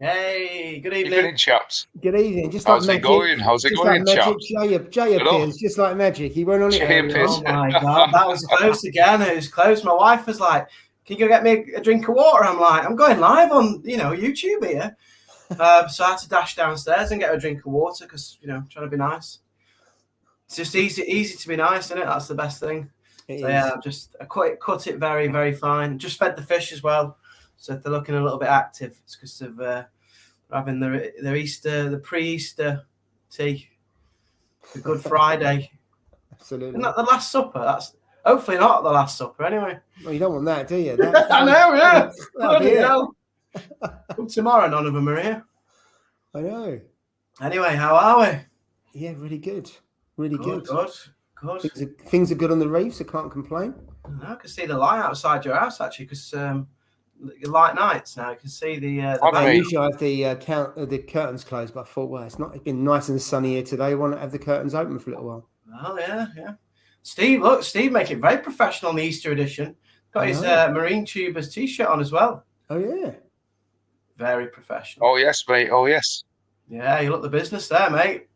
Hey, good evening. Evening, chaps. Good evening. Just How's like it magic. going? How's it Just going, like magic. chaps? Jay Hello? appears just like magic. He went on it Jay earlier. appears. Oh my God, that was close again. It was close. My wife was like, "Can you go get me a drink of water?" I'm like, "I'm going live on YouTube here." So I had to dash downstairs and get a drink of water because trying to be nice. It's just easy to be nice, isn't it? That's the best thing. So yeah, I cut it very, very fine. Just fed the fish as well. So if they're looking a little bit active, it's because of having the pre-Easter tea, the Good Friday. Absolutely. Isn't that the Last Supper? That's hopefully not the Last Supper anyway. Well, you don't want that, do you? I know, yeah. Bloody hell. Tomorrow, none of them are here. I know. Anyway, how are we? Yeah, really good. Really good. Good. Things are good on the reef, so can't complain. I can see the light outside your house actually, because light nights now. You can see the. I usually have the curtains closed, but I thought, well, it's been nice and sunny here today. Why not have the curtains open for a little while? Oh yeah. Steve make it very professional on the Easter edition. Got his Marine Tubers t-shirt on as well. Oh yeah. Very professional. Oh yes, mate. Oh yes. Yeah, you look the business there, mate.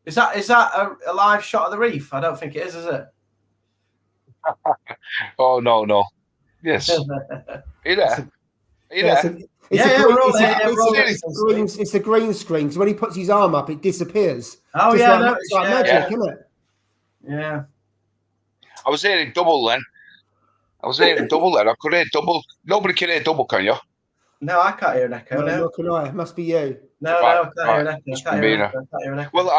Is that a live shot of the reef? I don't think it is it? Oh no. Yes. Are you there? It's the green screen. So when he puts his arm up, it disappears. Oh yeah, it's like magic, isn't it? Yeah. I was hearing double then. I could hear double. Nobody can hear double, can you? No, I can't hear an echo. No, nor can I. It must be you. No, I can't hear an echo. Well,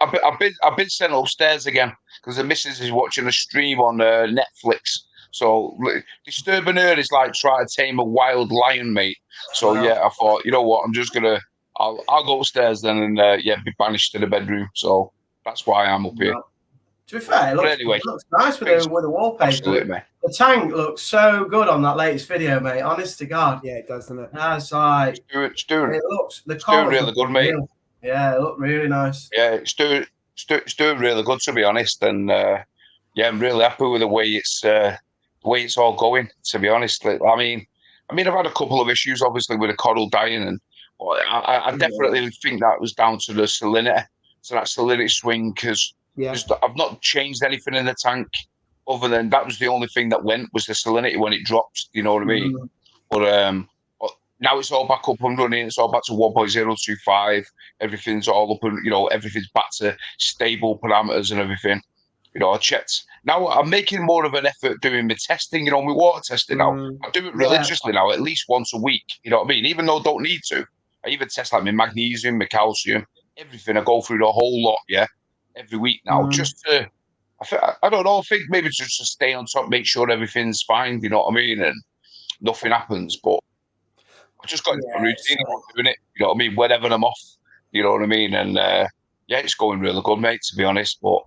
I've been sent upstairs again because the missus is watching a stream on Netflix. So disturbing her is like trying to tame a wild lion, mate. So yeah, I thought, you know what, I'll go upstairs then and be banished to the bedroom. So that's why I'm up here. To be fair, it looks nice with the wallpaper. Absolutely. The tank looks so good on that latest video, mate. Honest to God. Yeah, it does, doesn't it? That's like it's doing really good, mate. Yeah, it looked really nice. Yeah, it's doing really good, to be honest. And I'm really happy with the way it's all going, to be honest. I mean, I've had a couple of issues, obviously, with the coral dying, and I definitely think that was down to the salinity, so that salinity swing, because I've not changed anything in the tank other than that was the only thing that went was the salinity when it dropped. You know what I mean? But now it's all back up and running. It's all back to 1.025. Everything's all up and everything's back to stable parameters and everything. I checked. Now I'm making more of an effort doing my testing, my water testing now. I do it religiously now, at least once a week. You know what I mean? Even though I don't need to. I even test like my magnesium, my calcium, everything. I go through the whole lot, every week now. Just to, I don't know, I think maybe just to stay on top, make sure everything's fine, you know what I mean? And nothing happens. But I just got into a routine of doing it, you know what I mean? Whenever I'm off, you know what I mean? And it's going really good, mate, to be honest. But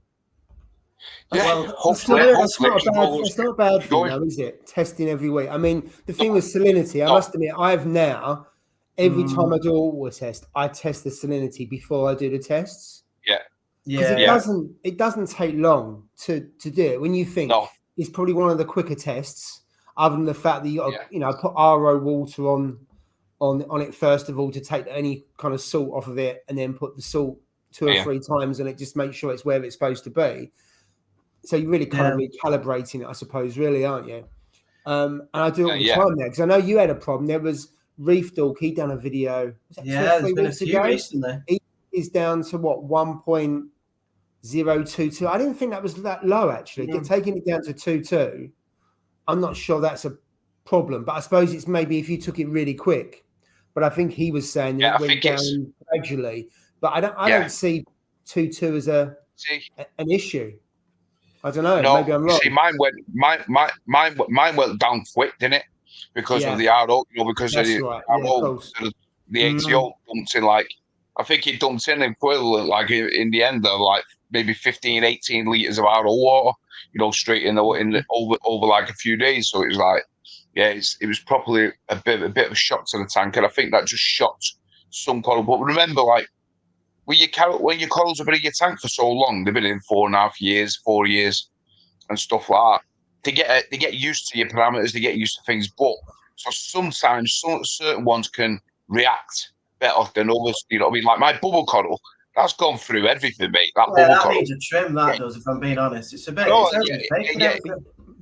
hopefully it's not a bad thing, though, is it? Testing every week. I mean, the thing with salinity, I must admit, I've now every time I do a water test, I test the salinity before I do the tests. Because it doesn't take long to do it. When you think it's probably one of the quicker tests, other than the fact that you got put RO water on it first of all to take any kind of salt off of it, and then put the salt 2 or 3 times, and it just makes sure it's where it's supposed to be. So you're really kind of recalibrating it, I suppose, really, aren't you? And I do it all the time now, because I know you had a problem. There was Reef Dog, he done a video. Was that 2 or 3 weeks ago? Recently. He is down to what, 1.022. I didn't think that was that low, actually. Taking it down to 2.2, I'm not sure that's a problem, but I suppose it's maybe if you took it really quick. But I think he was saying that it went down gradually. But I don't see 2.2 as an issue. I don't know. No, maybe I'm wrong. See, mine went down quick, didn't it? Because of the RO, because of the RO, the ATO dumped in I think it dumped in equivalent in the end of maybe 15, 18 litres of RO water, straight in over a few days. So it was it was probably a bit of a shock to the tank, and I think that just shocked some coral. But remember, when your corals have been in your tank for so long, they've been in 4.5 years, 4 years, and stuff like that. They get used to your parameters, they get used to things. But so sometimes certain ones can react better than others. You know what I mean? Like my bubble coral, that's gone through everything, mate. That Yeah, bubble that coral needs a trim. That does, if I'm being honest. It's a bit. No, It's overtaken. yeah.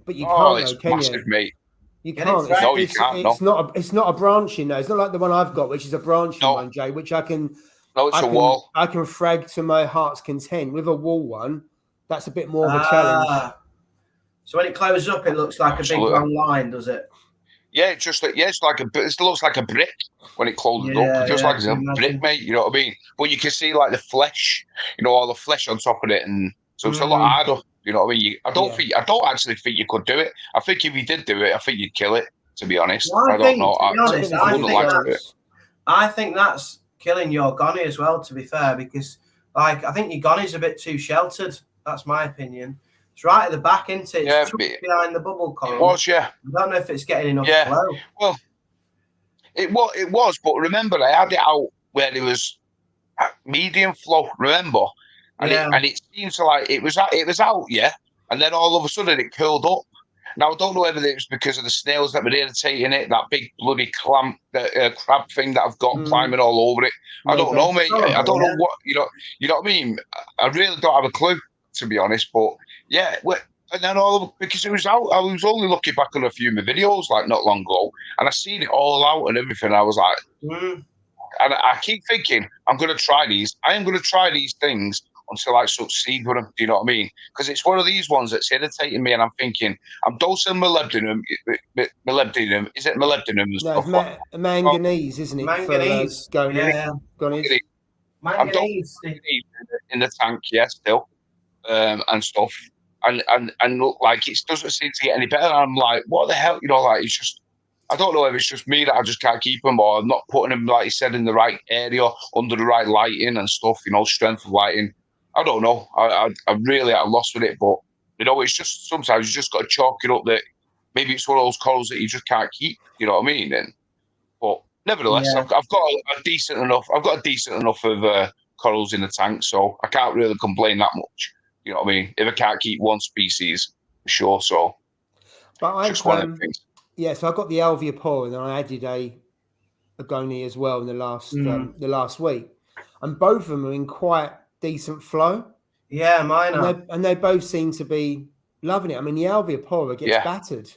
But you Oh, can't it's though, can massive, you? mate. You Get it can't. fresh. No, you can't. It's not. It's not a branching. No, it's not like the one I've got, which is a branching No. one, Jay. Which I can. No, it's a wall. I can frag to my heart's content. With a wall one, that's a bit more of a challenge. So when it closes up, it looks like Absolutely. a big long line, does it? Yeah, it's just it's like it looks like a brick when it closes up. Just like it's a brick, mate. You know what I mean? But you can see like the flesh, you know, all the flesh on top of it, and so it's a lot harder. You know what I mean? I don't actually think you could do it. I think if you did do it, I think you'd kill it. To be honest, well, I don't know. I think that's killing your gonny as well. To be fair, because like I think your gonny's a bit too sheltered. That's my opinion. It's right at the back, isn't it? It's behind the bubble coral. It was, yeah. I don't know if it's getting enough flow. Well, it was, but remember, I had it out where it was medium flow. Remember, and it seems like it was out, yeah. And then all of a sudden it curled up. Now I don't know whether it was because of the snails that were irritating it, that big bloody crab thing that I've got climbing all over it. I don't know, mate. I don't know what you know what I mean. I really don't have a clue, to be honest. But yeah, and then because it was out, I was only looking back on a few of my videos like not long ago, and I seen it all out and everything. I was like, and I keep thinking I'm going to try these. I am going to try these things until I succeed with them. Do you know what I mean? Because it's one of these ones that's irritating me, and I'm thinking I'm dosing molybdenum. Is it molybdenum? No, it's manganese, isn't it? Manganese. Manganese. I'm dosing manganese in the tank, still, and stuff. And look, like it doesn't seem to get any better. And I'm like, what the hell? You know, like it's just. I don't know if it's just me that I just can't keep them, or I'm not putting them, like you said, in the right area, under the right lighting and stuff. You know, strength of lighting. I don't know. I'm really at a loss with it, but you know, it's just sometimes you just got to chalk it up that maybe it's one of those corals that you just can't keep. You know what I mean? But nevertheless, I've got a decent enough. I've got a decent enough of corals in the tank, so I can't really complain that much. You know what I mean? If I can't keep one species, for sure. So, but just one of the things. Yeah, so I got the Alveopora, and then I added a Agoni as well in the last week, and both of them are in quite decent flow. Yeah, mine are. And they both seem to be loving it. I mean, the Alveopora gets battered,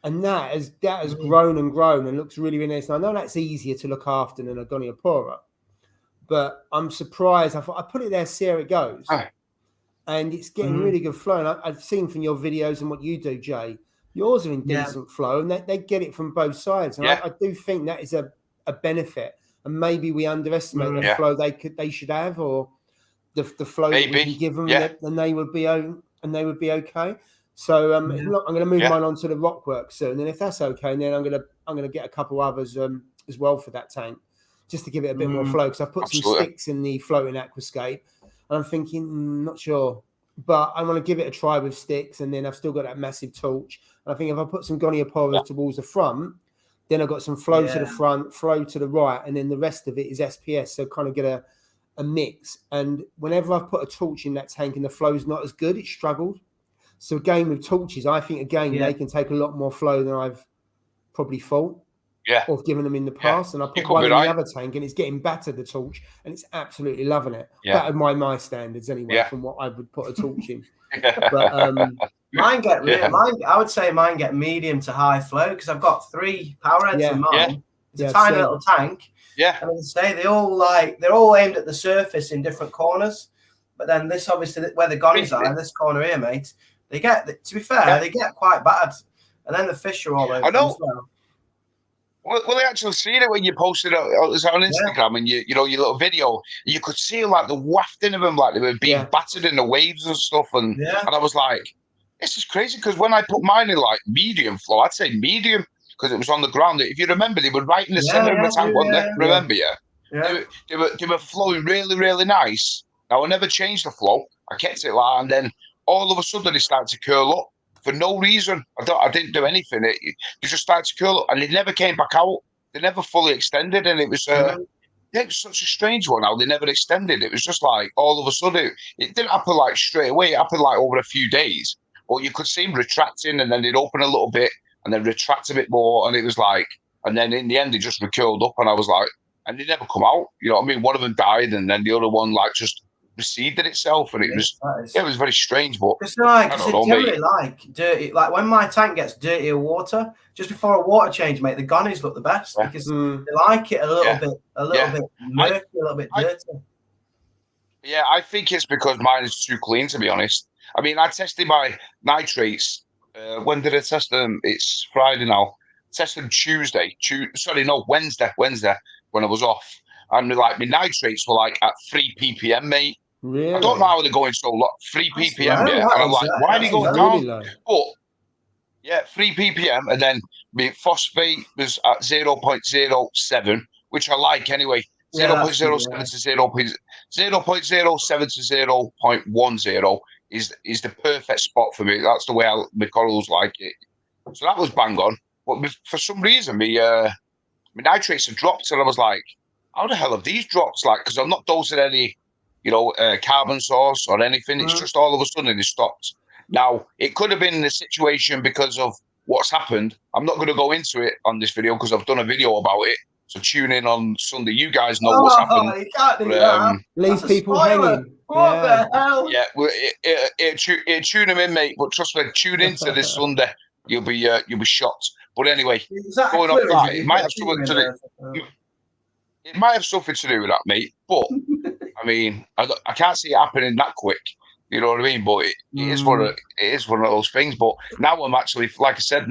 and that has grown and grown and looks really, really nice. And I know that's easier to look after than a Goniopora, but I'm surprised. I thought I put it there, see how it goes, and it's getting really good flow. And I've seen from your videos and what you do, Jay, yours are in decent flow, and they get it from both sides. And I do think that is a benefit, and maybe we underestimate the flow they should have, or the flow that we can give them, and they would be okay. So I'm going to move mine onto the rockwork soon, and if that's okay, then I'm going to get a couple others as well for that tank, just to give it a bit more flow, because I've put some sticks in the floating aquascape, and I'm thinking not sure, but I want to give it a try with sticks, and then I've still got that massive torch, and I think if I put some Gonioporas towards the front, then I've got some flow to the front, flow to the right, and then the rest of it is SPS, so kind of get a mix. And whenever I've put a torch in that tank and the flow's not as good, it's struggled. So again, with torches, I think they can take a lot more flow than I've probably thought or given them in the past. And I put one in the other tank and it's getting battered, the torch, and it's absolutely loving it. Better by my standards anyway, from what I would put a torch in. But mine get I would say mine get medium to high flow, because I've got 3 power heads in mine. It's a tiny little tank. And as I say, they're all aimed at the surface in different corners. But then this, obviously, where the gonnies are, in this corner here, mate, they get, to be fair, they get quite bad. And then the fish are all over. I know. Well, I actually seen it when you posted it on Instagram, and you know, your little video. You could see like the wafting of them, like they were being battered in the waves and stuff. And I was like, this is crazy, because when I put mine in like medium flow, I'd say medium, because it was on the ground. If you remember, they were right in the center of the tank, weren't they? Remember, They were flowing really, really nice. Now I never changed the flow. I kept it like, and then all of a sudden they started to curl up for no reason. I didn't do anything. They just started to curl up, and they never came back out. They never fully extended, and it was it was such a strange one. How they never extended. It was just like all of a sudden it didn't happen like straight away. It happened like over a few days. But you could see them retracting, and then they'd open a little bit, and then retract a bit more, and it was like, and then in the end they just curled up, and I was like, and they never come out. You know what I mean? One of them died, and then the other one like just receded itself, and it was very strange. But it's like it's generally like dirty. Like when my tank gets dirtier water, just before a water change, mate, the gonnies look the best because they like it a little bit murky, a little bit dirty. I think it's because mine is too clean, to be honest. I mean, I tested my nitrates. When did I test them? It's Friday now. Tested them Wednesday when I was off. And like my nitrates were like at 3 ppm, mate. Really? I don't know how they're going so low. 3 ppm, yeah. And I'm like, why are they going down? Low. But 3 ppm, and then my phosphate was at 0.07, which I like anyway. 0.07 to 0.07 to 0.10 is the perfect spot for me. That's the way my corals like it. So that was bang on. But for some reason, my nitrates have dropped, and I was like, how the hell have these dropped? Like, because I'm not dosing any, carbon source or anything. It's just all of a sudden it stopped. Now, it could have been the situation because of what's happened. I'm not going to go into it on this video because I've done a video about it. So tune in on Sunday. You guys know what's happened. You can't do that. Leave people hanging. What the hell? Yeah, it tune them in, mate. But trust me, tune into this Sunday. You'll be shocked. But anyway, going off that, it might have something to do. It might have something to do with that, mate. But I mean, I can't see it happening that quick. You know what I mean? But it is one of those things. But now I'm actually, like I said,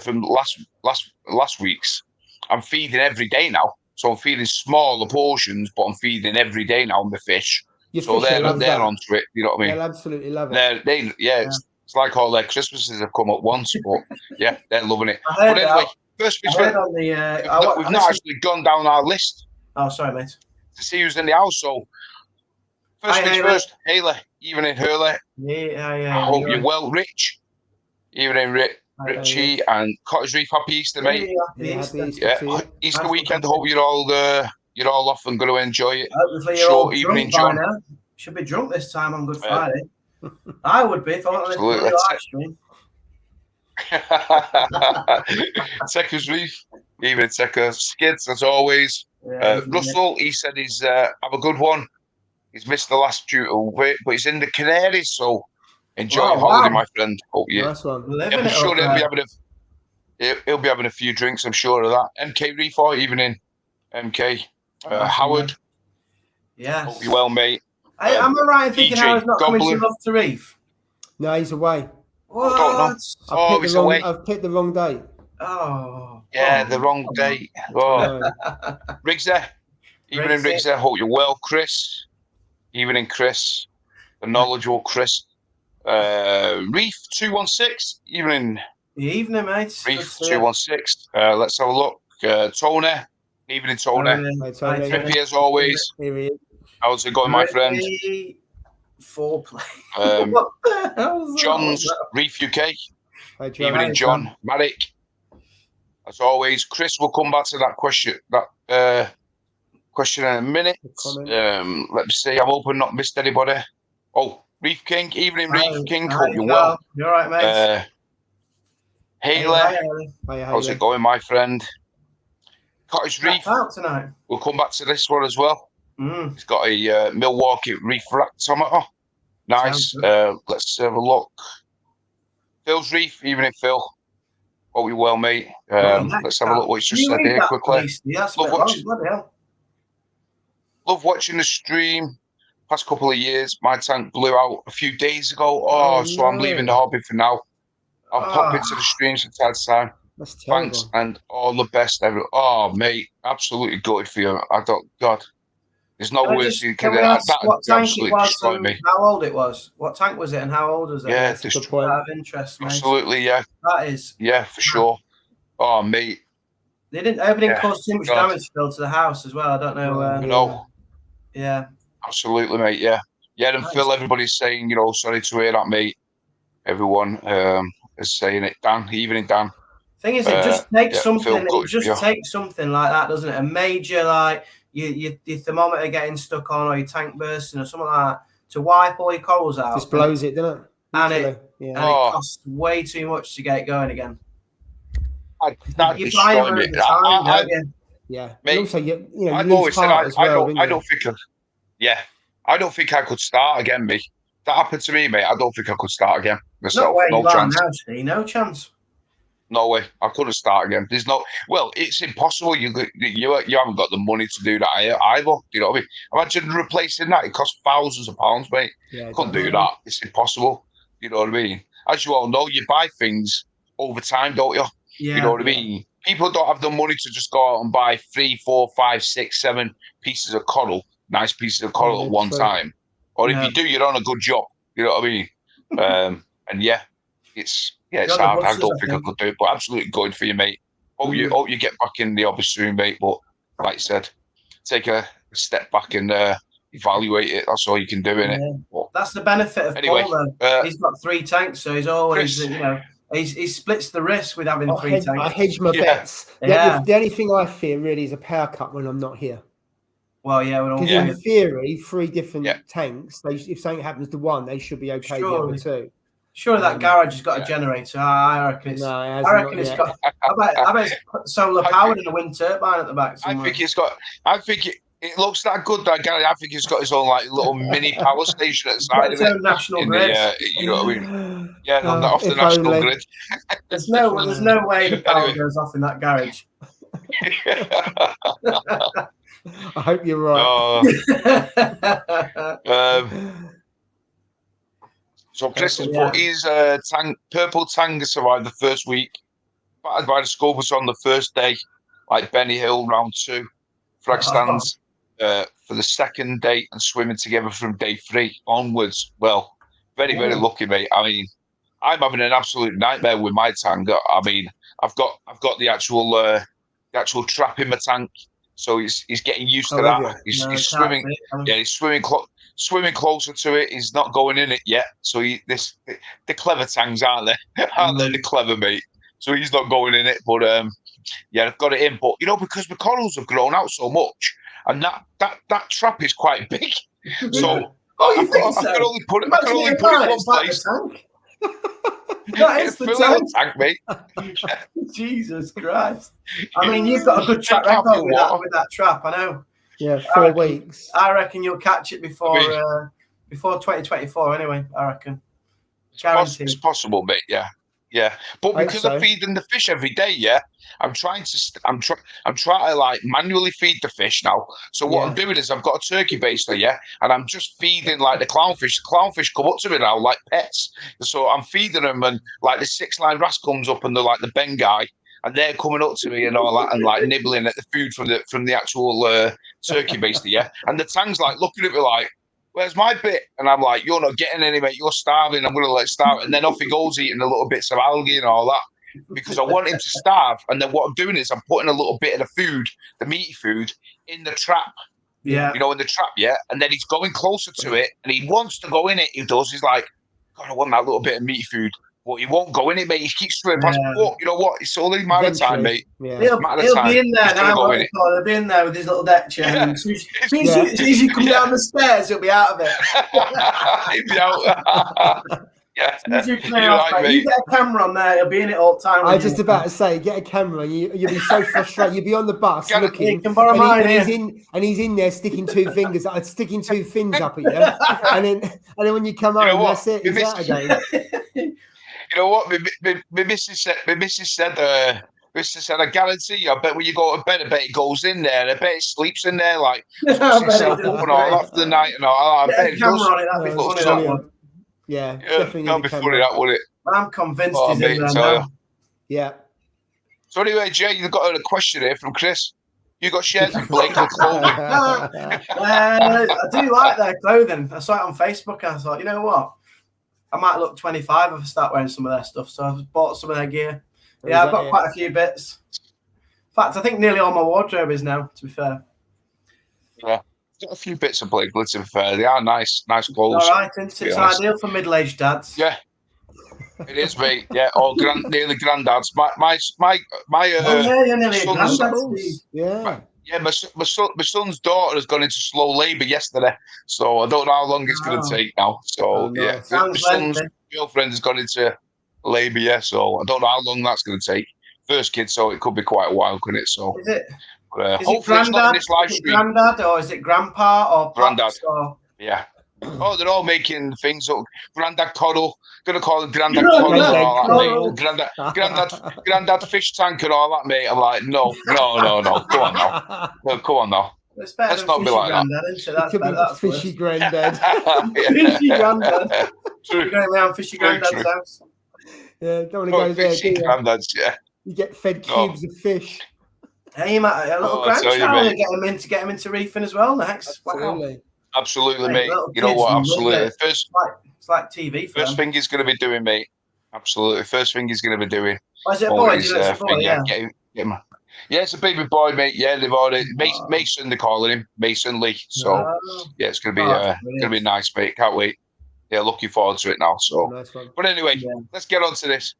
from last week's. I'm feeding every day now, so I'm feeding smaller portions, but I'm feeding every day now on the fish. So they're onto it. You know what I mean? They'll absolutely love it. It's like all their Christmases have come at once, but yeah, they're loving it. But anyway, first we've not actually gone down our list. Oh, sorry, mate. To see who's in the house. So first things first, Haley, evening, Hurley. Yeah. I hope you're well, Rich. Evening, Richie and Cottage Reef. Happy Easter, mate. Easter weekend. I hope you're all off and going to enjoy it. Hopefully you're all evening, John. Should be drunk this time on Good Friday. I would be if I went on this live stream. Tekka's Reef. Evening, Tekka. Skids, as always. Russell, he said he's have a good one. He's missed the last due to it, but he's in the Canaries, so enjoy your holiday, my friend. Hope you. Nice one. I'm sure he'll be having a few drinks. I'm sure of that. MK Reef, evening, MK. Howard. Yes. Hope you're well, mate. Am I right in thinking Howard's not coming to Love to Reef? No, he's away. What? I don't know. He's away. I've picked the wrong date. Oh. Yeah, the wrong date. Oh. Riggs there. Evening, Riggs there. Hope you're well, Chris. Evening, Chris. The knowledgeable Chris. Reef 216. Evening. Evening, mate. Reef 216. Let's have a look. Tony. Evening, Tony. Trippy as always. How's it going, my friend? Foreplay. What the hell? John's Reef UK. Hi, John. Evening, John. Marek. As always, Chris will come back to that question. Question in a minute. Let me see. I'm hoping not missed anybody. Oh, Reef King. Evening, Reef King. Hope you're well. You're right, mate. Haley. How's it going, my friend? Cottage Reef. Out tonight. We'll come back to this one as well. It's got a Milwaukee Reef Ractometer. Nice. Let's have a look. Phil's Reef. Evening, Phil. Hope you're well, mate. Let's have a look what he's just said here quickly. Love watching the stream. Past couple of years, my tank blew out a few days ago. So I'm leaving the hobby for now. I'll pop into the streams from time to time. Thanks and all the best, everyone. Oh, mate, absolutely gutted for you. God. There's no words you can. That absolutely destroyed me. How old it was? What tank was it, and how old was it? Yeah, just out of interest, mate. Absolutely, yeah. That is. Yeah, for sure. Oh, mate. Everything caused too much damage to the house as well. I don't know. No. Yeah. Absolutely, mate. Yeah. Yeah, and Phil, everybody's saying, sorry to hear that, mate. Everyone is saying it. Dan, evening, Dan. Thing is, it just takes something. It just takes something like that, doesn't it? A major your thermometer getting stuck on, or your tank bursting, or something like that, to wipe all your corals out. Just blows it, doesn't it? And it costs way too much to get it going again. That destroyed me. Yeah, mate, and also you I've lose always said heart as well. I don't think. I don't think I could start again, mate. That happened to me, mate. I don't think I could start again myself. Not where No you are chance. now, Steve. No chance. No way. I couldn't start again. There's no. Well, it's impossible. You haven't got the money to do that either. You know what I mean? Imagine replacing that. It costs thousands of pounds, mate. Yeah, Couldn't do that. It's impossible. You know what I mean? As you all know, you buy things over time, don't you? Yeah. You know what I mean? People don't have the money to just go out and buy 3, 4, 5, 6, 7 pieces of coral, nice pieces of coral at one time. Or if you do, you're on a good job. You know what I mean? And it's hard. I don't think I could do it, but absolutely good for you, mate. Hope you get back in the hobby soon, mate. But like I said, take a step back and evaluate it. That's all you can do in it. But, that's the benefit of Paul, though. He's got 3 tanks, so he's always, he splits the risk with having 3 tanks. I hedge my bets. The only thing I fear really is a power cut when I'm not here. Well, we're all because in theory, 3 different tanks. If something happens to one, they should be okay. The other 2. Sure, that garage has got a generator. I reckon it's. I reckon it's got. I bet it's solar powered in a wind turbine at the back somewhere. I think it's got. I think it looks that good. That garage. I think it's got its own little mini power station at the side of it. National grid. You know what I mean? Yeah, off the national grid. There's no way the power goes off in that garage. I hope you're right. So Chris has put his purple tanga survived the first week, battered by the Scopus on the first day, like Benny Hill round 2, flag stands for the second day and swimming together from day 3 onwards. Well, very, very lucky, mate. I mean, I'm having an absolute nightmare with my tanga. I mean, I've got the actual trap in my tank. So he's getting used to that. He's swimming. He's swimming closer to it. He's not going in it yet. So the clever tangs, aren't they? Aren't they the clever, mate? So he's not going in it. But I've got it in. But because the corals have grown out so much, and that trap is quite big. So you think so? I can only put it in one place. That is the tank, mate. Jesus Christ! I mean, you've got a good track record with that trap. I know. Yeah, 4 weeks. I reckon you'll catch it before 2024. Anyway, I reckon. It's possible, mate. Yeah. But because I'm feeding the fish every day, I'm trying to manually feed the fish now. So what I'm doing is I've got a turkey baster, and I'm just feeding the clownfish. The clownfish come up to me now like pets. So I'm feeding them, and the 6-line wrasse comes up, and they're like the Bengai, and they're coming up to me and all that, and nibbling at the food from the actual turkey baster, and the tang's looking at me like, where's my bit? And I'm like, you're not getting any, mate. You're starving. I'm going to let starve. And then off he goes eating the little bits of algae and all that because I want him to starve. And then what I'm doing is I'm putting a little bit of the food, the meaty food, in the trap. Yeah. In the trap, And then he's going closer to it and he wants to go in it. He does. He's like, God, I want that little bit of meaty food. But he won't go in it, mate. He keeps swimming past. But you know what? It's only a matter of time, mate. Yeah. He'll be in there now. He'll be in there with his little deck chair. And as soon as you come down the stairs, he'll be out of it. He'll be out. As soon as you clear off, you get a camera on there, he'll be in it all the time. I was just about to say, get a camera, and you'll be so frustrated. You'll be on the bus looking, you can borrow mine, and he's in there sticking 2 fingers, sticking 2 fins up at you, and then when you come home, that's it. He's out again. You know what? My missus said, I guarantee you, I bet when you go to bed, I bet it goes in there. I bet it sleeps in there, itself up and all after the night and all. I bet it does. Yeah, definitely. Can't be funny, that would it? I'm convinced he's in there now. Yeah. So anyway, Jay, you've got a question here from Chris. You got shares in Blakely clothing? I do like their clothing. I saw it on Facebook and I thought, you know what? I might look 25 if I start wearing some of their stuff. So I've bought some of their gear. Yeah, I've got quite a few bits. In fact, I think nearly all my wardrobe is now, to be fair. Yeah, got a few bits of Blakely, to be fair. They are nice clothes. All right, it's ideal for middle-aged dads. Yeah, it is, mate. Yeah, or nearly granddads. My you're nearly a granddad, Steve. Yeah, my son's daughter has gone into slow labour yesterday, so I don't know how long it's going to take now. So my son's girlfriend has gone into labour, so I don't know how long that's going to take. First kid, so it could be quite a while, couldn't it? So is it? Hopefully it's not in this live stream. Granddad, or is it Grandpa, or Granddad? Pops, or... Yeah. Oh, they're all making things up. Granddad Coddle. Gonna call him Granddad Coddle and all that, mate. Granddad Fish Tank and all that, mate. I'm like, no. Come on now. No, come on now. It's better Let's than not be Fishy like Granddad, that. isn't it? That's better. That's Fishy worse. Granddad. Fishy Granddad. True. Going around Fishy Granddad's house. Yeah, don't want to go there, Fishy do you? Granddads, yeah. You get fed cubes of fish. Hey, you might a little grandchild and get him into reefing as well next. Absolutely. Wow. Absolutely, Hey, mate. You know what? Absolutely. It's like TV for First thing he's going to be doing, mate. Absolutely. First thing he's going to be doing. Oh, is it a boy? It's a boy, yeah. Get him. Yeah, it's a baby boy, mate. Yeah, they've already Mason. They're calling him Mason Lee. So yeah, it's going to be nice, mate. Can't wait. Yeah, looking forward to it now. So, nice one. But anyway, let's get on to this.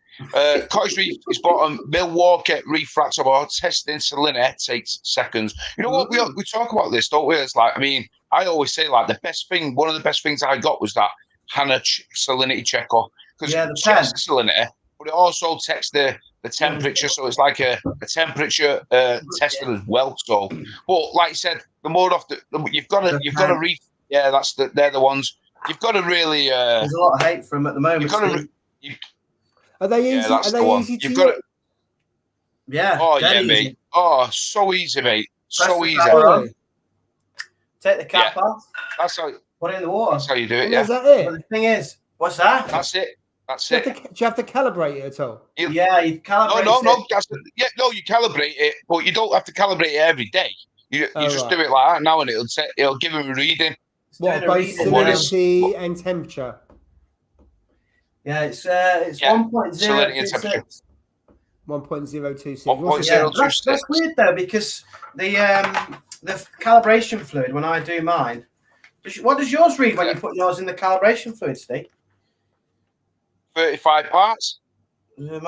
Cottage Reef is bottom. Milwaukee Reef Fractal Bar testing salinity takes seconds. You know what? We talk about this, don't we? It's like, I mean, I always say like one of the best things I got was that Hannah salinity checker, because it checks the salinity, but it also checks the temperature. So it's like a temperature tester as well. So, but like you said, the more often you've got to reef. Yeah, they're the ones. You've got to really. There's a lot of hate for them at the moment. Are they easy? Yeah, are they easy to use? Yeah. Oh yeah, mate. Oh, so easy, mate. So easy. Take the cap off. That's how. Put it in the water. That's how you do it. Yeah. Is that it? But the thing is, what's that? That's it. That's do it. You have to calibrate it at all? You calibrate it. No, you calibrate it, but you don't have to calibrate it every day. You just do it like that now, and it'll give him a reading. What, both salinity and temperature? Yeah, it's 1.026. 1.026. 1.026. That's weird though, because the calibration fluid, when I do mine, what does yours read when you put yours in the calibration fluid, Steve? 35 parts. No,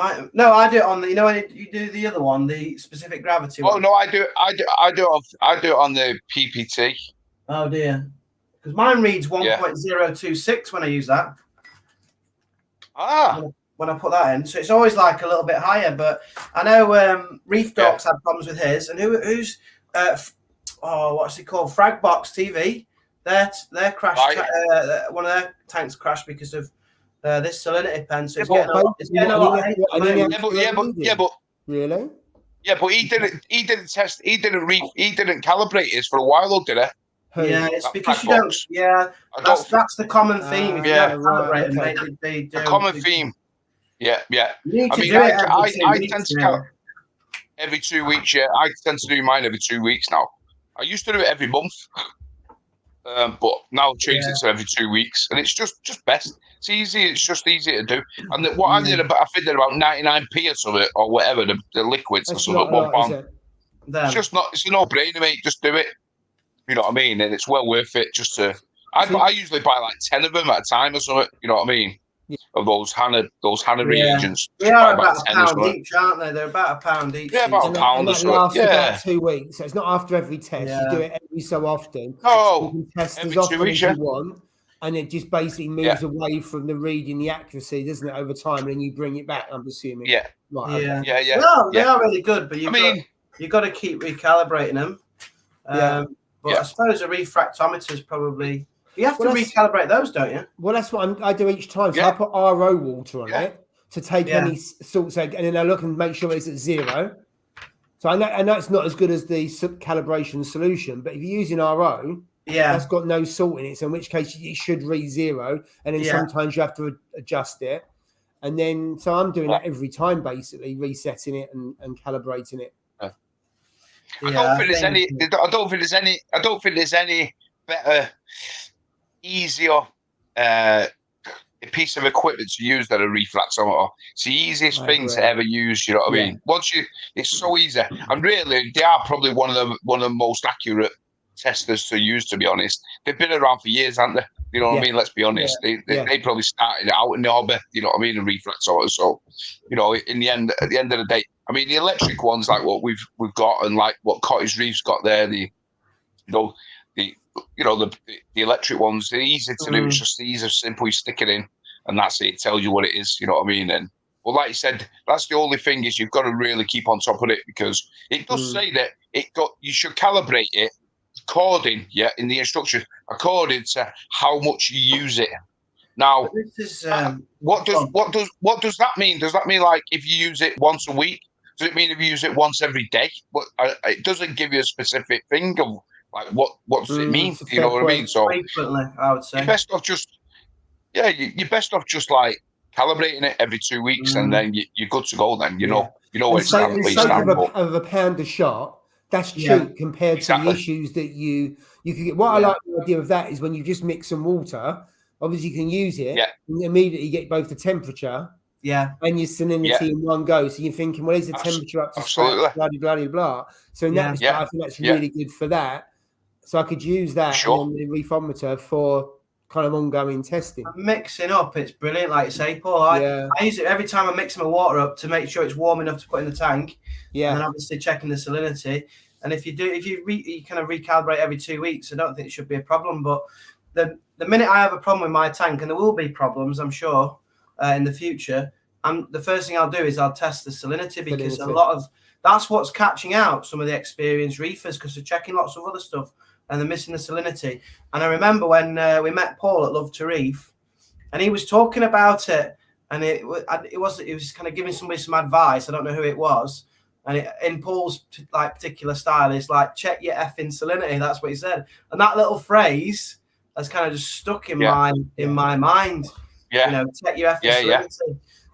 I do it on the. You know when you do the other one, the specific gravity one. Oh no, I do it on the PPT. Oh dear, because mine reads 1.026 when I use that. When I put that in, so it's always like a little bit higher. But I know Reef Docs had problems with his, and who's what's it called? Fragbox TV. Their crashed. One of their tanks crashed because of this salinity pen. So it's getting a lot. Really? Yeah, but he didn't test. He didn't calibrate his for a while, did he? Yeah, it's because you don't. Yeah, that's the common theme. If you don't calibrate them, they do. The common theme. Yeah. You need to do it I tend to every 2 weeks. Yeah, I tend to do mine every 2 weeks now. I used to do it every month, but now I've changed it to every 2 weeks, and it's just best. It's easy. It's just easy to do. And I think they're about 99p or something, or whatever the liquids or something. £1. It's just not. It's a no-brainer, mate. Just do it. You know what I mean? And it's well worth it. Just to. I usually buy like 10 of them at a time or something. You know what I mean? Yeah. Of those Hannah reagents. They are about £1 each, aren't they? They're about £1 each. Yeah, about £1 or something. About 2 weeks. So it's not after every test. You do it every so often. Oh, you can test as often as you want. And it just basically moves away from the reading, the accuracy, doesn't it, over time, and then you bring it back, I'm assuming. Yeah. Right, Yeah. No, they are really good, but you've got to keep recalibrating them. But I suppose a refractometer is probably... You have to recalibrate those, don't you? Well, that's what I do each time. So I put RO water on it to take any salts, and then I look and make sure it's at 0. So I know it's not as good as the calibration solution, but if you're using RO... that's got no salt in it, so in which case it should read 0, and then sometimes you have to adjust it, and then so I'm doing that every time, basically resetting it and calibrating it. I don't think there's any better, easier piece of equipment to use than a refractometer. It's the easiest thing to ever use. You know what I mean? It's so easy, and really they are probably one of the most accurate testers to use, to be honest. They've been around for years, haven't they? You know what I mean? Let's be honest. They probably started out in the hobby, you know what I mean, in refractometers. So, you know, at the end of the day, I mean, the electric ones like what we've got, and like what Cottage Reef's got there, the electric ones, they're easy to do. It's just easy, simple. You stick it in, and that's it. It tells you what it is. You know what I mean? And well, like you said, that's the only thing is you've got to really keep on top of it, because it does say that you should calibrate it according, in the instructions, according to how much you use it. Now, this is what does that mean? Does that mean like if you use it once a week? Does it mean if you use it once every day? It doesn't give you a specific thing of like what does it mean? You know what I mean? So frequently, I would say you're best off just you're best off just like calibrating it every 2 weeks, and then you're good to go. Then you know where you stand. Of a pound a shot. That's cheap compared to the issues that you could get. What I like the idea of that is when you just mix some water, obviously you can use it and immediately get both the temperature and your salinity in one go. So you're thinking, well, is the temperature up to scratch? Blah, blah, blah, blah. So in that respect, I think that's really good for that. So I could use that and then the reefometer for kind of ongoing testing. Mixing up, it's brilliant. Like you say, Paul, I use it every time I mix my water up to make sure it's warm enough to put in the tank. Yeah. And then obviously checking the salinity. And if you kind of recalibrate every 2 weeks, I don't think it should be a problem. But the minute I have a problem with my tank, and there will be problems, I'm sure, in the future, the first thing I'll do is I'll test the salinity, because a lot of that's what's catching out some of the experienced reefers, because they're checking lots of other stuff and they're missing the salinity. And I remember when we met Paul at Love to Reef, and he was talking about it, and it was kind of giving somebody some advice. I don't know who it was. And in Paul's particular style, is like, check your effing salinity. That's what he said. And that little phrase has kind of just stuck in my mind. Yeah. You know, check your effing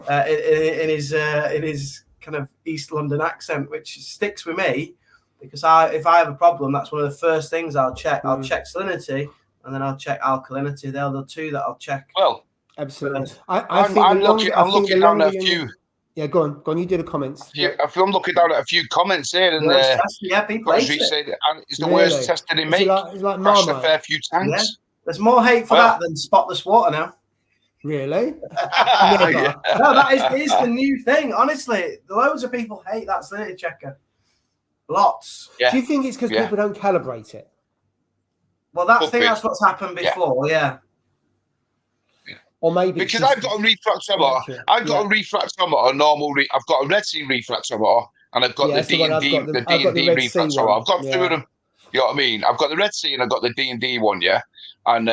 salinity. In his kind of East London accent, which sticks with me, because if I have a problem, that's one of the first things I'll check. I'll check salinity, and then I'll check alkalinity. They're the two that I'll check. Well, absolutely. I'm looking down at a few. Yeah, go on. You do the comments. I'm looking down at a few comments here, and people hate it. Said it's the worst tested in make. It's like crashed a fair few tanks. Yeah. There's more hate for that than spotless water now. Really? No, that is the new thing. Honestly, loads of people hate that salinity checker. Lots. Yeah. Do you think it's because people don't calibrate it? Well, that's what's happened before. Yeah. Or maybe because I've got a refractometer. I've got a refractometer, a normal. I've got a Red Sea refractometer, and I've got the D&D refractometer. I've got two of them. You know what I mean? I've got the Red Sea and I've got the D&D one. Yeah, and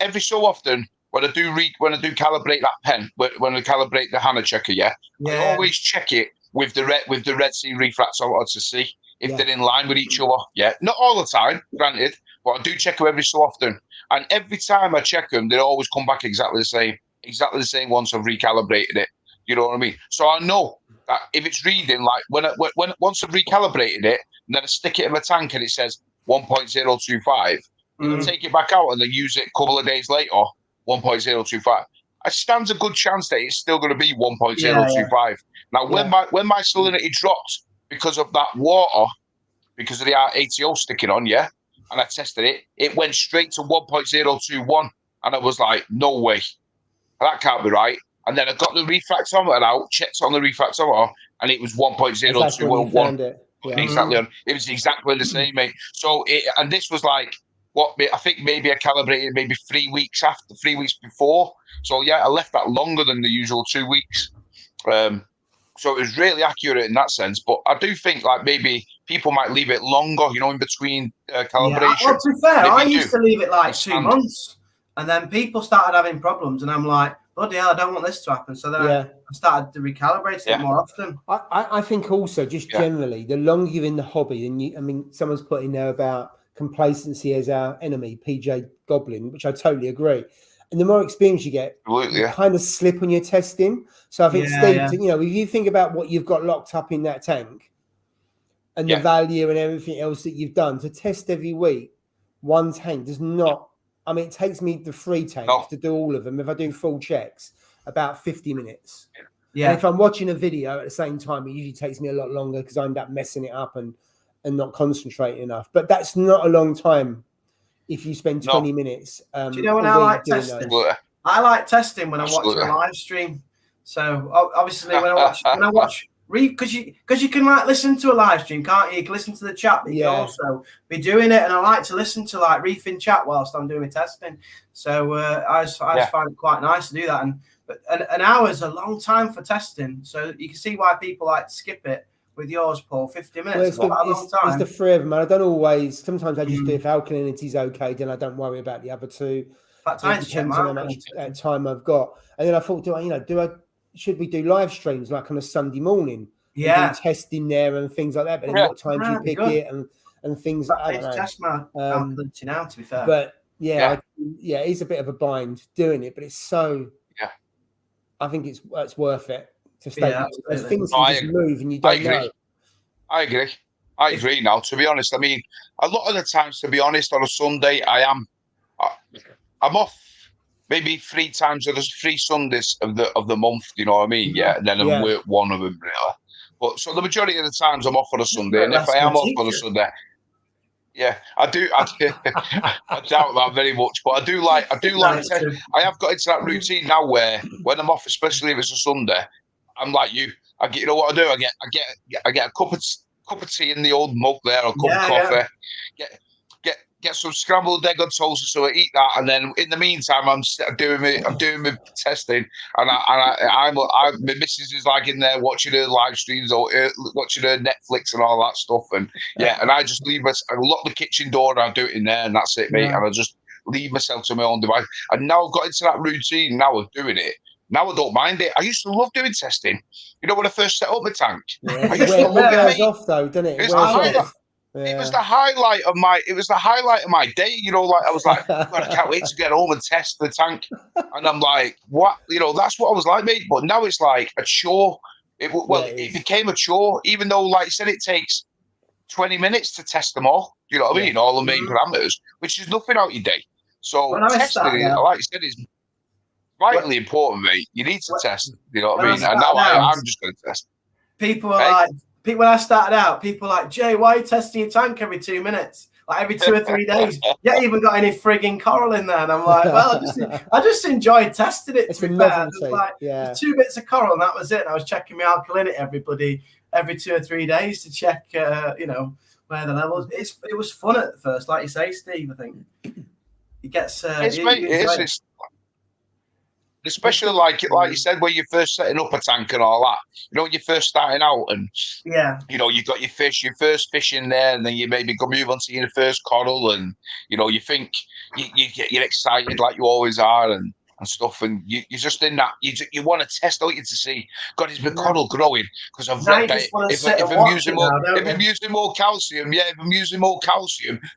every so often when I do calibrate that pen, when I calibrate the Hannah checker, I always check it with the Red Sea refractometer to see if they're in line with each other. Yeah, not all the time, granted, but I do check them every so often. And every time I check them, they always come back exactly the same once I've recalibrated it. You know what I mean? So I know that if it's reading like when once I've recalibrated it, and then I stick it in my tank and it says 1.025, and I take it back out and then use it a couple of days later, 1.025. It stands a good chance that it's still going to be 1.025. Now, when my salinity dropped because of that water, because of the ATO sticking on, and I tested it, it went straight to 1.021. And I was like, no way. That can't be right. And then I got the refractometer out, checked on the refractometer, and it was 1.021. Exactly. It was exactly the same, mate. So, and this was like, I think maybe I calibrated maybe 3 weeks before. So, I left that longer than the usual 2 weeks. So it was really accurate in that sense. But I do think like maybe people might leave it longer, in between calibration. Well, to be fair, I used to leave it like 2 months, and then people started having problems, and I'm like, bloody hell, I don't want this to happen. So then I started to recalibrate it more often. I think also just generally, the longer you're in the hobby, and someone's put in there about complacency as our enemy, PJ Goblin, which I totally agree. And the more experience you get, you kind of slip on your testing. So I think, Steve, if you think about what you've got locked up in that tank and the value and everything else that you've done, to test every week, one tank does not, it takes me the 3 tanks to do all of them. If I do full checks, about 50 minutes. Yeah. And if I'm watching a video at the same time, it usually takes me a lot longer because I end up messing it up and not concentrating enough. But that's not a long time. If you spend 20 minutes, do you know when I like testing? I like testing when I'm watching a live stream. So obviously when I watch reef, because you can like listen to a live stream, can't you? You can listen to the chat, but you can also be doing it. And I like to listen to like reef in chat whilst I'm doing my testing. So I just find it quite nice to do that. But an hour is a long time for testing, so you can see why people like to skip it with yours, Paul? 50 minutes. Well, It's quite a long time. it's the three of them. And I don't always. Sometimes I just do if alkalinity's okay, then I don't worry about the other two. It depends on how much time I've got. And then I thought, should we do live streams like on a Sunday morning? Yeah, and do testing there and things like that. But then what time do you pick it and things? I don't know. Test my alkalinity now, to be fair. But it's a bit of a bind doing it, but it's so. Yeah, I think it's worth it to stay. Because things can just move and you don't know. I agree. Now, to be honest, I mean, a lot of the times, to be honest, on a Sunday, I'm off maybe 3 times of the 3 Sundays of the month. You know what I mean? Yeah, and then I work one of them. Really. But so the majority of the times I'm off on a Sunday, and if I am off on a Sunday, I do. I doubt that very much, but I do like. I have got into that routine now where when I'm off, especially if it's a Sunday, I'm like you. I get. You know what I do? I get a cup of tea in the old mug there, or a cup of coffee. Get some scrambled egg on toast, so I eat that, and then in the meantime, I'm doing my testing, and my missus is like in there watching her live streams or watching her Netflix and all that stuff, and and I just I lock the kitchen door and I do it in there, and that's it, mate, and I just leave myself to my own device. And now I've got into that routine now of doing it. Now I don't mind it. I used to love doing testing. You know, when I first set up my tank, I used to love it. Off though, doesn't it? It was the highlight of my day, you know, like I was like, God, I can't wait to get home and test the tank. And I'm like, what? You know, that's what I was like, mate. But now it's like a chore. It became a chore, even though, like you said, it takes 20 minutes to test them all. You know what I mean? All the main parameters, which is nothing out your day. So testing, like you said, is vitally important, mate. You need to test. You know what I mean? And now I'm just going to test. People are like, when I started out, people were like, Jay, why are you testing your tank every 2 minutes? Like every 2 or 3 days. You ain't even got any frigging coral in there. And I'm like, well, I just enjoyed testing it. To be fair, like 2 bits of coral, and that was it. And I was checking my alkalinity every 2 or 3 days to check, where the levels. It was fun at first, like you say, Steve. I think it gets. Especially like you said, when you're first setting up a tank and all that, you know, when you're first starting out and, you know, you've got your first fish in there, and then you maybe go move on to your first coral, and, you know, you think you're excited like you always are and stuff, and you're just in that, you want to test, don't you, to see, God, is my coral growing? Because I've read that if I'm using more calcium,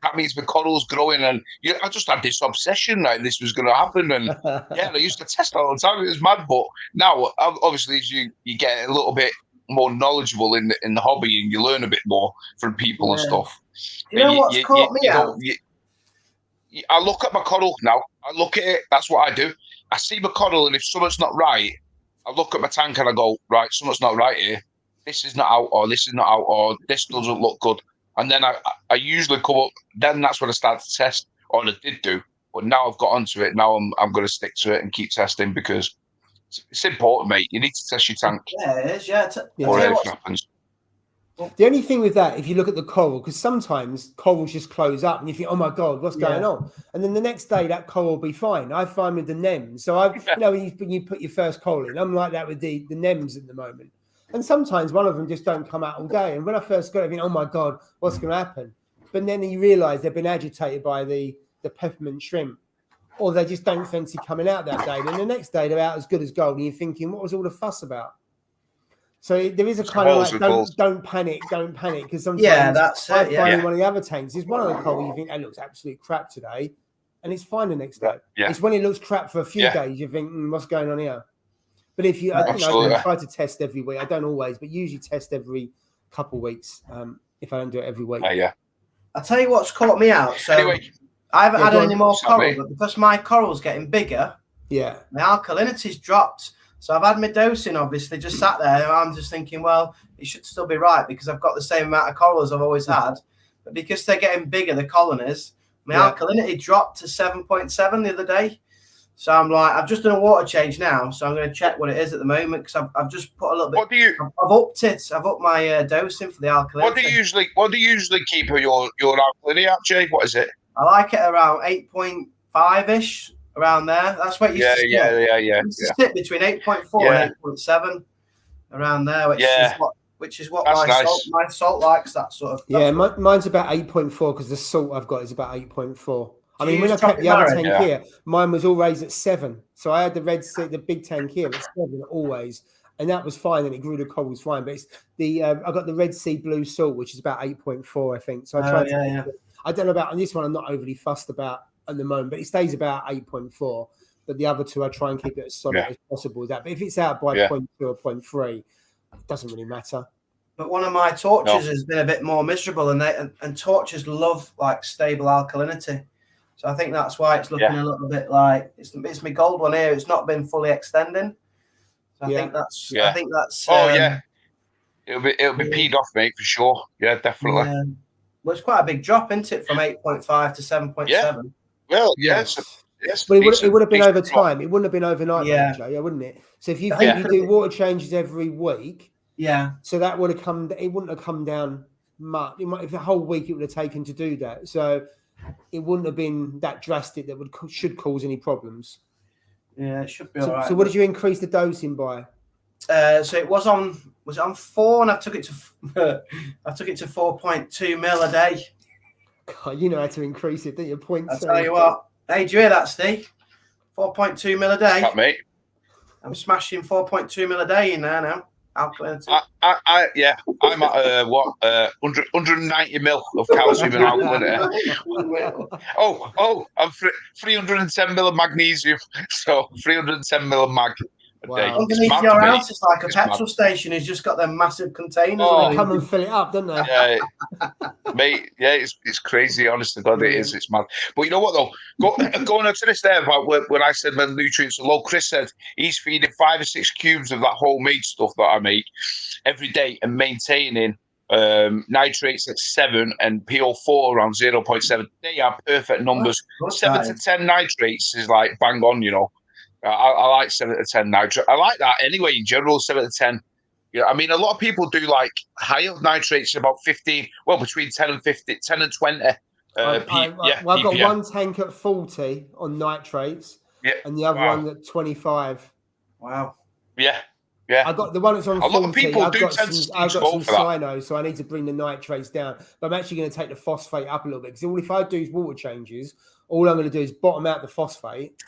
that means my coral's growing, and I just had this obsession that this was going to happen, and I used to test all the time. It was mad, but now, obviously, as you get a little bit more knowledgeable in the hobby, and you learn a bit more from people and stuff. You know what's caught me out? I look at my coral now. I look at it. That's what I do. I see my coral, and if something's not right, I look at my tank and I go, right, something's not right here. This is not out, or this is not out, or this doesn't look good. And then I usually come up. Then that's when I start to test, or I did do. But now I've got onto it. Now I'm going to stick to it and keep testing, because it's important, mate. You need to test your tank. Yeah, it is. Yeah. Or anything happens. The only thing with that, if you look at the coral, because sometimes corals just close up and you think, oh my God, what's going on? And then the next day that coral will be fine. I find with the nems. So when you put your first coral in, I'm like that with the nems at the moment. And sometimes one of them just don't come out all day. And when I first got it, I think, oh my God, what's going to happen? But then you realise they've been agitated by the peppermint shrimp, or they just don't fancy coming out that day. Then the next day they're out as good as gold, and you're thinking, what was all the fuss about? So there is a kind of like, don't panic, because sometimes I find one of the other tanks is one of the coral you think, that looks absolute crap today, and it's fine the next day. Yeah. It's when it looks crap for a few days you think, what's going on here? But if I try to test every week. I don't always, but usually test every couple of weeks. If I don't do it every week. I'll tell you what's caught me out. So anyway, I haven't had any more coral, but because my coral's getting bigger, my alkalinity's dropped. So I've had my dosing, obviously, just sat there, and I'm just thinking, well, it should still be right, because I've got the same amount of coral as I've always had. But because they're getting bigger, the colonies, my alkalinity dropped to 7.7 the other day. So I'm like, I've just done a water change now, so I'm going to check what it is at the moment, because I've just put a little bit. I've upped it. I've upped my dosing for the alkalinity. What do you usually keep your alkalinity at, Jay? What is it? I like it around 8.5-ish. Around there, that's what it used to sit. It used to sit between 8.4 and 8.7, around there, which is which is what That's my salt likes. That sort of. Yeah, mine's about 8.4 because the salt I've got is about 8.4. I mean, when I kept the other tank here, mine was always at 7. So I had the Red Sea, the big tank here at 7 always, and that was fine. And it grew the corals fine. But it's I got the Red Sea blue salt, which is about 8.4, I think. So I tried to. I don't know about on this one. I'm not overly fussed about at the moment, but it stays about 8.4. But the other two, I try and keep it as solid as possible with that. But if it's out by 0.2 or 0.3, it doesn't really matter. But one of my torches has been a bit more miserable, and torches love like stable alkalinity. So I think that's why it's looking a little bit like it's my gold one here. It's not been fully extending. So I think that's. I think that's. It'll be peed off, mate, for sure. Yeah, definitely. Yeah. Well, it's quite a big drop, isn't it, from 8.5 to 7.7? Yeah. Well, yes. But it would have been over time. It wouldn't have been overnight, wouldn't it? So if you think you do water changes every week, so that would have come. It wouldn't have come down much. If the whole week it would have taken to do that, so it wouldn't have been that drastic. That should cause any problems. Yeah, it should be all right. So what did you increase the dosing by? So it was on 4, and I took it to 4.2 mil a day. God, you know how to increase it, don't you? I'll tell you what. Hey, do you hear that, Steve? 4.2 mil a day. That, mate. I'm smashing 4.2 mil a day in there now. Alkalinity. I'm at 190 mil of calcium and alkalinity. I'm 310 mil of magnesium, so 310 mil of mag. Wow. Underneath your house, it's like a petrol station. He's just got them massive containers. Come and fill it up, don't they? Yeah, mate. Yeah, it's crazy. Honest to God, it is. It's mad. But you know what though? Going on to this there about when I said my nutrients are low. Chris said he's feeding 5 or 6 cubes of that homemade stuff that I make every day and maintaining nitrates at 7 and PO4 around 0.7. They are perfect numbers. 7 to 10 nitrates is like bang on. You know. I like 7 to 10 nitrate. I like that anyway. In general, 7 to 10. Yeah, I mean, a lot of people do like higher nitrates, about 15. Well, between 10 and 50, 10 and 20. I've got one tank at 40 on nitrates, and the other one at 25. Wow. Yeah. I got the one that's on 40. A lot of people do tend to I've got some cyano, so I need to bring the nitrates down. But I'm actually going to take the phosphate up a little bit because if I do water changes, all I'm going to do is bottom out the phosphate,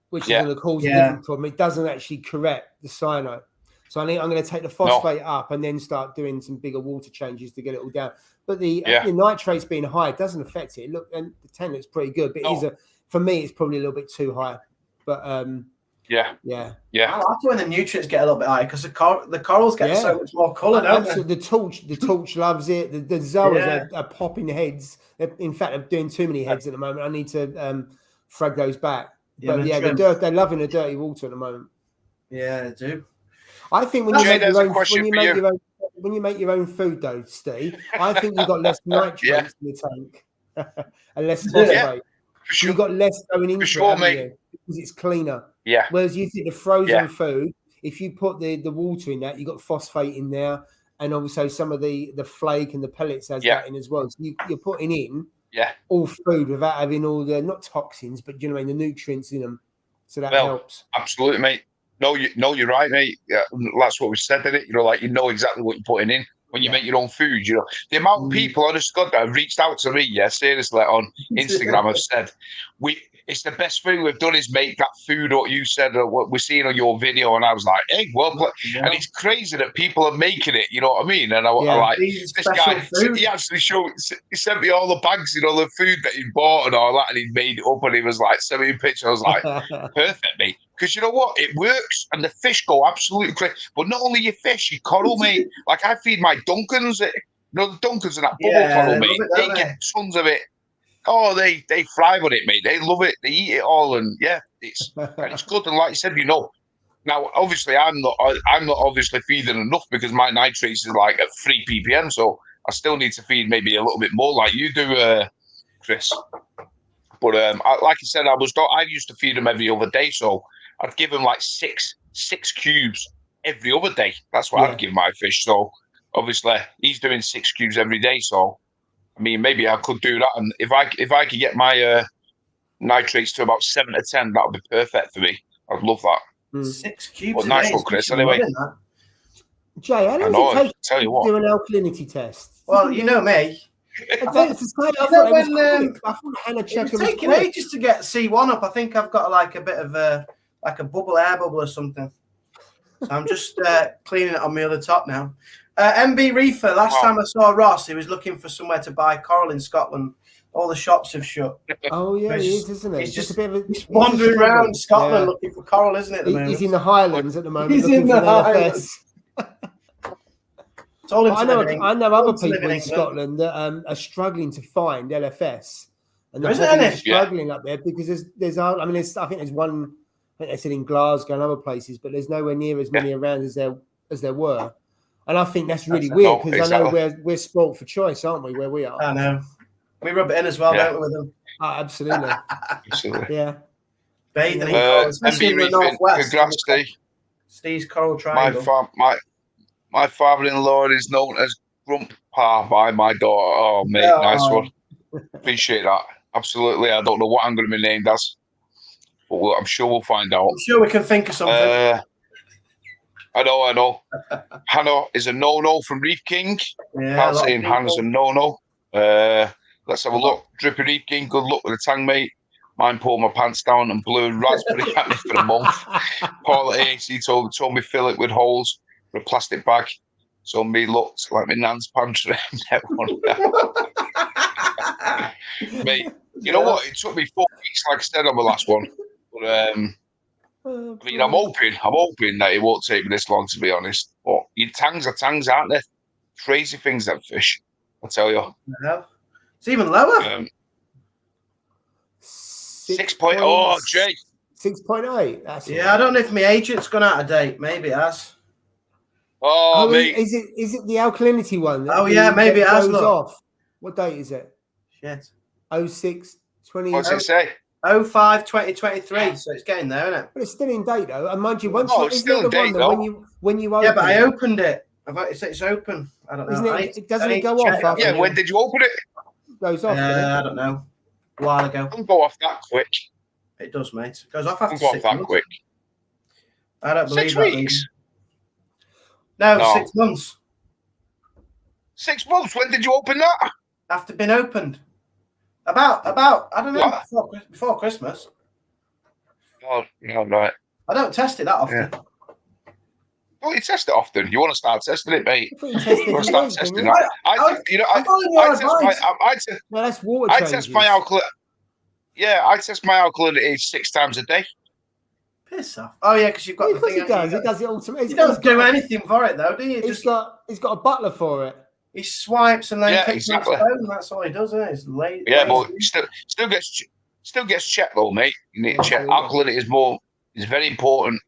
which is going to cause a different problem. It doesn't actually correct the cyano. So I'm going to take the phosphate up and then start doing some bigger water changes to get it all down. But the nitrates being high doesn't affect it. Look, and the 10 looks pretty good. But for me, it's probably a little bit too high. But I like it when the nutrients get a little bit higher because the corals get so much more colour, don't they? The torch loves it. The zoas are popping heads. In fact, I'm doing too many heads at the moment. I need to frag those back. But they're loving the dirty water at the moment. Yeah, they do. I think when you make your own food, though, Steve, I think you've got less nitrates in the tank and less phosphate. Sure. You've got less going into it, mate. Because it's cleaner. Yeah. Whereas you think the frozen food, if you put the water in that, you've got phosphate in there, and also some of the flake and the pellets has that in as well. So you're putting in all food without having all the not toxins, but you know what I mean, the nutrients in them. So that helps. Absolutely, mate. No, you're right, mate. Yeah, that's what we said in it. You know, like you know exactly what you're putting in when you make your own food. You know, the amount of people, honest to God, that have reached out to me, seriously, on Instagram have said it's the best thing we've done is make that food. What you said, or what we're seeing on your video, and I was like, hey, and it's crazy that people are making it. You know what I mean? And I like this guy. He actually he sent me all the bags, you know, the food that he bought and all that, and he made it up, and he was like, send me a picture. I was like, perfect, mate. Because you know what? It works, and the fish go absolutely crazy. But not only your fish, your coral, mate. Like I feed my Duncans, the Duncans and that bubble coral, mate. They get tons of it. Oh, they thrive on it, mate. They love it. They eat it all, and it's good. And like you said, you know, now obviously I'm not obviously feeding enough because my nitrates is like at 3 ppm, so I still need to feed maybe a little bit more, like you do, Chris. But like I said, I used to feed them every other day, so I'd give them like six cubes every other day. That's what I'd give my fish. So obviously he's doing 6 cubes every day. So I mean, maybe I could do that. And if I could get my nitrates to about 7 to 10, that would be perfect for me. I'd love that. 6 cubes. Well, nice one, Chris. Anyway. Jay, how long does it take to do an alkalinity test? Well, you know me. I thought it was Hannah checked. It was taking ages to get C1 up. I think I've got like a bit of a bubble, air bubble or something. So I'm just cleaning it on my other top now. MB Reefer, last time I saw Ross, he was looking for somewhere to buy coral in Scotland. All the shops have shut. Oh, yeah, he is, isn't he? He's just he's wandering around Scotland looking for coral, isn't it, at the moment? He's in the Highlands at the moment. He's in the Highlands. I know other people in Scotland that are struggling to find LFS. And they're struggling up there because there's I think there's one, I think they said in Glasgow and other places, but there's nowhere near as many around as there were. And I think that's really weird because I know we're spoilt for choice, aren't we, where we are? I know. We rub it in as well, don't we, with them? Oh, absolutely. Yeah. Bathing in coral, especially in the northwest. Congrats, Steve. Steve's Coral Triangle. My father-in-law is known as Grumpa by my daughter. Oh, mate, nice one. Appreciate that. Absolutely. I don't know what I'm going to be named as, but I'm sure we'll find out. I'm sure we can think of something. I know. Hannah is a no-no from Reef King. Can't say Hannah's a no-no. Let's have a look. Drippy Reef King, good luck with the tang, mate. Mine pulled my pants down and blew raspberry at me for a month. Paul at AC told me fill it with holes for a plastic bag. So me looked like my nan's pantry. Mate, you know what? It took me 4 weeks, like I said on the last one. But I mean, I'm hoping that it won't take me this long, to be honest. But your tangs are tangs, aren't they? Crazy things, that fish. I tell you. Yeah. It's even lower. 6 point. Oh, Jay. 6.8. Yeah, I don't know if my agent's gone out of date. Maybe it has. Oh, mate. Is it the alkalinity one? Oh, yeah, maybe it has. Off. What date is it? Shit. 06 20. What's it say? 05 2023. So it's getting there, isn't it? But it's still in date though. And mind you, it's still in date though. When you open yeah, but I opened it. It's open. I don't know. It doesn't go off. Yeah, when did you open it? Goes off. I don't know. A while ago. Don't go off that quick. It does, mate. It goes off after 6 months. That quick. I don't believe 6 weeks. No, 6 months. 6 months. When did you open that? After been opened. About I don't know, before Christmas. Oh, no, right. I don't test it that often. Yeah. Well, you test it often. You want to start testing it, mate. You want to start testing that. I test my alkalinity. Yeah, I test my alkalinity 6 times a day. Piss off. Oh yeah, because you've got the thing. He does it ultimately. He doesn't do anything for it though, do you? He's got a butler for it. He swipes and then kicks exactly. his phone. That's all he does, isn't it? He's late. Yeah, but still gets checked though, mate. You need to check. Alkalinity is very important.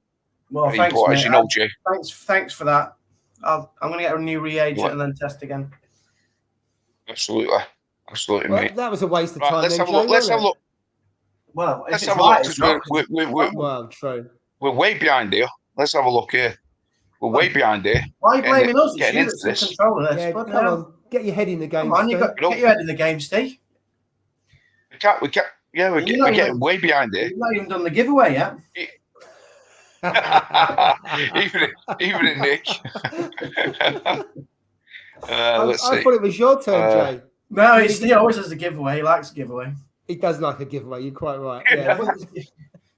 Well, very important, as you know, Jay. Thanks for that. I'm going to get a new reagent and then test again. Absolutely, mate. That was a waste of time. Let's have a look. Let's have a look. Well, let's have a look. True. We're way behind here. Let's have a look here. We're way behind here. Why are you blaming us? Getting into this. Control of this. Yeah, come on. Get your head in the game. Come on, get your head in the game, Steve. We're getting way behind here. You've not even done the giveaway yet. even in Nick. Let's see. I thought it was your turn, Jay. No, he always has a giveaway. He likes a giveaway. He does like a giveaway. You're quite right. Yeah.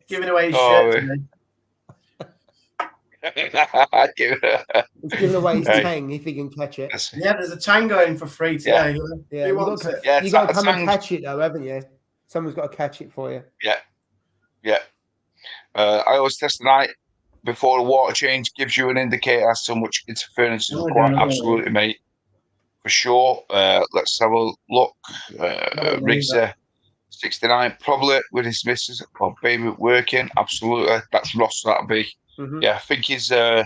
Giving away his shirt to me. He's giving away his tang if he can catch it. Yeah, there's a tang going for free today. Yeah. You've got to come and catch it though, haven't you? Someone's got to catch it for you. Yeah. I always test the night before the water change, gives you an indicator as to how much interference is required. Absolutely, mate. For sure. Let's have a look. Risa 69, probably with his missus or baby working. Absolutely. That's Ross, that'll be. Mm-hmm. Yeah, I think he's I'm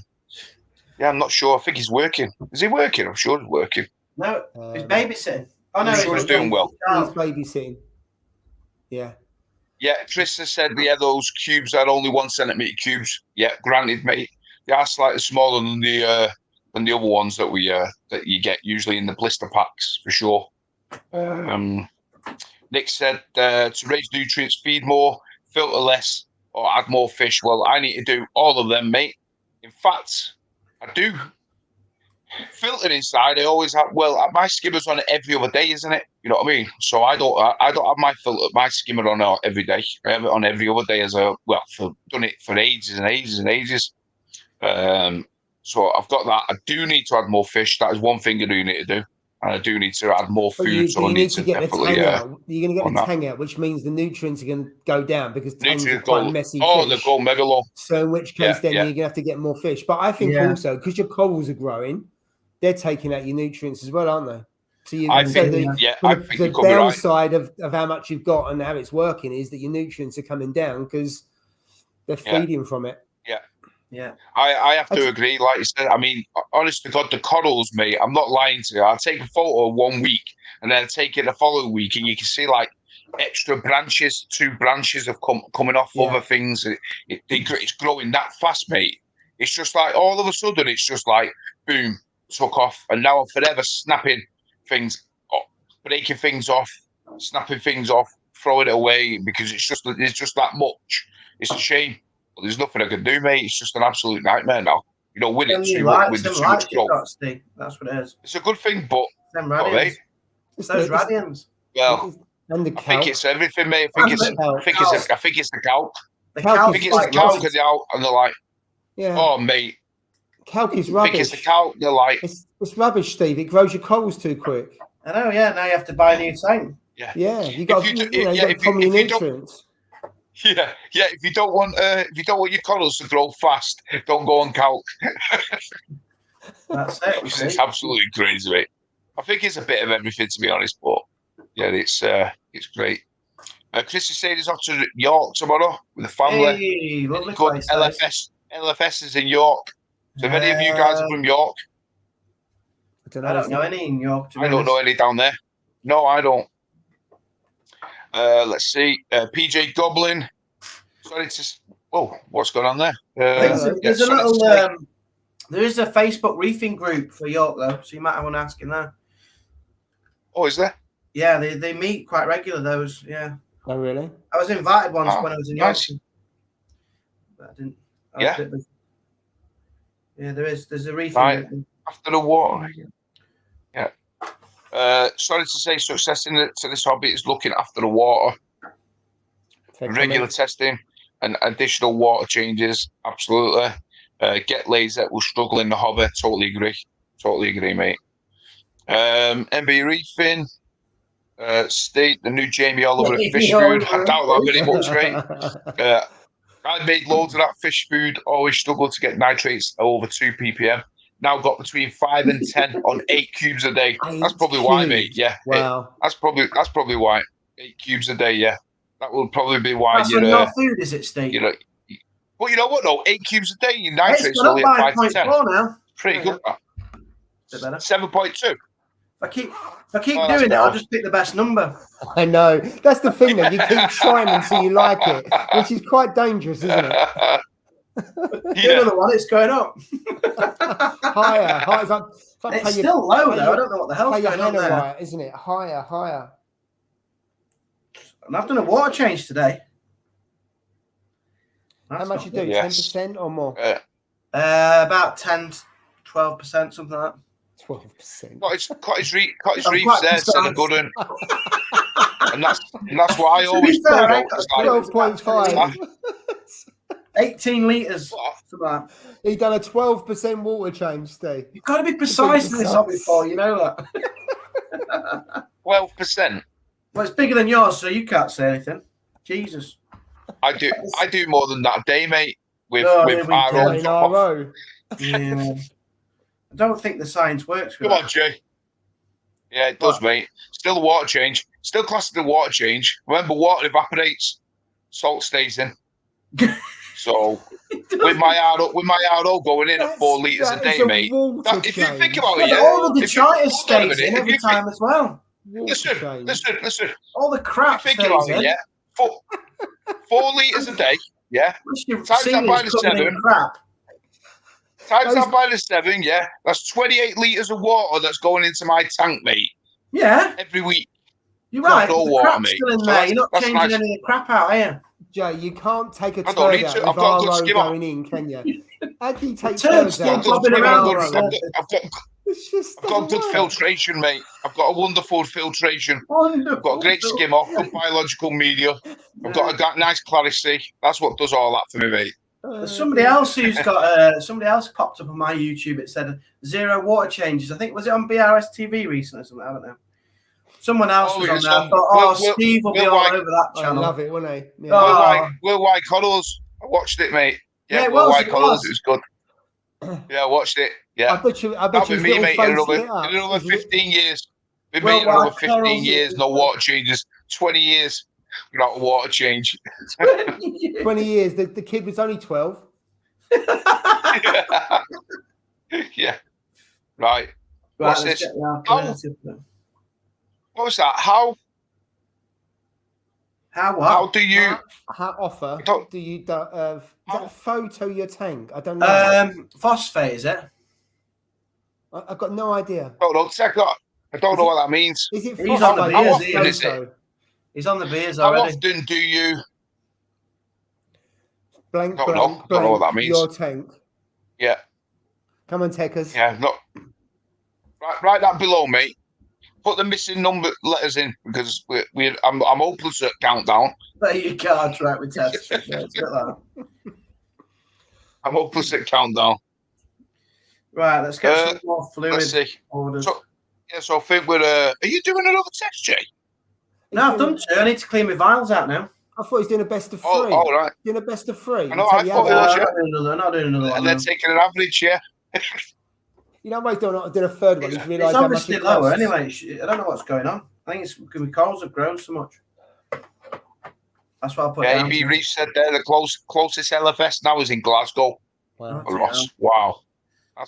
not sure. I think he's working. Is he working? I'm sure he's working. No, he's babysitting. Oh no, I'm sure he's doing well. He's babysitting. Yeah. Yeah, Trista said, those cubes are only 1 centimetre cubes. Yeah, granted, mate. They are slightly smaller than the other ones that that you get usually in the blister packs, for sure. Nick said, to raise nutrients, feed more, filter less, or add more fish. Well, I need to do all of them, mate. In fact, I do filter inside, I always have. Well, my skimmer's on every other day, isn't it? You know what I mean? So I don't have my filter, my skimmer on every day. I have it on every other day done it for ages and ages and ages. So I've got that. I do need to add more fish. That is one thing I do need to do. And I do need to add more food. You need to get the tang out. You're going to get the tang out, which means the nutrients are going to go down because tangs are quite messy fish. They go mega low. So in which case, then you're going to have to get more fish. But I think also, because your corals are growing, they're taking out your nutrients as well, aren't they? So the downside of how much you've got and how it's working is that your nutrients are coming down because they're feeding from it. Yeah, I have to agree. Like you said, I mean, honest to God, the corals, mate, I'm not lying to you. I'll take a photo 1 week and then I'll take it the following week and you can see like extra branches, 2 branches have coming off other things. It's growing that fast, mate. It's just like all of a sudden, it's just like, boom, took off. And now I'm forever snapping things, breaking things off, snapping things off, throwing it away because it's just that much. It's a shame. There's nothing I can do, mate. It's just an absolute nightmare now. You know, with it too much growth. That's what it is. It's a good thing, but it's those radians. Well, and the I think it's everything, mate. I think it's the calc. I think it's the calc and they're like, oh, mate. Calc is rubbish. I think it's the calc. They're like, it's rubbish, Steve. It grows your corals too quick. I know. Yeah. Now you have to buy a new tank. Yeah. You got nutrients. Yeah. If you don't want your corals to grow fast, don't go on calc. That's it. It's absolutely crazy, mate. I think it's a bit of everything, to be honest. But yeah, it's great. Chris is saying he's off to York tomorrow with the family. Hey, lovely good place. LFS is in York. So if any of you guys are from York, I don't know any in York. I don't know any down there. No, I don't. Let's see. PJ Goblin. Sorry to. Oh, what's going on there? There's there is a Facebook reefing group for York though, so you might want to ask in there. Oh, is there? Yeah, they meet quite regular. Those, yeah. Oh, really? I was invited once when I was in York, but I didn't. Yeah, there's a reefing group. After the war. Yeah. Sorry to say, success to this hobby is looking after the water, regular testing, and additional water changes. Absolutely. Get lazy will struggle in the hobby. Totally agree, mate. MB Reefing, State, the new Jamie Oliver fish food. I doubt that very much, mate. I made loads of that fish food. Always struggled to get nitrates over 2 ppm. Now got between 5 and 10 on 8 cubes a day. That's probably why, mate. Yeah. Wow. That's probably why. 8 cubes a day. Yeah. That would probably be why. That's your food, is it, Steve? Well, you know what? though? 8 cubes a day. Your nitrates only at 5 to 10. Now. Pretty good. 7.2. If I keep doing it, I'll just pick the best number. I know. That's the thing, though. You keep trying until you like it, which is quite dangerous, isn't it? Another one, it's going up. Higher. It's still low, though. I don't know what the hell's going on there. Right, isn't it? Higher. And I've done a water change today. How much you do? 10% or more? About 10, 12%, something like that. 12%. Cottage Reef's there, so they're good. And that's why I always fair, like 12.5. 18 litres. He done a 12% water change, Steve. You've got to be precise in this hobby, Paul. You know that. 12%. Well, it's bigger than yours, so you can't say anything. Jesus. I do more than that a day, mate. With RO. Yeah. I don't think the science works. Come on, Jay. Yeah, it does, mate. Still a water change. Still classed as a water change. Remember, water evaporates, salt stays in. So with my RO going in at 4 litres a day, mate. If you think about it, all of the detritus stays in every time as well. Listen. All the crap stays in. Yeah. 4 litres a day. Yeah. Times that by the 7. Times that by the 7, yeah. That's 28 litres of water that's going into my tank, mate. Yeah. Every week. You're right. The crap's still in there. You're not changing any of the crap out, are you? Joe, you can't take a turd out with RO going in, can you? How can you take turds out? I've I've got good filtration, mate. I've got a wonderful filtration. Wonderful. I've got a great skim off, good biological media. I've got a nice clarity. That's what does all that for me, mate. There's somebody else who's got somebody else popped up on my YouTube. It said 0 water changes. I think was it on BRS TV recently or something? I don't know. Someone else was on there. I thought, Steve will be all over that channel. I love it, wouldn't he? Yeah. Will White Cuddles. I watched it, mate. Yeah, Will White Cuddles. It was good. Yeah, I watched it. Yeah. I bet you me, mate, in another 15 years. Been made another 15 years, no water changes. 20 years without a water change. 20 years. The kid was only 12. Yeah. Right. What's this? What was that? How what? How do you do you is that photo your tank? I don't know. Phosphate, is it? I've got no idea. I don't know what that means. Is it He's on the beers, how often is it? He's on the beers already. How often do you blank don't know what that means. Your tank? Yeah. Come on, techers. Yeah, look. Write that below, mate. Put the missing number letters in because I'm open to countdown. There you go, right with test. I'm open to countdown. Right, let's get some more fluid. Let's see. Orders. So I think we're. Are you doing another test, Jay? No, I've done 2. I need to clean my vials out now. I thought he's doing a best of 3. Oh, right. Doing a best of 3. I know. I thought I'm not doing another one. And then taking an average, yeah. You know why he's doing a third one? He's realised it's how obviously much it lower costs. anyway. I don't know what's going on. I think it's because the corals have grown so much. That's what I put down. Yeah, Reef said there the closest LFS now is in Glasgow. Wow. Ross. Wow.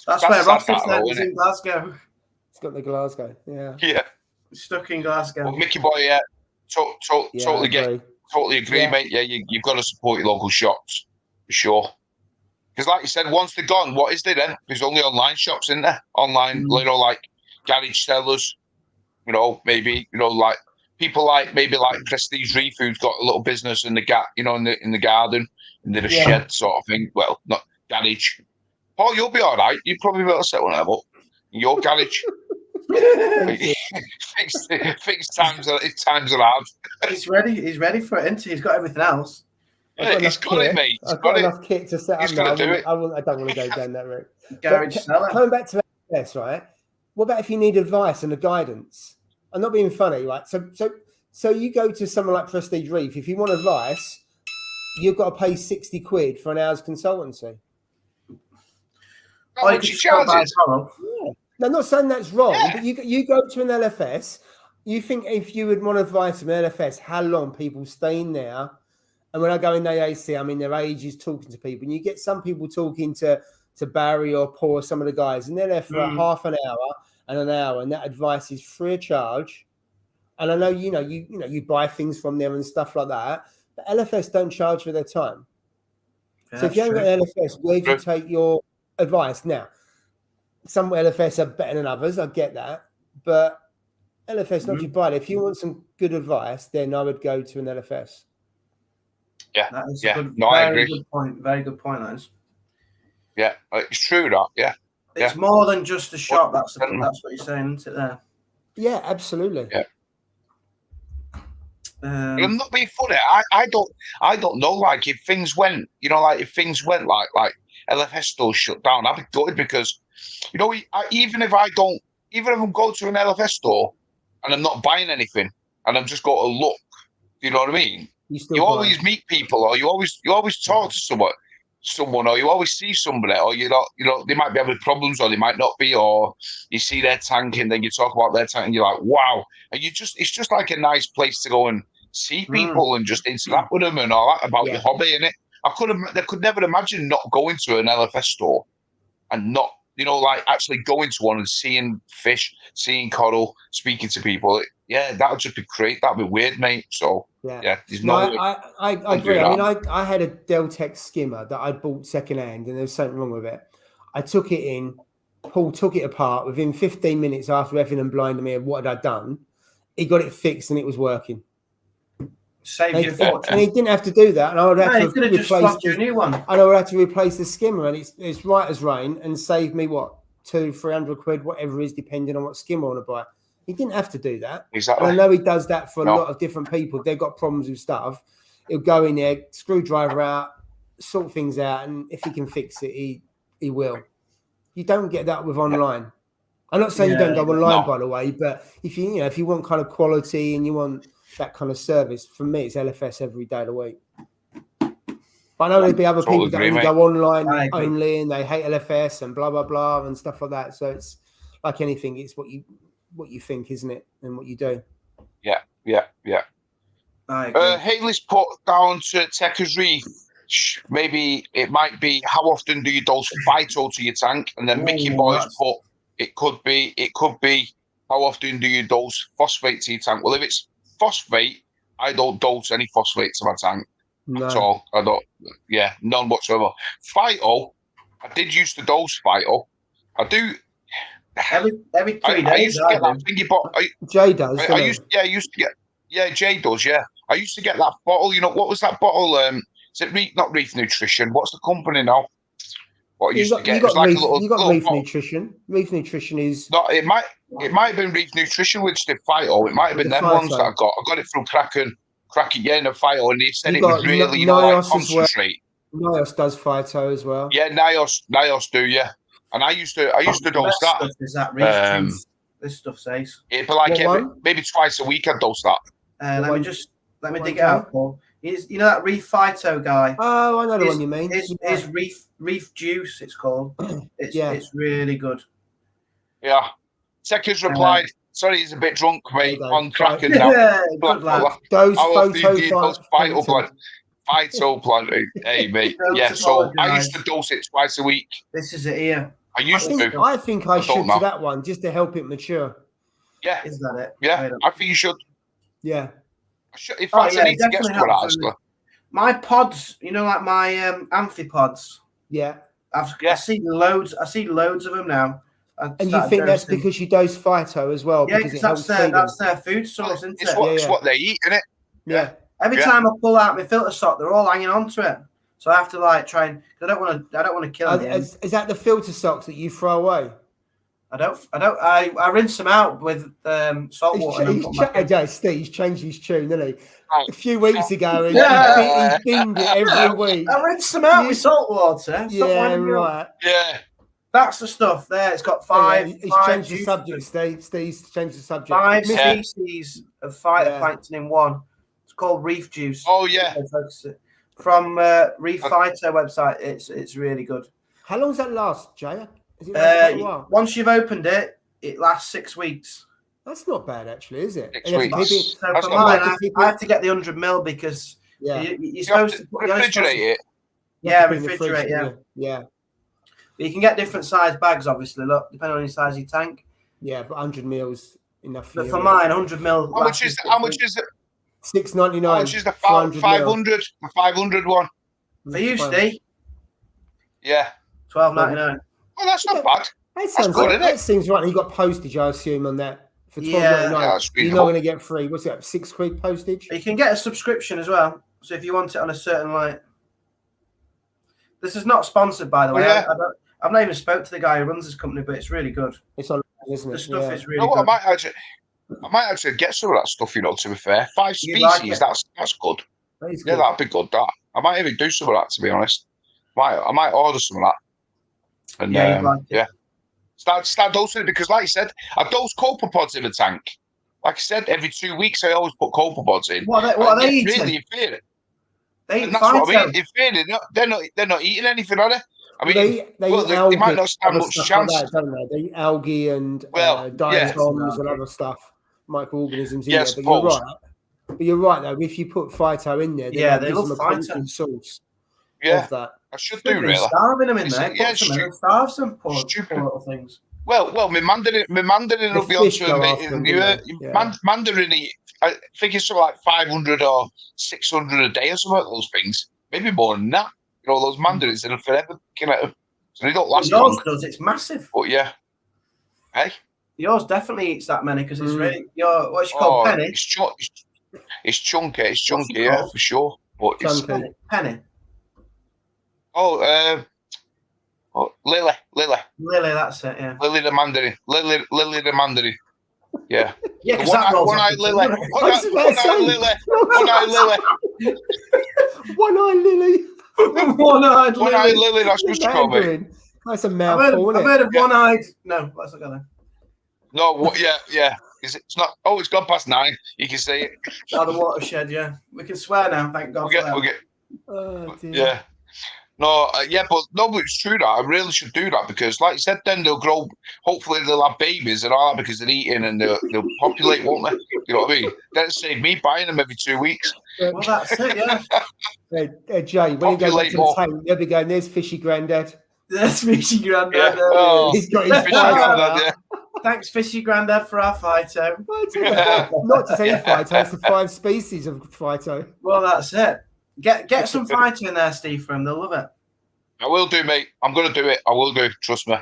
That's where Ross is in Glasgow. It's got the Glasgow. Yeah. Yeah. Stuck in Glasgow. Well, Mickey boy, yeah. Totally agree, yeah. mate. Yeah, you've got to support your local shops for sure. Because, like you said, once they're gone, what is there then? There's only online shops in there. Online, like garage sellers. Maybe like people like Prestige Reef, who's got a little business in the in the garden, in the shed sort of thing. Well, not garage. Paul, you'll be all right. You'd probably be able to set one up in your garage. Fixed times are hard. He's ready. He's ready for it, isn't he? He's got everything else. Yeah, he's got it, mate. I've got enough kit to set up. He's going to do it. I don't want to go down that route. Garage seller. Coming back to this, right? What about if you need advice and a guidance? I'm not being funny, right? So you go to someone like Prestige Reef. If you want advice, you've got to pay 60 quid for an hour's consultancy. Oh, you charges? Yeah. No, I'm not saying that's wrong, but you go to an LFS. You think if you would want advice from an LFS, how long people stay in there? And when I go in the AAC, I'm in their ages talking to people. And you get some people talking to Barry or Paul, some of the guys, and they're there for half an hour and an hour, and that advice is free of charge. And I know you buy things from them and stuff like that, but LFS don't charge for their time. Yeah, so if you haven't got an LFS, where do you take your advice? Now, some LFS are better than others, I get that, but LFS not you buy it. If you want some good advice, then I would go to an LFS. Yeah, that is I agree. Good point. Very good point, that is. Yeah, it's true that. Yeah, it's more than just a shop. That's what you're saying, isn't it? There. Yeah, absolutely. Yeah. I'm not being funny. I don't know. Like if things went, like LFS stores shut down, I'd be gutted because, even if I'm going to an LFS store and I'm not buying anything and I'm just going to look, you know what I mean? You always meet people, or you always talk to someone, or you always see somebody, or they might be having problems, or they might not be, or you see their tank and then you talk about their tank and you're like, wow, and it's just like a nice place to go and see people and just interact with them and all that about your hobby, innit? I could never imagine not going to an LFS store and not, actually going to one and seeing fish, seeing coral, speaking to people. Yeah, that would just be great. That'd be weird, mate. So I agree. I mean, I had a Deltec skimmer that I bought secondhand, and there was something wrong with it. I took it in. Paul took it apart. Within 15 minutes after effing and blinding me of what had I done, he got it fixed and it was working. Saved you a fortune. And he didn't have to do that. And I would have to replace a new one. And I would have to replace the skimmer, and it's right as rain, and saved me what, £200-300, whatever it is, depending on what skim I want to buy. He didn't have to do that. Exactly. And I know he does that for a lot of different people. If they've got problems with stuff, he'll go in there, screwdriver out, sort things out, and if he can fix it, he will. You don't get that with online. I'm not saying you don't go online, by the way, but if you want kind of quality and you want that kind of service, for me, it's LFS every day of the week. But I know there'd be other people that only go online only and they hate LFS and blah, blah, blah and stuff like that. So it's like anything, it's what you think, isn't it? And what you do. Yeah. Haley's put down to Tekker's Reef. Maybe it might be how often do you dose phyto to your tank? And then Mickey Boy's put it could be how often do you dose phosphate to your tank? Well, if it's phosphate, I don't dose any phosphate to my tank at all. I don't. Yeah, none whatsoever. Phyto, I did used to dose phyto. I do. Every 3 days. I used to get that thingy bottle. Jay does. I used to get. Yeah, Jay does. Yeah, I used to get that bottle. You know what was that bottle? Is it not Reef Nutrition? What's the company now? What I used to get? You got like Reef Nutrition. Reef Nutrition is. No, it might have been Reef Nutrition which did phyto. It might have been them ones that I got. I got it from Kraken, in the phyto, and they said it was really like concentrate. Nios does phyto as well. Yeah, Nios do. Yeah, and I used to dose that. Is that Reef juice? This stuff says. It'd be like maybe twice a week I'd dose that. Let me dig it out, Paul. You know that Reef Phyto guy? Oh, I know the one you mean. Is Reef Juice, it's called. It's really good. Yeah. Tekker's replied, sorry, he's a bit drunk, mate. On Kraken now. Good lad. Those phyto blood. Phyto blood. Hey, mate. Yeah, so I used to dose it twice a week. This is it here. I think I should to that one just to help it mature. Yeah. Is that it? Yeah, I think you should. Yeah. If I need to get some of that, my pods, like my amphipods. Yeah. I see loads of them now. And you think that's because you dose phyto as well? Yeah, because that's their food source, isn't it? It's what they eat, isn't it? Yeah. Every time I pull out my filter sock, they're all hanging onto it. So I have to try and I don't want to kill them. Is that the filter socks that you throw away? I rinse them out with salt water. He's changed his tune, didn't he? A few weeks ago, he binned it every week. I rinse them out with salt water. Yeah, right. Yeah. That's the stuff there. It's got five. He's changed the subject, Steve. Steve's changed the subject. 5 species of phytoplankton in one. It's called reef juice. Oh, yeah. From Reef Phyto website. It's really good. How long does that last, Jay? Once you've opened it, it lasts 6 weeks. That's not bad, actually, is it? 6 weeks. So for mine, I have to get the 100 ml because you're supposed to refrigerate it. Yeah, refrigerate. Yeah. But you can get different size bags, obviously. Look, depending on the size of your tank. Yeah, but 100 mils enough. But for mine, 100 mil. How much is it? $6.99. How much is the 500? The 500 one for you, Steve? Yeah, $12.99. Well, that's not bad. That seems right. You got postage, I assume, on that for $12.99. You're not going to get free. What's that? £6 postage. You can get a subscription as well. So if you want it on a certain this is not sponsored, by the way. Yeah. I've not even spoke to the guy who runs this company, but it's really good. It's on, isn't it? The stuff is really good. I might actually get some of that stuff. To be fair, 5 species. That's good. Yeah, that'd be good. That I might even do some of that. To be honest, I might order some of that. And start dosing it because, like you said, I dose copepods in the tank. Like I said, every 2 weeks I always put copepods in. What are they eating? Really inferior. They eat that's what I mean. Inferior. They're not eating anything, are they? I mean, they might not stand much chance. Like that, don't they? They eat algae and diatoms and other stuff, microorganisms in there. But you're right. But you're right though. If you put phyto in there, they love phyto source. Yeah, of that. I should do really. Starving them in there. Yeah, starve some poor little things. Well, my Mandarin will be on to Mandarin. I think it's something like 500 or 600 a day or something like those things. Maybe more than that. Those mandarins that are forever. So they don't last long. Yours does. It's massive. But yeah. Hey? Yours definitely eats that many because it's really what's it called, penny? It's chunky. It's chunky, yeah, for sure. But it's penny. Oh, Lily, that's it. Yeah. Lily the Mandarin, Lily the Mandarin. Yeah. Yeah, because that rolls one-eyed off the Lily. tongue. One-eyed Lily. One-eyed Lily. One-eyed Lily. One-eyed Lily. One-eyed Lily. That's what you call me. That's a mouthful, isn't it? I've heard of one-eyed. No, let's not go there. No, yeah. It's not. Oh, it's gone past 9. You can say it. Oh, the watershed. Yeah, we can swear now. Thank God for that. Oh, dear. Yeah. No, but it's true that I really should do that because, like you said, then they'll grow. Hopefully, they'll have babies and all that because they're eating and they'll populate, won't they? You know what I mean? Then it saved me buying them every 2 weeks. Well, that's it. Yeah. Jay, when he goes back to the tank, they'll be going, "There's Fishy Grandad." There's Fishy Grandad. Yeah. Oh, he's got his Fishy Grandad. Yeah. Thanks, Fishy Grandad, for our Phyto. Not just any Phyto, it's the 5 species of Phyto. Well, that's it. Get some Phyto in there, Steve, for him. They'll love it. I will do, mate. I'm going to do it. I will do. Trust me.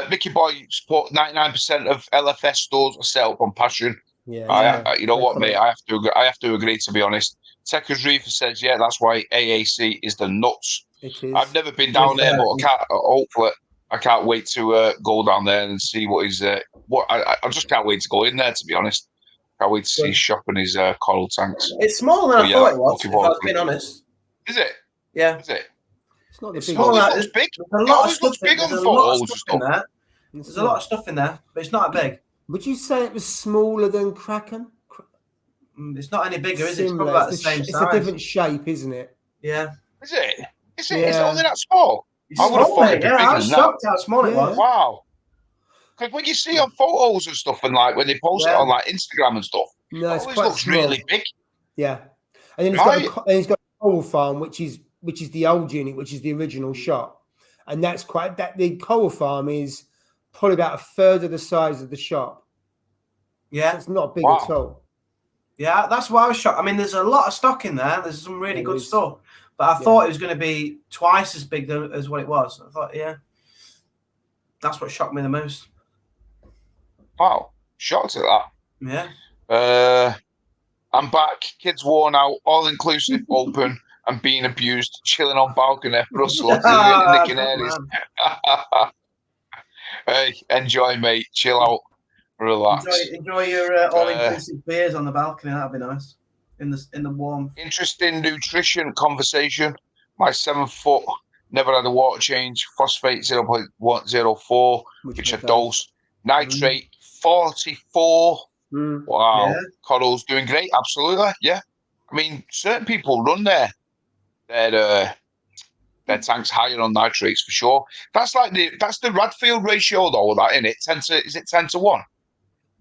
Mickey Boy support 99% of LFS stores are set up on passion. Yeah. You know what, mate? I have to agree. To be honest, Techers Reef says, yeah, that's why AAC is the nuts. It is. I've never been down there, but hopefully I can't wait to go down there and see what is what. I just can't wait to go in there. To be honest, can't wait to see his shop and his coral tanks. It's smaller than I thought it was. If I've been honest. Is it? Yeah. Is it? It's not the It's big small. one. It's big. There's a lot of stuff big on There's photos. a lot of stuff in there, but it's not big. Would you say it was smaller than Kraken? It's not any bigger, is it? It's probably about the same size. It's a different shape, isn't it? Yeah. Is it? Is it? Yeah. Is it only that small? I would have thought it'd be bigger. I was shocked how small it was. Wow. Because when you see on photos and stuff, and like when they post it on like Instagram and stuff, no, it always looks really big. Yeah, and then he's got a coral farm, which is the old unit, which is the original shop, and that's the coral farm is probably about a third of the size of the shop. Yeah, so it's not big at all. Yeah, that's why I was shocked. I mean, there's a lot of stock in there. There's some really good stuff, but I thought it was going to be twice as big as what it was. I thought, that's what shocked me the most. Wow, shocked at Yeah. that. I'm back. Kids worn out, all inclusive, open, and being abused, chilling on balcony, Brussels, in the Canaries. Hey, enjoy, mate. Chill out, relax. Enjoy your all-inclusive beers on the balcony. That'd be nice in the warmth. Interesting nutrition conversation. My 7 foot never had a water change. Phosphate 0.104, which I dose. Nitrate 44. Wow. Yeah. Coral's doing great. Absolutely. Yeah. I mean, certain people run their tanks higher on nitrates for sure. That's the Radfield ratio though, that in it. Is it 10 to 1?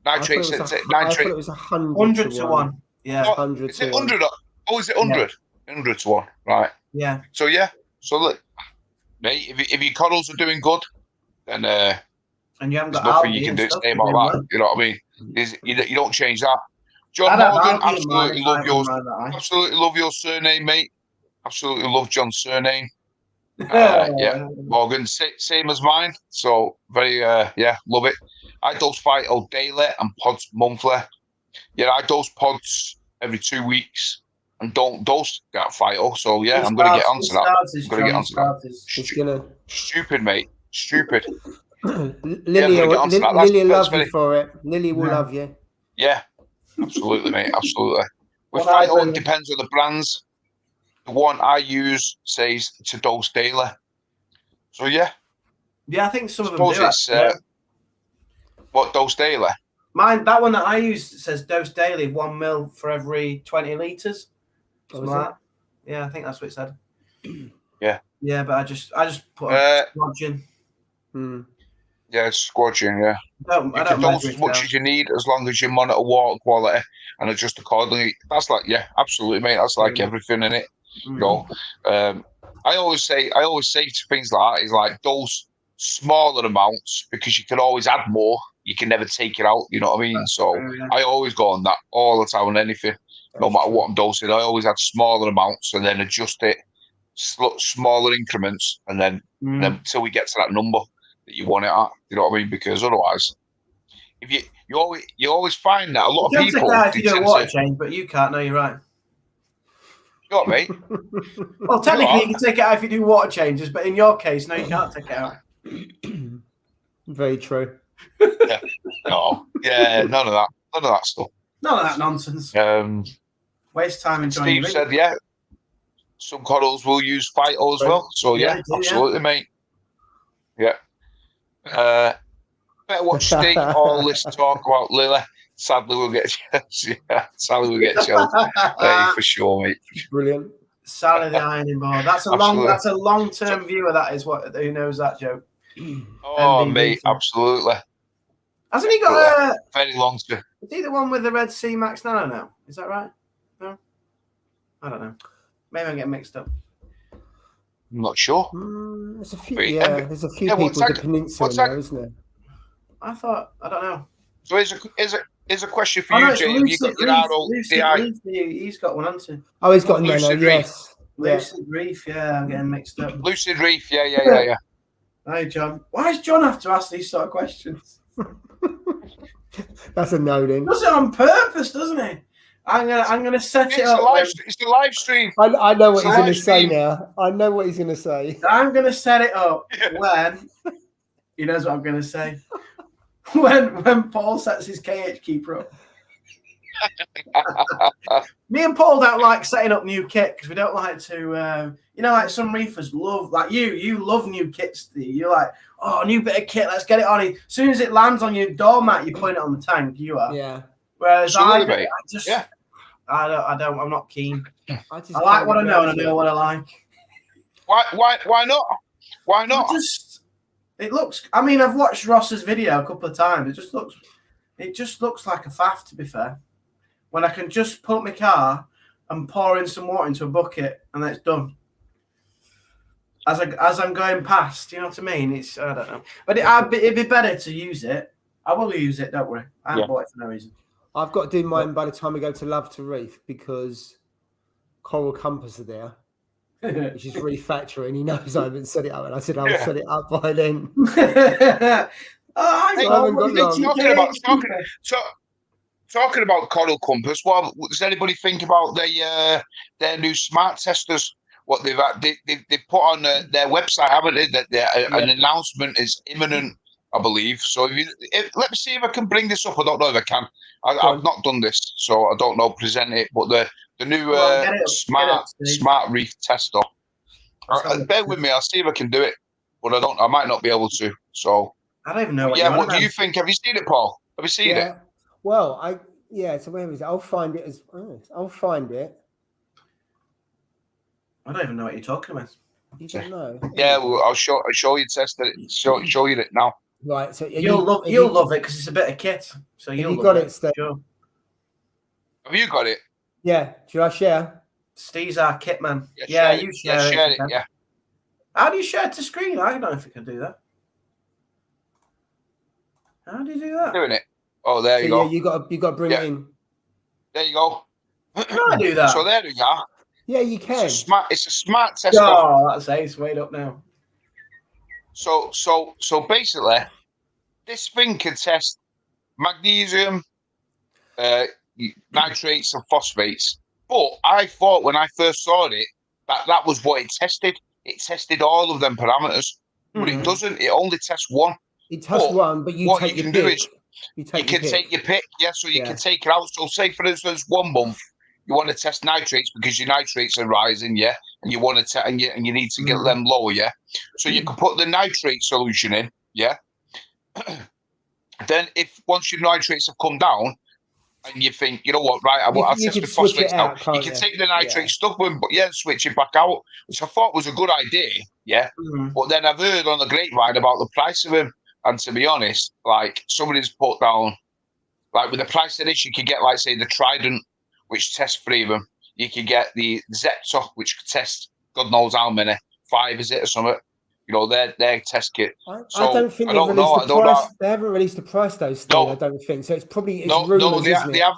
Nitrates. I thought it was 100 to 1. Yeah. 100 is it 100? Oh, is it 100? Yeah. 100 to 1. Right. Yeah. So look, mate, if your corals are doing good, then and you haven't there's got nothing you can do to say about that. You know what I mean? You don't change that. John Morgan, absolutely love your surname, mate. Absolutely love John's surname. Yeah, Morgan, same as mine. So very, love it. I dose Phyto daily and pods monthly. Yeah, I dose pods every 2 weeks and don't dose that Phyto. So yeah, I'm going to get onto that. Stupid, mate. Stupid. Lily will love you for it. Lily will love you. Yeah, absolutely, mate. Absolutely. With Phyto, it depends on the brands. The one I use says to dose daily. So yeah. Yeah, I think some of them do. What, dose daily? Mine, that one that I use says dose daily, 1 mil for every 20 litres. Yeah, I think that's what it said. Yeah. Yeah, but I just put a squadron. Yeah, it's squadron, yeah. I don't dose as much as you need as long as you monitor water quality and adjust accordingly. That's like, absolutely, mate. That's like everything in it. You know, I always say to things like that is like dose smaller amounts because you can always add more. You can never take it out. You know what I mean? So I always go on that all the time on anything, no matter what I'm dosing. I always add smaller amounts and then adjust it smaller increments, and then until we get to that number that you want it at. You know what I mean? Because otherwise, if you always find that a lot of people. If you do a water change, but you can't. No, you're right. Go on, mate. Well, technically, you can take it out if you do water changes, but in your case, no, you can't take it out. Very true. Yeah. No. Yeah, none of that. None of that stuff. None of that nonsense. Waste time enjoying. Steve said, yeah, some corals will use phyto as well. So yeah, they do, absolutely, mate. Yeah. Better watch Steve. All this talk about Lily. Sadly, we'll get sadly we'll get chilled. For sure, mate. Brilliant. Sally the ironing board. That's a long-term viewer. That is what who knows that joke. Oh, mate, absolutely. Hasn't he got a very long to? Is he the one with the Red Sea Max Nano now? Is that right? No, I don't know. Maybe I'm getting mixed up. I'm not sure. There's a few. There's a few people with the peninsula there, isn't there? I don't know. So here's a question for you, Jay. Have you got your RODI? He's got one, hasn't he? Oh, he's got a Nano, yes. Lucid Reef, yeah, I'm getting mixed up. Lucid Reef, yeah. Hi, John. Why does John have to ask these sort of questions? That's a no then. Does it on purpose, doesn't he? I'm gonna set it up. It's the live stream. I know what he's going to say now. I know what he's going to say. I'm going to set it up when he knows what I'm going to say. When Paul sets his KH keeper up. Me and Paul don't like setting up new kit because we don't like to, like some reefers love, like you love new kits. You're like, oh, new bit of kit, let's get it on. As soon as it lands on your doormat, you point it on the tank. You are. Yeah. Whereas I'm not keen. I like what I know and I know what I like. Why not? Why not? It looks. I mean, I've watched Ross's video a couple of times. It just looks like a faff. To be fair, when I can just pull up my car and pour in some water into a bucket and then it's done. As I'm going past, you know what I mean? I don't know, but it'd be better to use it. I will use it. Don't worry. I haven't bought it for no reason. I've got to do mine by the time we go to Love to Reef because Coral Compass are there, which is Reef Factory, and he knows I haven't set it up. And I said I'll set it up by then. Talking about Coral Compass, what does anybody think about their new smart testers? What they've put on their website, haven't they? That an announcement is imminent, I believe. So let me see if I can bring this up. I don't know if I can. I've not done this, so I don't know. Present it, but the new smart reef tester. Bear with me. I'll see if I can do it, but I might not be able to. So I don't even know. What do you think? Have you seen it, Paul? Have you seen it? Well, So where is it? I'll find it. I'll find it. I don't even know what you're talking about. You don't know? Yeah, well, I'll show you tested it. Show you it now. Right, so you'll love it because it's a bit of kit. So you got it, Steve. Sure. Have you got it? Yeah. Should I share? Steve's our kit man. Yeah, you share it. Yeah. How do you share to screen? I don't know if you can do that. How do you do that? Doing it. Oh, there you go. Yeah, you got to bring it in. There you go. Can I do that? So there we are. Yeah, you can. It's a smart tester. Oh, that's ace. Wait up now. So basically, this thing can test magnesium, nitrates, and phosphates. But I thought when I first saw it that was what it tested. It tested all of them parameters, but it doesn't. It only tests one. It tests one, but you take your pick. You can take your pick. Yeah, so you can take it out. So say for instance, 1 month you want to test nitrates because your nitrates are rising, yeah, and you want to and you need to get them lower, yeah. So you can put the nitrate solution in, yeah. Then once your nitrates have come down, and you think, you know what, right, I'll test the phosphates now. You can take the nitrate stuff with, but switch it back out, which I thought was a good idea, yeah. But then I've heard on the grapevine about the price of them, and to be honest, like somebody's put down, like with the price of this, you could get, like, say, the Trident, which tests 3 of them. You could get the Zeptor, which could test God knows how many, 5 is it or something. You know, their test kit. I don't think they've released the price. They haven't released the price though. Still, I don't think so. It's probably rumours. They have.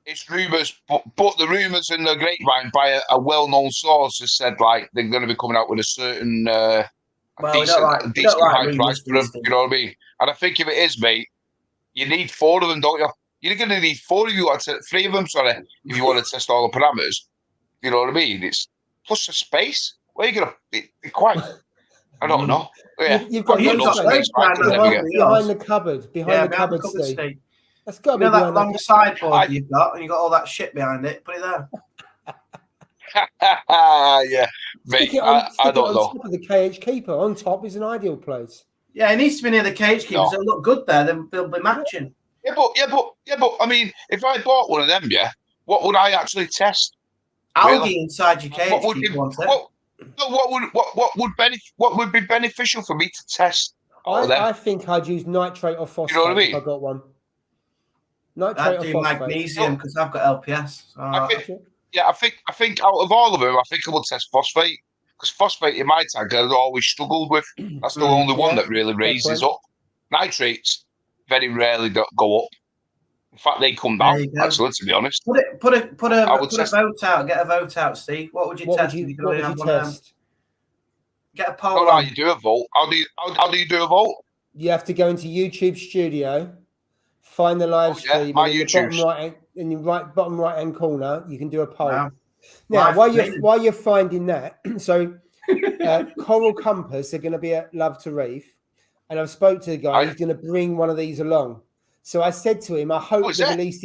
It's rumours, but the rumours in the grapevine by a well-known source has said like they're going to be coming out with a certain decent high price for them. You know what I mean? And I think if it is, mate, you need 4 of them, don't you? You're going to need 4 if you want to 3 of them. Sorry, if you want to test all the parameters. You know what I mean? It's plus the space. Where are you gonna be quite? I don't know. Yeah, You've got you've got space. behind the cupboard. Behind the cupboard, Steve. Steve. That's got to be that behind long the sideboard you've got, and you've got all that shit behind it. Put it there. Yeah, mate. I don't know. Top of the cage keeper. On top is an ideal place. Yeah, it needs to be near the cage keepers. They'll look good there. They'll be matching. Yeah, but I mean, if I bought one of them, what would I actually test? Algae inside your cage. What would be beneficial for me to test? I think I'd use nitrate or phosphate. You know what I mean? If I got one. Nitrate or phosphate. Magnesium because I've got LPS. So I think out of all of them, I think I would test phosphate because phosphate in my tank I've always struggled with. That's the only one that really raises up. Nitrates very rarely go up. In fact, they come down. Actually, to be honest, put a vote out. Get a vote out, Steve. What would you test? What would you test? Get a poll. How do you do a vote? How do you do a vote? You have to go into YouTube Studio, find the live stream, my YouTube. In the bottom right hand corner, you can do a poll. Wow. Now, while you're finding that, so Coral Compass are going to be at Love to Reef, and I've spoke to the guy. He's going to bring one of these along. So I said to him, I hope the release.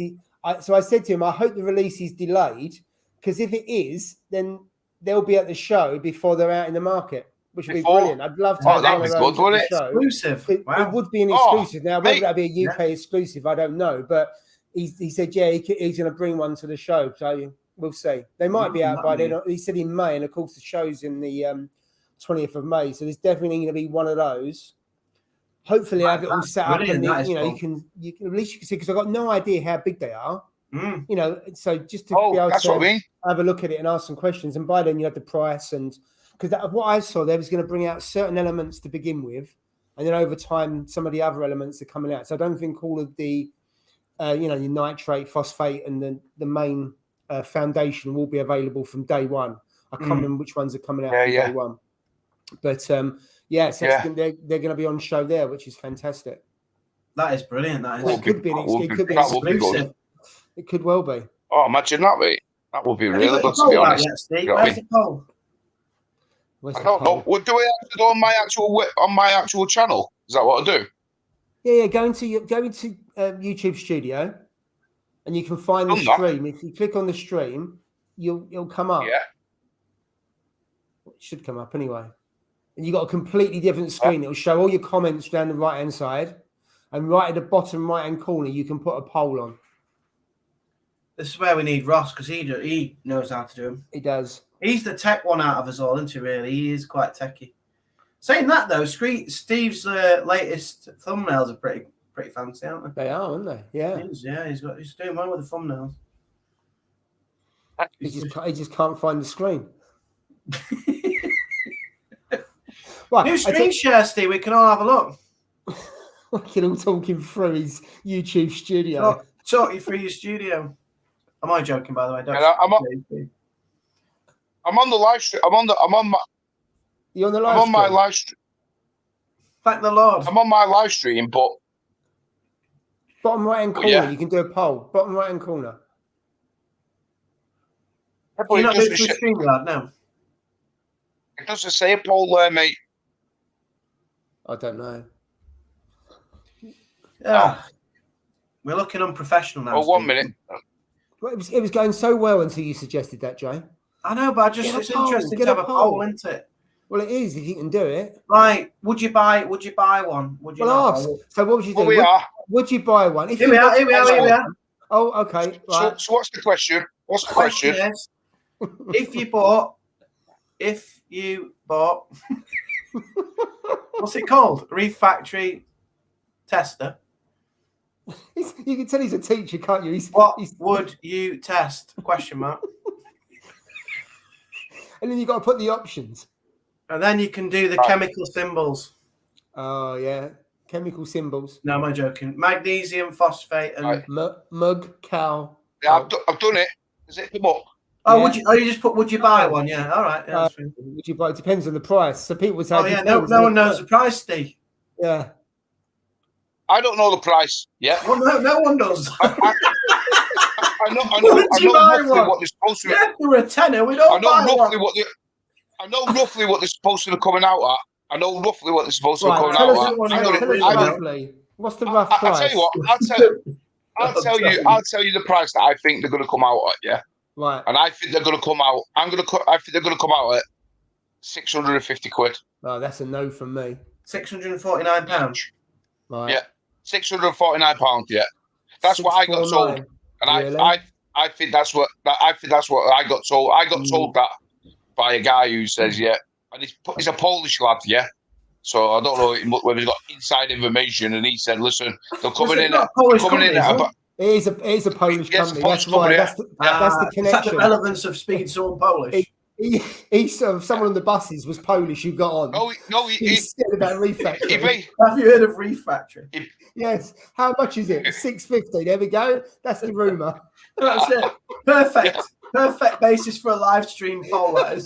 So I said to him, I hope the release is delayed because if it is, then they'll be at the show before they're out in the market, which would be brilliant. I'd love to have one of those at the show. Exclusive. It would be an exclusive. Now, whether that be a UK exclusive, I don't know. But he said, he's going to bring one to the show. So we'll see. They might be out by then. He said in May, and of course the show's in the 20th of May. So there's definitely going to be one of those. Hopefully, I have it all set up, and you can at least you can see because I've got no idea how big they are. You know, so just to be able to have a look at it and ask some questions, and by then you have the price and because what I saw there was going to bring out certain elements to begin with, and then over time some of the other elements are coming out. So I don't think all of the your nitrate, phosphate, and the main foundation will be available from day one. I can't remember which ones are coming out from day one, but. They're going to be on show there, which is fantastic. That is brilliant. It could be exclusive. It could well be. Oh, imagine that, mate. That would be really good, to be honest. Where's the poll? I don't know. Well, do I have to go on my actual channel? Is that what I do? Yeah. Go into YouTube Studio, and you can find the stream. If you click on the stream, you'll come up. Yeah. It should come up anyway. And you've got a completely different screen. It'll show all your comments down the right-hand side. And right at the bottom right-hand corner, you can put a poll on. This is where we need Ross, because he knows how to do them. He does. He's the tech one out of us all, isn't he, really? He is quite techy. Saying that, though, Steve's latest thumbnails are pretty fancy, aren't they? They are, aren't they? Yeah. He's doing well with the thumbnails. He just can't find the screen. Right, new screen share, Steve. We can all have a look. We can all talk him through his YouTube studio. Talk you through your studio. Am I joking, by the way? I'm on the live stream. You're on the live stream? I'm on my live stream. Thank the Lord. I'm on my live stream, but bottom right hand corner, you can do a poll. Bottom right hand corner. You're not doing stream yard now. It doesn't say a poll there, mate. I don't know. Yeah. We're looking unprofessional now. Well, 1 minute. Well, it was going so well until you suggested that, Jay. I know, but it's interesting to have a poll, isn't it? Well, it is if you can do it. Like, would you buy one? Would you ask. So what would you do? Would you buy one? Here we are. Oh, okay. Right. So what's the question? What's the question? Is, if you bought what's it called? Reef Factory tester. You can tell he's a teacher, can't you? Would you test? Question mark. And then you've got to put the options. And then you can do the chemical symbols. Oh, yeah. Chemical symbols. No, am I joking? Magnesium, phosphate, and... Mug, cow. Yeah, I've done it. Is it come up? Oh, yeah. You just put, would you buy one? Yeah, all right. Yeah, would you buy? It depends on the price. So people say... Oh, yeah, no one knows the price, Steve. Yeah. I don't know the price. Yeah. Well, no one does. I know roughly what they're supposed to be. Yeah, for a tenner, we don't buy one. I know roughly what they're supposed to be coming out at. I know roughly what they're supposed to be coming tell out us, at. tell us roughly. What's the rough price? I'll tell you what. I'll tell you the price that I think they're going to come out at. Yeah. Right. And I think they're going to come out. I think they're going to come out at £650. Oh, that's a no from me. £649. Right. Yeah. £649. Yeah. That's what I got told. And really? I think that's what I got told. I got told that by a guy who says, yeah, and he's a Polish lad, yeah. So I don't know whether he's got inside information, and he said, listen, they're coming in at It is a Polish company. That's why. That's the connection. That's the relevance of speaking to someone Polish. He someone on the buses was Polish who got on. No, he's scared about Reef Factory. Have you heard of Reef Factory? Yes. How much is it? $650. There we go. That's the rumor. That's it. Perfect basis for a live stream poll. That is.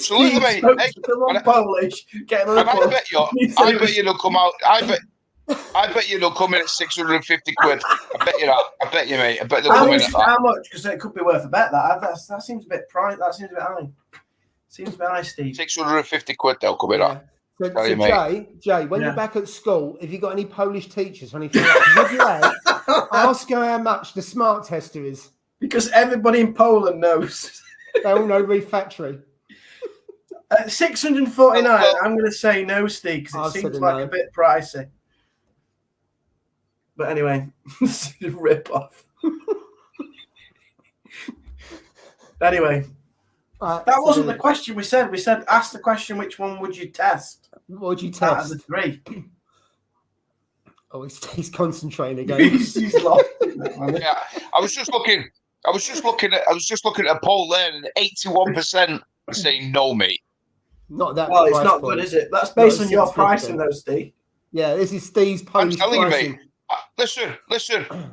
So look at me. Someone Polish getting on I bet you they'll come out. I bet you they'll come in at £650. I bet you that. I bet you, mate. I bet they'll come in at that. How much? Because it could be worth a bet. That seems a bit high. That seems a bit high. Seems a bit high, Steve. £650 they'll come in at. So Jay, when you're back at school, have you got any Polish teachers or anything like that? If you have, ask her how much the smart tester is. Because everybody in Poland knows. They all know Reef Factory. At $649, I'm going to say no, Steve, because it seems like a bit pricey. But anyway, rip off. Anyway, that wasn't the question we said. We said, ask the question, which one would you test? What would you test? Out of the three. Oh, he's concentrating again. he's lost. Yeah, I was just looking at a poll there, and 81% saying no, mate. Not that. Well, it's not good, is it? That's based on your pricing, though, Steve. Yeah, this is Steve's Polish pricing. I'm telling you, mate. Listen.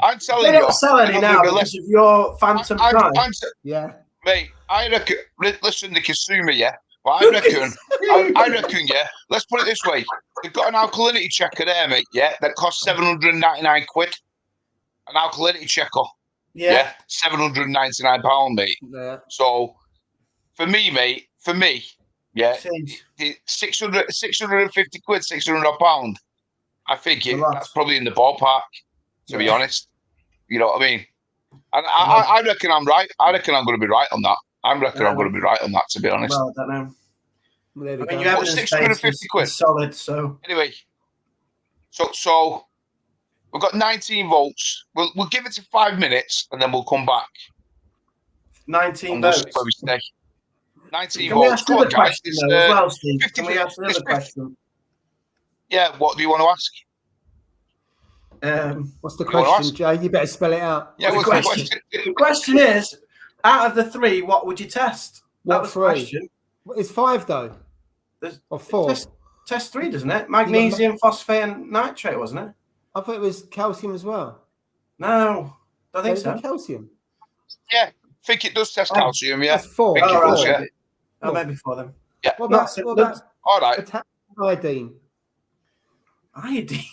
I'm telling you. They're not selling it now because of your phantom price. Yeah, mate. I reckon. Listen, the consumer. Yeah. Well, I reckon. Yeah. Let's put it this way. They've got an alkalinity checker there, mate. Yeah, that costs £799. An alkalinity checker. Yeah. £799, mate. Yeah. So, for me, mate. Yeah, the £650, £600. I think that's probably in the ballpark, to be honest. You know what I mean? And I reckon I'm right. I reckon I'm going to be right on that. I'm going to be right on that, to be honest. Well, I don't know. Well, I mean, you have £650 solid, so anyway. So we've got 19 volts. We'll give it to 5 minutes, and then we'll come back. 19 volts. Where we stay. 19 Can we volts. ask another question, though, as well, Steve? Can we ask another question? Yeah, what do you want to ask? What's the question, Jay? You better spell it out. Yeah, what's the question? The question is, out of the three, what would you test? That was the question. It's 5, though. Or 4. Test 3, doesn't it? Magnesium, phosphate, and nitrate, wasn't it? I thought it was calcium as well. No, I think so. Calcium. Yeah, I think it does test calcium, yeah. That's 4. Maybe 4 then. Yeah. What about all right. Iodine? Iodine?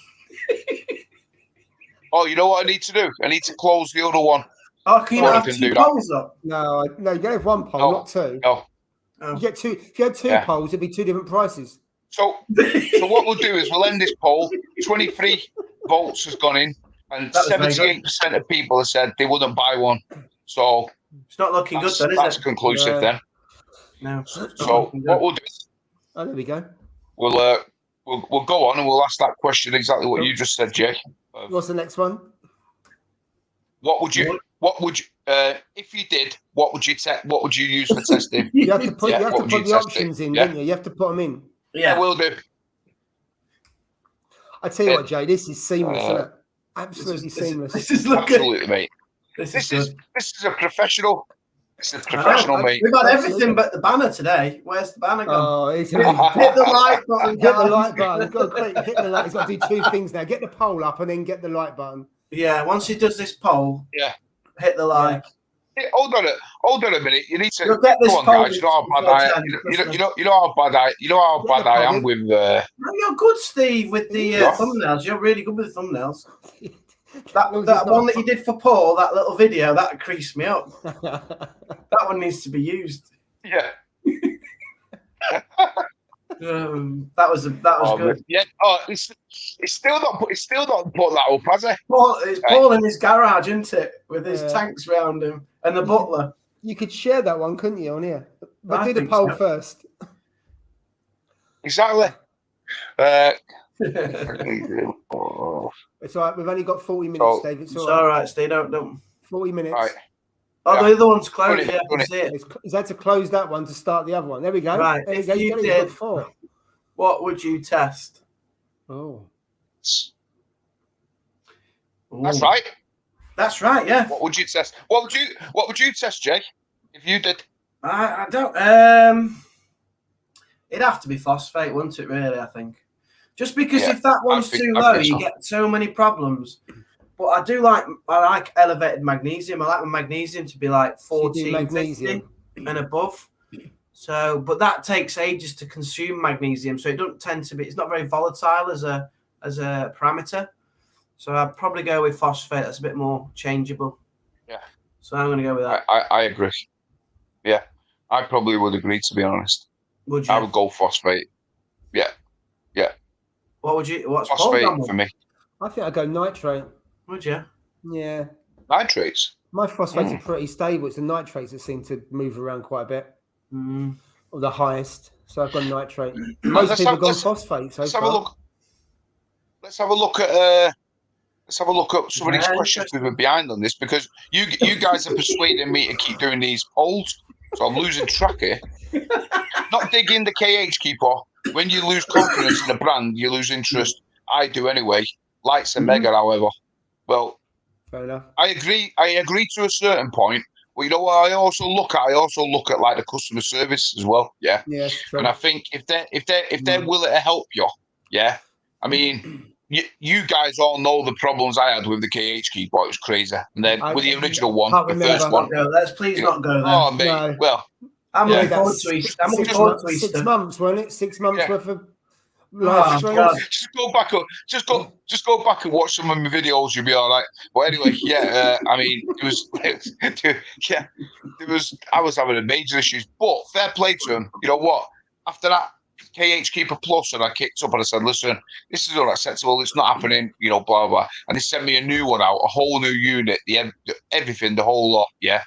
Oh, you know what I need to do? I need to close the other one. Oh, can you not have 2 poles up? No, you can have 1 pole, not 2. No. You get 2. If you had 2 poles, it'd be 2 different prices. So what we'll do is we'll end this poll. 23 volts has gone in, and 78% of people have said they wouldn't buy one. So it's not looking good, then, is it? That's conclusive, then. No. So what we'll do? Oh, there we go. We'll go on and we'll ask that question exactly what you just said, Jay. What's the next one? What would you? If you did, what would you use for testing? You have to put the options in, don't you? You have to put them in. Yeah, we'll do. I tell you what, Jay, this is seamless, isn't it? Absolutely seamless. This is absolutely, mate. This is a professional. It's a professional, mate. We've got everything but the banner today. Where's the banner gone? Oh, hit the like button. Hit the like button. Hit the like. He's got to do 2 things now. Get the poll up and then get the like button. Yeah, once he does this poll, hit the like. Hey, hold on a minute. You need to get this come on, guys. You know how bad I am. You know how bad I am with. No, you're good, Steve, with the thumbnails. You're really good with the thumbnails. That one that you did for Paul, that little video, that creased me up. That one needs to be used. Yeah. That was good. Yeah. Oh, it's still not put that up, has it? It's Paul in his garage, isn't it, with his tanks round him and the butler. You could share that one, couldn't you, on here? But do the poll first. Exactly. It's all right. We've only got 40 minutes, Dave. It's all right, Steve. Don't. 40 minutes. Right. Oh, the other one's closed. Yeah, I see it. Is that to close that one to start the other one? There we go. Right. There If you did, what would you test? Oh. That's right. That's right. Yeah. What would you test? What would you test, Jay? If you did? I don't. It'd have to be phosphate, wouldn't it? Really, I think. Just because if that one's too low, you get so many problems. But I like elevated magnesium. I like my magnesium to be like 14, 50 and above. So, but that takes ages to consume magnesium, so it doesn't tend to be. It's not very volatile as a parameter. So I'd probably go with phosphate. That's a bit more changeable. Yeah. So I'm going to go with that. I agree. Yeah, I probably would agree, to be honest. Would you? I would go phosphate. Yeah. What would you? What's phosphate for me? I think I'd go nitrate. Would you? Yeah. Nitrates? My phosphates are pretty stable. It's the nitrates that seem to move around quite a bit. Or the highest. So I've gone nitrate. Most people have gone phosphate. So let's have a look. Let's have a look at some of these questions we've been behind on this, because you guys are persuading me to keep doing these polls. So I'm losing track here. Not digging the KH keeper. When you lose confidence in a brand, you lose interest. I do anyway. Lights and mega, however. Well, fair enough. I agree to a certain point. Well, you know what I also look at? I also look at like the customer service as well. Yeah. Yes. And I think if they're willing to help you, yeah. I mean, you guys all know the problems I had with the KH keeper. It was crazy. And then with the original one, the first one. Let's please not go there. Oh, mate. No. Well, I'm looking forward to Easter. 6 months, wasn't it? 6 months worth of live streams. Just go back and watch some of my videos. You'll be all right. But anyway, I mean, I was having major issues. But fair play to him. You know what? After that KH Keeper Plus, and I kicked up and I said, listen, this is unacceptable. It's not happening. You know, blah blah. And they sent me a new one out, a whole new unit, everything, the whole lot. Yeah.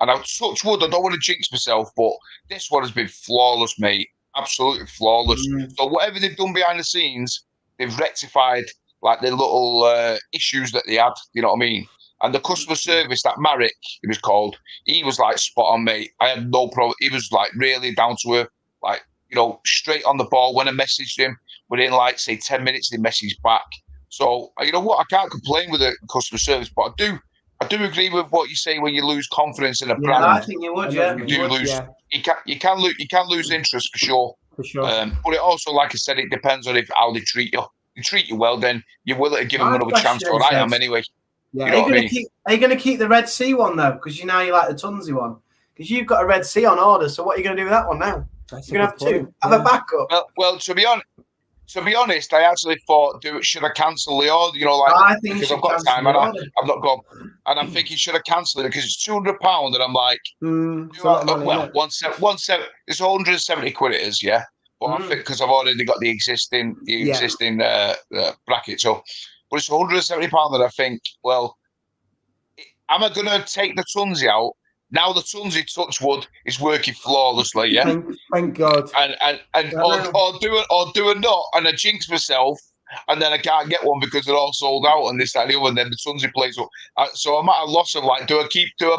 And I touch wood. I don't want to jinx myself, but this one has been flawless, mate. Absolutely flawless. So whatever they've done behind the scenes, they've rectified like the little issues that they had. You know what I mean? And the customer service, that Marek, he was called, he was like spot on, mate. I had no problem. He was like really down to earth, like, you know, straight on the ball. When I messaged him, within like say 10 minutes, they messaged back. So you know what? I can't complain with the customer service, but I do agree with what you say when you lose confidence in a brand. I think you would, You do lose. Yeah. You can lose interest for sure. For sure. But it also, like I said, it depends on how they treat you. They treat you well, then you're willing to give them another chance. Or I am anyway. Yeah. Are you going to keep the Red Sea one though? Because you like the Tunzi one. Because you've got a Red Sea on order. So what are you going to do with that one now? You're going to have two. Have a backup. Well, to be honest, I actually thought, should I cancel the order? You know, like I think because I've got time and I've not gone, and I'm thinking should I cancel it because it's £200, and I'm like, it's 170 quid. It is, yeah. But I think because I've already got the existing bracket, so but it's £170 that I think. Well, am I going to take the Tunzi out? Now the Tunzi Touchwood is working flawlessly, yeah. Thank God. And or do a knot and I jinx myself, and then I can't get one because they're all sold out and this that, and the other. And then the Tunzi plays up. So I'm at a loss of like, do I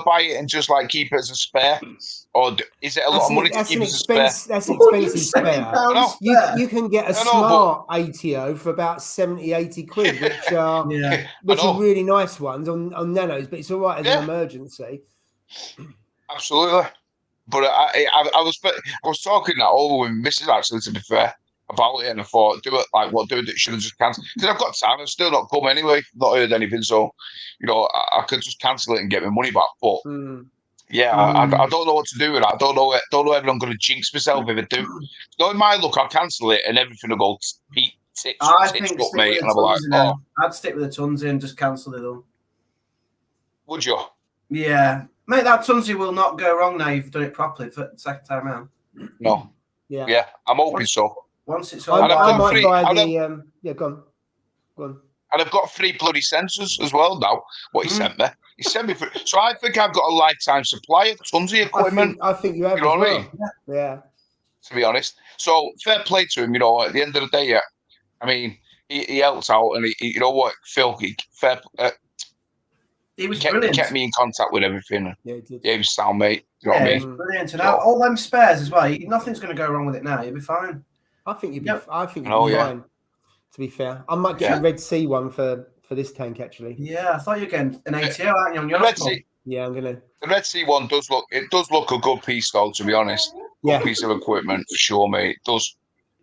buy it and just like keep it as a spare, or is it a lot of money to keep it as a spare? That's expensive spare. You can get a smart ATO for about 70, 80 quid, which are really nice ones on nanos, but it's all right as an emergency. Absolutely, but I was talking that over with Mrs. actually, to be fair, about it, and I thought, should I just cancel? Because I've got time, I've still not come anyway, not heard anything, so you know I could just cancel it and get my money back. But I don't know what to do with that. I don't know whether I'm going to jinx myself if I do. So in my luck, I'll cancel it and everything will go tips I tips think up, stick mate. with And the I'm like, tons now. I'd stick with the tons and just cancel it all. would you? Yeah. Mate, that Tunsy will not go wrong now you've done it properly for the second time around. No. Yeah. Yeah, I'm hoping so. Once it's all I might free, buy the yeah, go on. And I've got 3 bloody sensors as well now. What he sent me. He sent me so I think I've got a lifetime supply of tons of equipment. I think you have You know as what I well. mean? Yeah. To be honest. So fair play to him, you know, at the end of the day, yeah. I mean, he helped out and he you know what, Phil, he was kept, brilliant. He kept me in contact with everything. Yeah, he did. Yeah, he was sound, mate. You know what I mean? Brilliant. And all them spares as well. Nothing's going to go wrong with it now. You'll be fine. I think you'd be fine. To be fair, I might get a Red Sea one for this tank actually. Yeah, I thought you were getting an ATO, aren't you, on your Red Sea. Yeah, I'm gonna. The Red Sea one does look a good piece though, to be honest. Good piece of equipment for sure, mate. It does.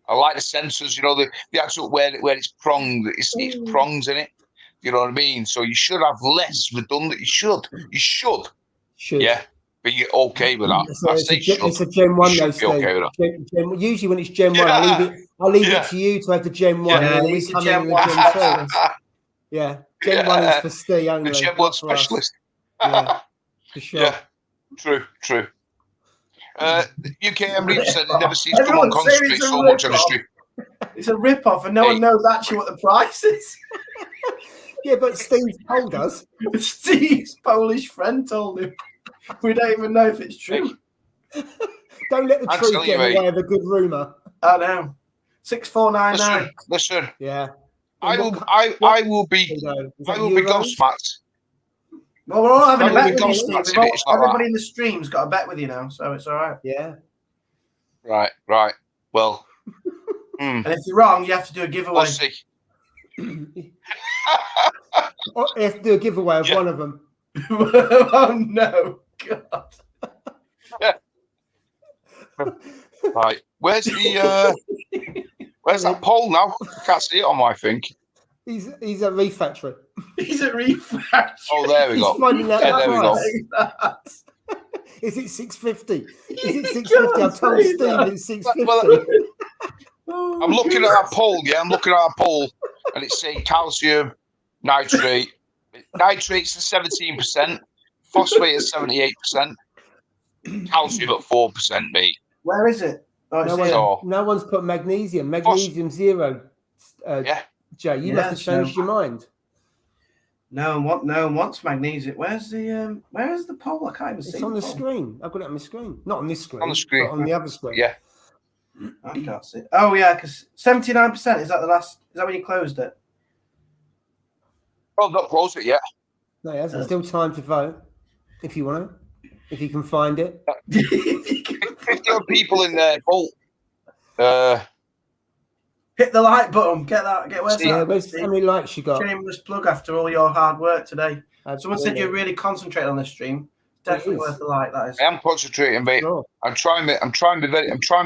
I like the sensors, you know, the actual where it's pronged, it's prongs in it. You know what I mean? So you should have less redundant. You should. Yeah. But you're okay with that. It's a Gen 1 though, Steve. Usually when it's Gen 1, I'll leave it to you to have the Gen 1 and then we come in with the Gen 2. Yeah. Gen 1 is for Steve only. The Gen 1 specialist. Yeah. For sure. Yeah. True. UKM Reef said they never seen someone concentrate so much on the street. It's a rip-off and no one knows actually what the price is. Yeah, but Steve told us. Steve's Polish friend told him. We don't even know if it's true. Don't let the truth get in the way of a good rumour. I know. 6499. Listen. Yeah. I will be gobsmacked. Well, we're all having a bet with you, Steve. Everybody in the stream's got a bet with you now, so it's all right. Yeah. Right. Well. And if you're wrong, you have to do a giveaway. We'll see. You have to do a giveaway of one of them. Oh no, God. Yeah. Right. Where's that pole now? I can't see it on my thing. He's at Reef Factory. He's at Reef Factory. Oh, there we go. There we go. Is it 650? Is it 650? I've told Steve it's 650. I'm looking at that pole, yeah. I'm looking at that pole, and it's saying calcium, nitrate. Nitrate's at 17%, phosphate is 78%, calcium at 4%, mate. Where is it? No one's put magnesium. Magnesium 0. Jay, you must have changed your mind. No one wants magnesium. Where's the pole? I can't even see it. It's on the screen. I've got it on my screen. Not on this screen. On the screen. But on the other screen. Yeah. I can't see it. Oh yeah, because 79%, is that when you closed it? Well, not closed it yet. No, it hasn't. Still time to vote if you want to. If you can find it. 50 odd people in there. Vote. Hit the like button. Get where's that? How many likes you got? Shameless plug after all your hard work today. Absolutely. Someone said you're really concentrating on this stream. Definitely worth a like. That is. I am concentrating, mate. Sure. I'm trying my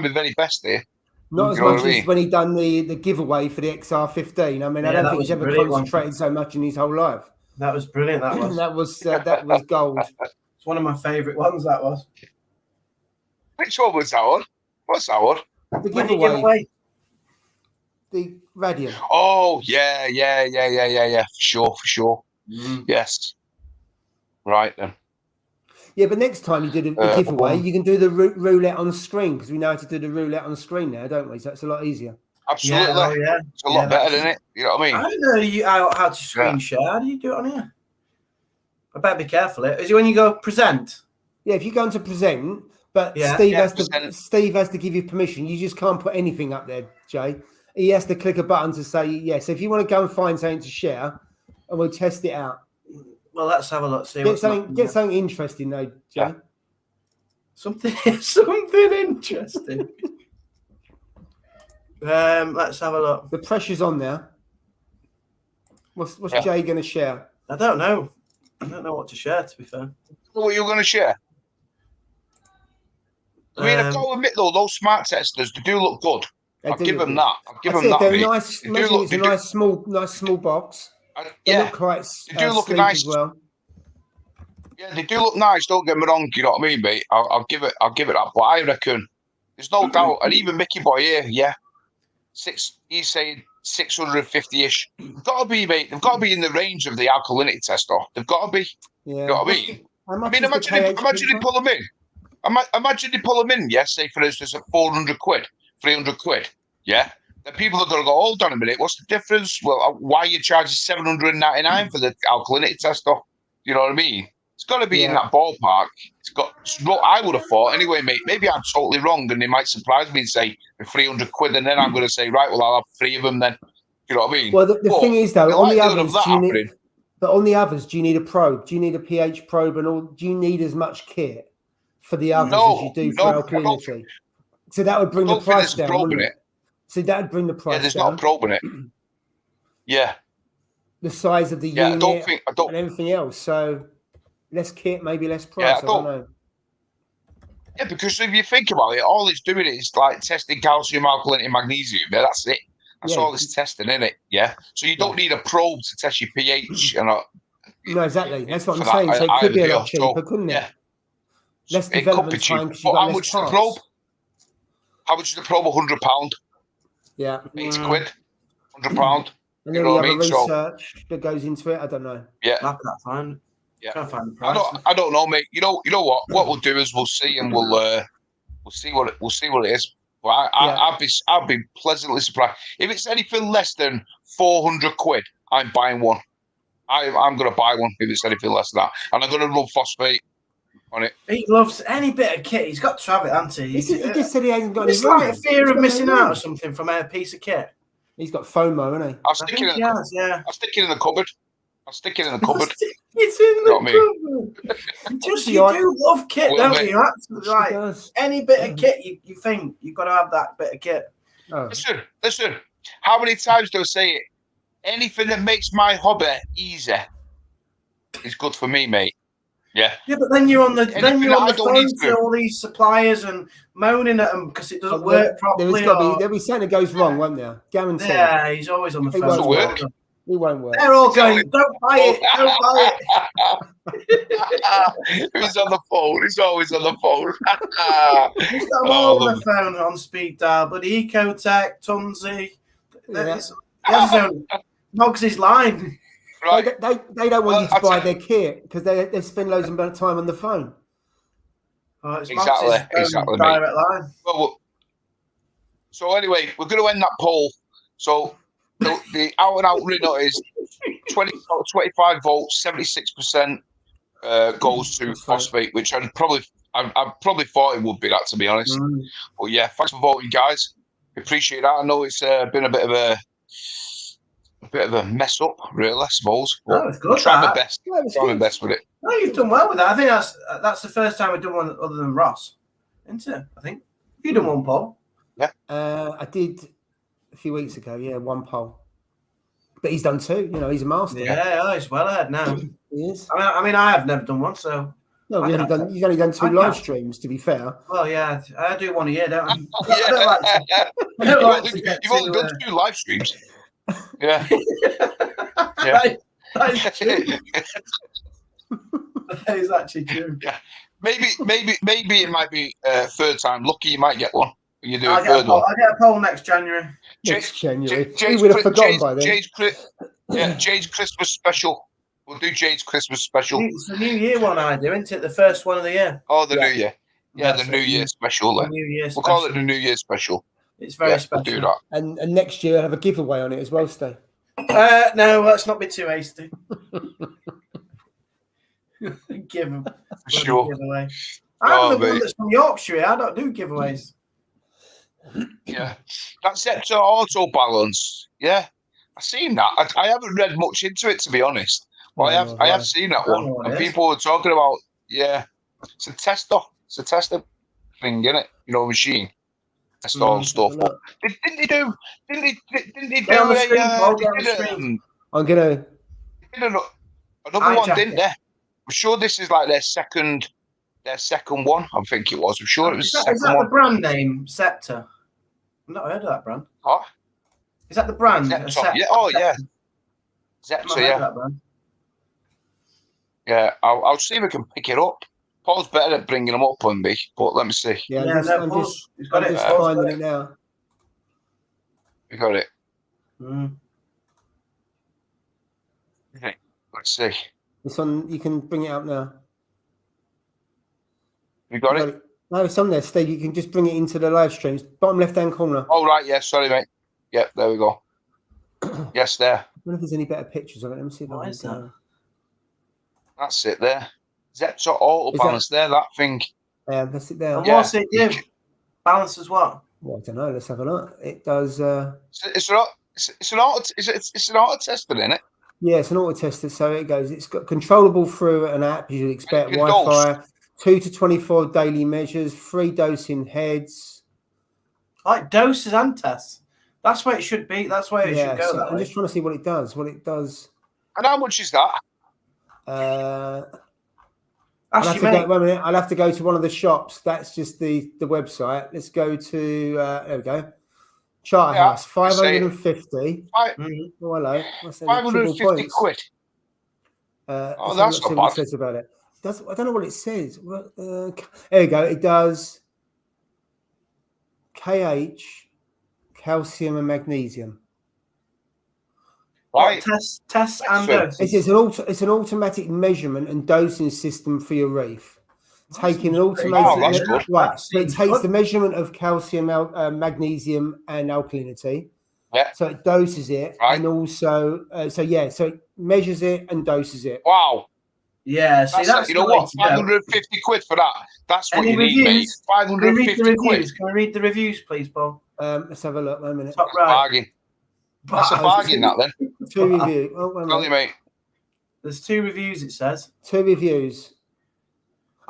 very best here. Not as much as when he done the giveaway for the XR15. I mean, I don't think he's ever concentrated so much in his whole life. That was brilliant. That was. that was gold. It's one of my favourite ones. That was. Which one was that one? What's that one? The giveaway. The Radiant. Oh yeah. For sure. Yes. Right then. Yeah, but next time you do the giveaway, you can do the roulette on the screen because we know how to do the roulette on the screen now, don't we? So it's a lot easier. Absolutely. Yeah. It's a lot better, isn't it? You know what I mean? I don't know how to screen share. How do you do it on here? I better be careful. Is it when you go present? Yeah, if you go into present, but Steve has to give you permission. You just can't put anything up there, Jay. He has to click a button to say yes. So if you want to go and find something to share, and we'll test it out. Well, let's have a look. See get something interesting though, Jay. Yeah. Something interesting. Let's have a look. The pressure's on there. What's Jay going to share? I don't know. I don't know what to share. To be fair, what you're going to share? I mean, I've got to admit though, those smart testers they do look good. I'll give them that. They're nice. It's a nice small box. They look quite they do look nice as well. Yeah, they do look nice. Don't get me wrong. You know what I mean, mate? I'll give it that. But I reckon there's no doubt. And even Mickey Boy here, 6. He's saying 650-ish. They've got to be, mate. They've got to be in the range of the alkalinity test, though. They've got to be. Yeah. You know what I mean? Imagine they pull them in. Imagine they pull them in, yeah, say for instance at 400 quid, 300 quid, yeah? The people are going to go, hold on a minute, what's the difference? Well, why are you charging 799 for the alkalinity test, though? You know what I mean? It's got to be in that ballpark. It's what I would have thought anyway, mate. Maybe I'm totally wrong and they might surprise me and say 300 quid and then I'm going to say, right, well, I'll have 3 of them then. You know what I mean? Well, the thing is, though, on the others, do you need a probe? Do you need a pH probe and all? Do you need as much kit for the others as you do for alkalinity? So that would bring the price down, wouldn't it? So that would bring the price down. There's not a probe in it. Yeah. The size of the unit and everything else. So less kit, maybe less price. I don't know. Yeah, because if you think about it, all it's doing is like testing calcium, alkalinity, magnesium. Yeah, that's it. That's all it's testing, isn't it? Yeah. So you don't need a probe to test your pH. No, exactly. That's what I'm saying. So it could be a lot cheaper, couldn't it? Yeah. Less development time because you've got less parts. Probe? How much is the probe? £100. Yeah. 80 quid. £100. And then the other research that goes into it, I don't know. Yeah. I can't find. Yeah. Can't find the price. I don't know, mate. You know what? What we'll do is we'll see and we'll see what it is. Well, I'd be pleasantly surprised if it's anything less than 400 quid. I'm buying one. I'm going to buy one if it's anything less than that, and I'm going to run phosphate on it. He loves any bit of kit. He's got to have it, hasn't he? He just said he hasn't got any. It's like a fear of missing out or something from a piece of kit. He's got FOMO, hasn't he? I'll stick it in the cupboard. I'll stick it in the cupboard. It's in the cupboard. Just you do love kit, don't you? That's like any bit of kit you think you've got to have that bit of kit. Oh. Listen. How many times do I say it? Anything that makes my hobby easy is good for me, mate. Yeah. Yeah, but then you're on the phone to all these suppliers and moaning at them because it doesn't work properly. There'll be something that goes wrong, won't there? Guaranteed. Yeah, he's always on the phone. Doesn't work. It won't work. They're all going, don't buy it, don't buy it. He's on the phone. He's always on the phone. He's got them all on the phone on speed dial, but Ecotech, Tunzi, Moggs' line. Right. They don't want you to buy their kit because they spend loads of time on the phone. Oh, it's exactly. Direct line. Well, so anyway, we're going to end that poll. So the out and out result is 25 votes, 76% goes to phosphate, which I probably thought it would be that, to be honest. But yeah, thanks for voting, guys. We appreciate that. I know it's been a bit of a mess up, really, I suppose. But it's good. Try my best. Try my best with it. No, you've done well with that. I think that's the first time we've done one other than Ross, isn't it? I think you done one poll. Yeah. I did a few weeks ago. Yeah, one poll. But he's done 2. You know, he's a master. Yeah, he's well ahead now. He is. I mean, I have never done one, so. No, he's only done 2 live streams, to be fair. Well, yeah, I do one a year, don't I? You've only done 2 live streams. Yeah. That is actually true. Yeah. Maybe it might be third time. Lucky you might get one. You do a third one. I'll get a poll next January. We would have forgotten by then. Jade's Christmas special. We'll do Jade's Christmas special. It's the New Year one I do, isn't it? The first one of the year. Oh, the New Year. Yeah, the New Year special. We'll call it the New Year special. It's very special. We'll do that. And next year, I'll have a giveaway on it as well, Steve. No, let's not be too hasty. Give them. Sure. Giveaway. I'm the one that's from Yorkshire. I don't do giveaways. Yeah. That Scepter Auto Balance. Yeah. I've seen that. I haven't read much into it, to be honest. But I have seen that one. And people were talking about, it's a tester. It's a tester thing, isn't it? You know, machine. Test all stuff. But didn't they do I'm gonna another one, didn't they? I'm sure this is like their second one. I think it was. I'm sure it was the second one. Is that the brand name, Scepter? I've not heard of that brand. What? Is that the brand? Yeah. Oh, yeah. Scepter, yeah. Yeah, I'll see if I can pick it up. Paul's better at bringing them up on me, but let me see. Yeah, I'm just finding it now. We got it. Mm. Okay, let's see. It's on. You can bring it up now. You got it? No, it's on there, Steve. You can just bring it into the live streams. Bottom left-hand corner. Oh, right. Yeah, sorry, mate. Yeah, there we go. Yes, there. I wonder if there's any better pictures of it. Let me see if I can go. That's it there. Zep's auto balance there, that thing. That's it there. And what's it do? Balance as well? Well, I don't know. Let's have a look. It does. It's an auto tester, isn't it? Yeah, it's an auto tester. So it goes. It's got controllable through an app. You'd expect Wi-Fi. 2 to 24 daily measures. 3 dosing heads. Like doses and tests. That's where it should be. That's where it should go. So I'm just trying to see what it does. And how much is that? I'll have to go to one of the shops. That's just the website. Let's go to there we go. Charterhouse, 550. Oh, hello. 550 quid. That's not bad. What it says about it. I don't know what it says. There you go. It does KH, calcium, and magnesium. Right. Tests and doses. It's an automatic measurement and dosing system for your reef. Taking an automated So it takes the measurement of calcium, magnesium, and alkalinity. Yeah. So it doses it, and also so it measures it and doses it. Wow. Yeah. See, that's you know what? 550 quid for that. That's what you need, mate. 550 quid. Can we read the reviews, please, Paul? Let's have a look. 1 minute. Top right. Bargain. That's a bargain, that then. 2 reviews. Tell you, mate. There's 2 reviews, it says. 2 reviews.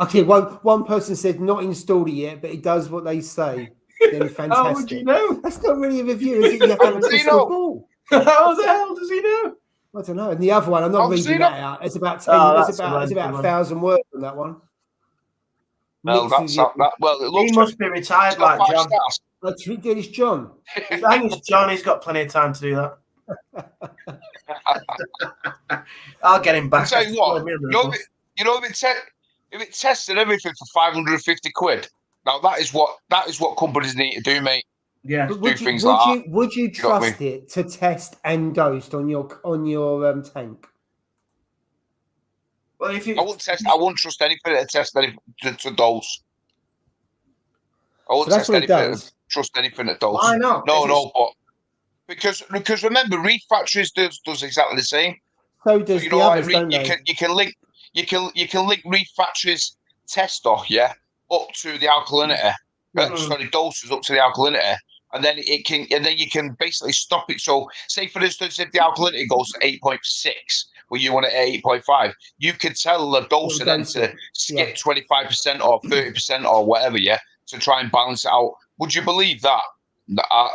Okay, one person said not installed it yet, but it does what they say. Then fantastic. How would you know? That's not really a review, is it? You have to have a crystal ball. How the hell does he know? I don't know. And the other one, I'm not reading that out. It's about 10. It's about 1,000 words on that one. Well, that's not that. Well, it looks. He must be retired like John. That's ridiculous, John. I think it's John. He's got plenty of time to do that. I'll get him back. I'll tell you what. If it tested everything for 550 quid, now that is what companies need to do, mate. Yeah. Would you trust it to test and dose on your tank? Well, if you, I wouldn't trust anything to test anything to dose. I wouldn't trust anything at dose. Why not? No, but because remember, reef factories does exactly the same. So does the others, don't they? You can link reef factories tester, up to the alkalinity. Sorry, doses up to the alkalinity, and then you can basically stop it. So, say for instance, if the alkalinity goes to 8.6, well, you want it at 8.5, you could tell the doser then to skip 25% or 30% or whatever, to try and balance it out. Would you believe that?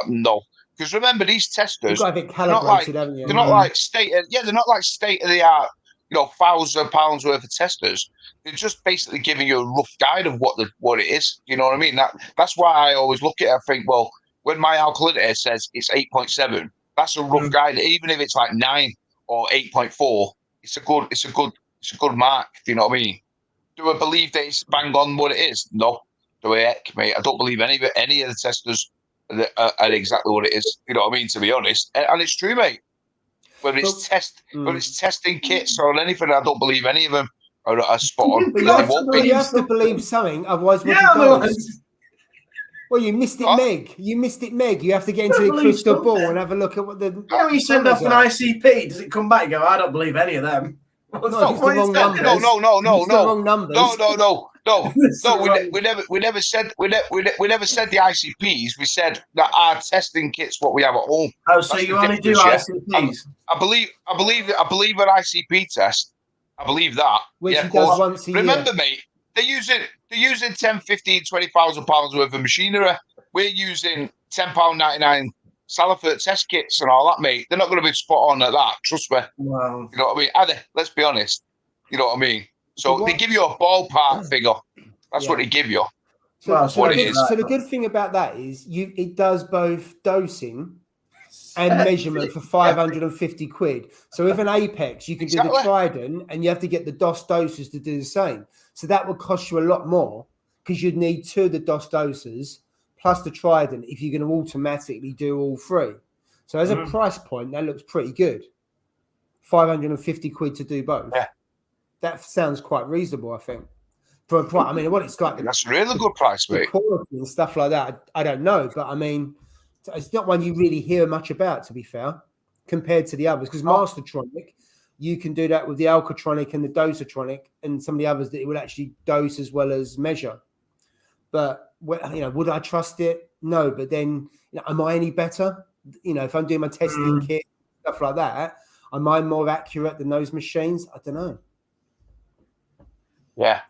No, because remember, these testers, they're not like state of the art, £1,000 worth of testers. They're just basically giving you a rough guide of what it is. You know what I mean? That's why I always look at it. I think, well, when my alkalinity says it's 8.7, that's a rough guide. Even if it's like 9 or 8.4, it's a good mark. Do you know what I mean? Do I believe that it's bang on what it is? No. Do I, mate? I don't believe any of the testers are exactly what it is. You know what I mean? To be honest, and it's true, mate. Whether it's testing kits or anything, I don't believe any of them are spot on. You have to believe something, otherwise what you do? Well, you missed it, Meg. You have to get into the crystal ball and have a look at what the. You send off an ICP. Does it come back and go, I don't believe any of them? No. We never said the ICPs. We said that our testing kits, what we have at home. Oh, so you only do ICPs? I believe an ICP test. I believe that. Which he does once a year. Remember, mate, they're using 10, 15, 20,000 pounds worth of machinery. We're using £10.99 Salifert test kits and all that, mate. They're not going to be spot on at that. Trust me. Wow. You know what I mean? Are they? Let's be honest. You know what I mean? So they give you a ballpark figure. That's what they give you. So the good thing about that is it does both dosing and measurement for 550 quid. So with an Apex, you can do the Trident and you have to get the DOS doses to do the same. So that would cost you a lot more because you'd need 2 of the DOS doses plus the Trident if you're going to automatically do all 3. So as a price point, that looks pretty good. 550 quid to do both. Yeah. That sounds quite reasonable, I think. For a price, I mean, what it's like. That's a really good price, the mate. quality and stuff like that, I don't know. But I mean, it's not one you really hear much about, to be fair, compared to the others. Because Mastertronic, you can do that with the Alcatronic and the Dosatronic and some of the others that it will actually dose as well as measure. But, you know, would I trust it? No. But then, you know, am I any better? You know, if I'm doing my testing kit, stuff like that, am I more accurate than those machines? I don't know. Yeah.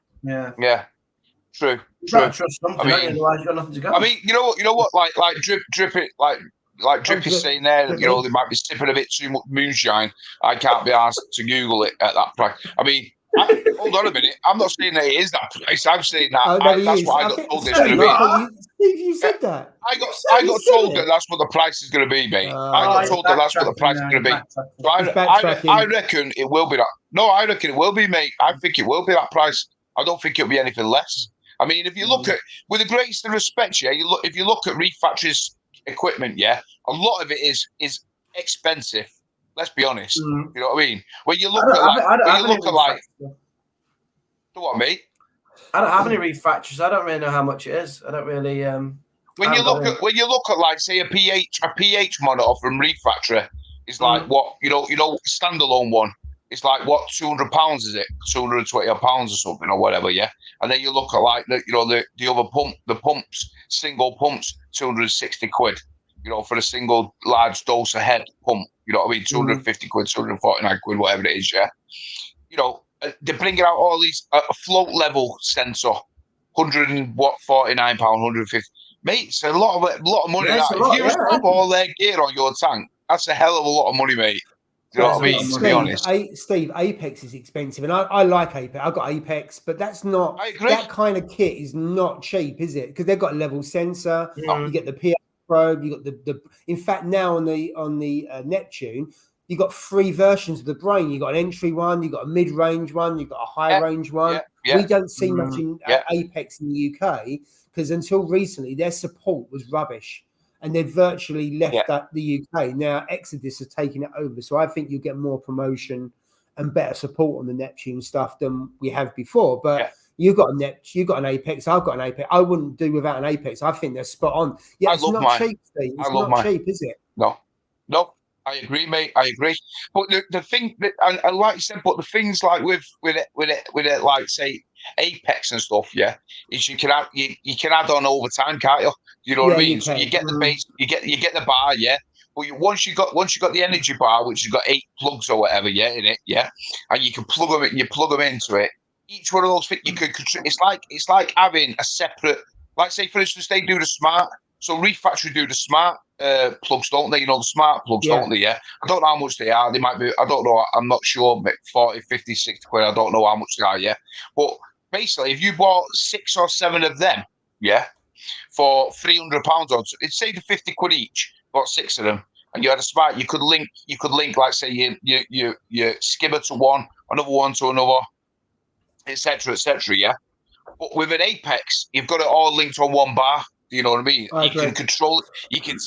True. Trust something, I mean, otherwise you've got nothing to go. I mean, you know what? Like drip it, like Drip is saying there, you know, they might be sipping a bit too much moonshine. I can't be asked to Google it at that price. I mean, hold on a minute. I'm not saying that it is that price. I'm saying that that's what I got told it's going to be. Steve, you said that. I got told that that's what the price is going to be, mate. I got told that that's what the price is going to be. So I reckon it will be that. No, I reckon it will be, mate. I think it will be that price. I don't think it'll be anything less. I mean, if you look at, with the greatest of respect, yeah, if you look at Reef Factory's equipment, yeah, a lot of it is expensive. Let's be honest. You know what I mean? When you look at what, mate? I don't have any Reef Factories. So I don't really know how much it is. I don't really. When you look at like say a pH monitor from Reef Factory is like what you know standalone one. It's like what £200 is it? £220 or something or whatever, yeah. And then you look at like the other pump, the pumps, single pumps, 260 quid. You know, for a single large dose a head pump. You know what I mean? 250 quid, 249 quid, whatever it is, yeah. You know, they're bringing out all these float level sensor, £149, 150. Mate, it's a lot of money. Yeah, if you have all their gear on your tank, that's a hell of a lot of money, mate. You know what I mean? To be honest, Steve, Apex is expensive, and I like Apex. I've got Apex, but that's not that kind of kit is not cheap, is it? Because they've got a level sensor. You get the pH probe. You got the. In fact, now on the Neptune, you got 3 versions of the brain. You got an entry one, you got a mid range one, you got a high range one. We don't see much in Apex in the UK because until recently their support was rubbish. And they've virtually left the UK. Now Exodus has taken it over. So I think you'll get more promotion and better support on the Neptune stuff than we have before. But you've got an Apex, I've got an Apex. I wouldn't do without an Apex. I think they're spot on. Yeah, it's not cheap, Steve. It's not cheap, is it? No. I agree, mate. I agree. But the thing that I like you said, but the things like with it, like say Apex and stuff, is you can add on over time, can't you? You know what I mean? So you get the base, you get the bar, But once you got the energy bar, which has got 8 plugs or whatever, in it, and you can plug them in, you plug them into it. Each one of those things you could. It's like having a separate. Like say for instance, they do the smart. So Reef Factory do the smart plugs, don't they? You know, the smart plugs, don't they? I don't know how much they are. They might be, I don't know. I'm not sure, but 40, 50, 60 quid. I don't know how much they are, But basically, if you bought 6 or 7 of them, for £300 on, it's say the 50 quid each, bought 6 of them, and you had a smart, you could link, like say your skimmer to one, another one to another, etc., But with an Apex, you've got it all linked on one bar. You know what I mean? You can control it. You can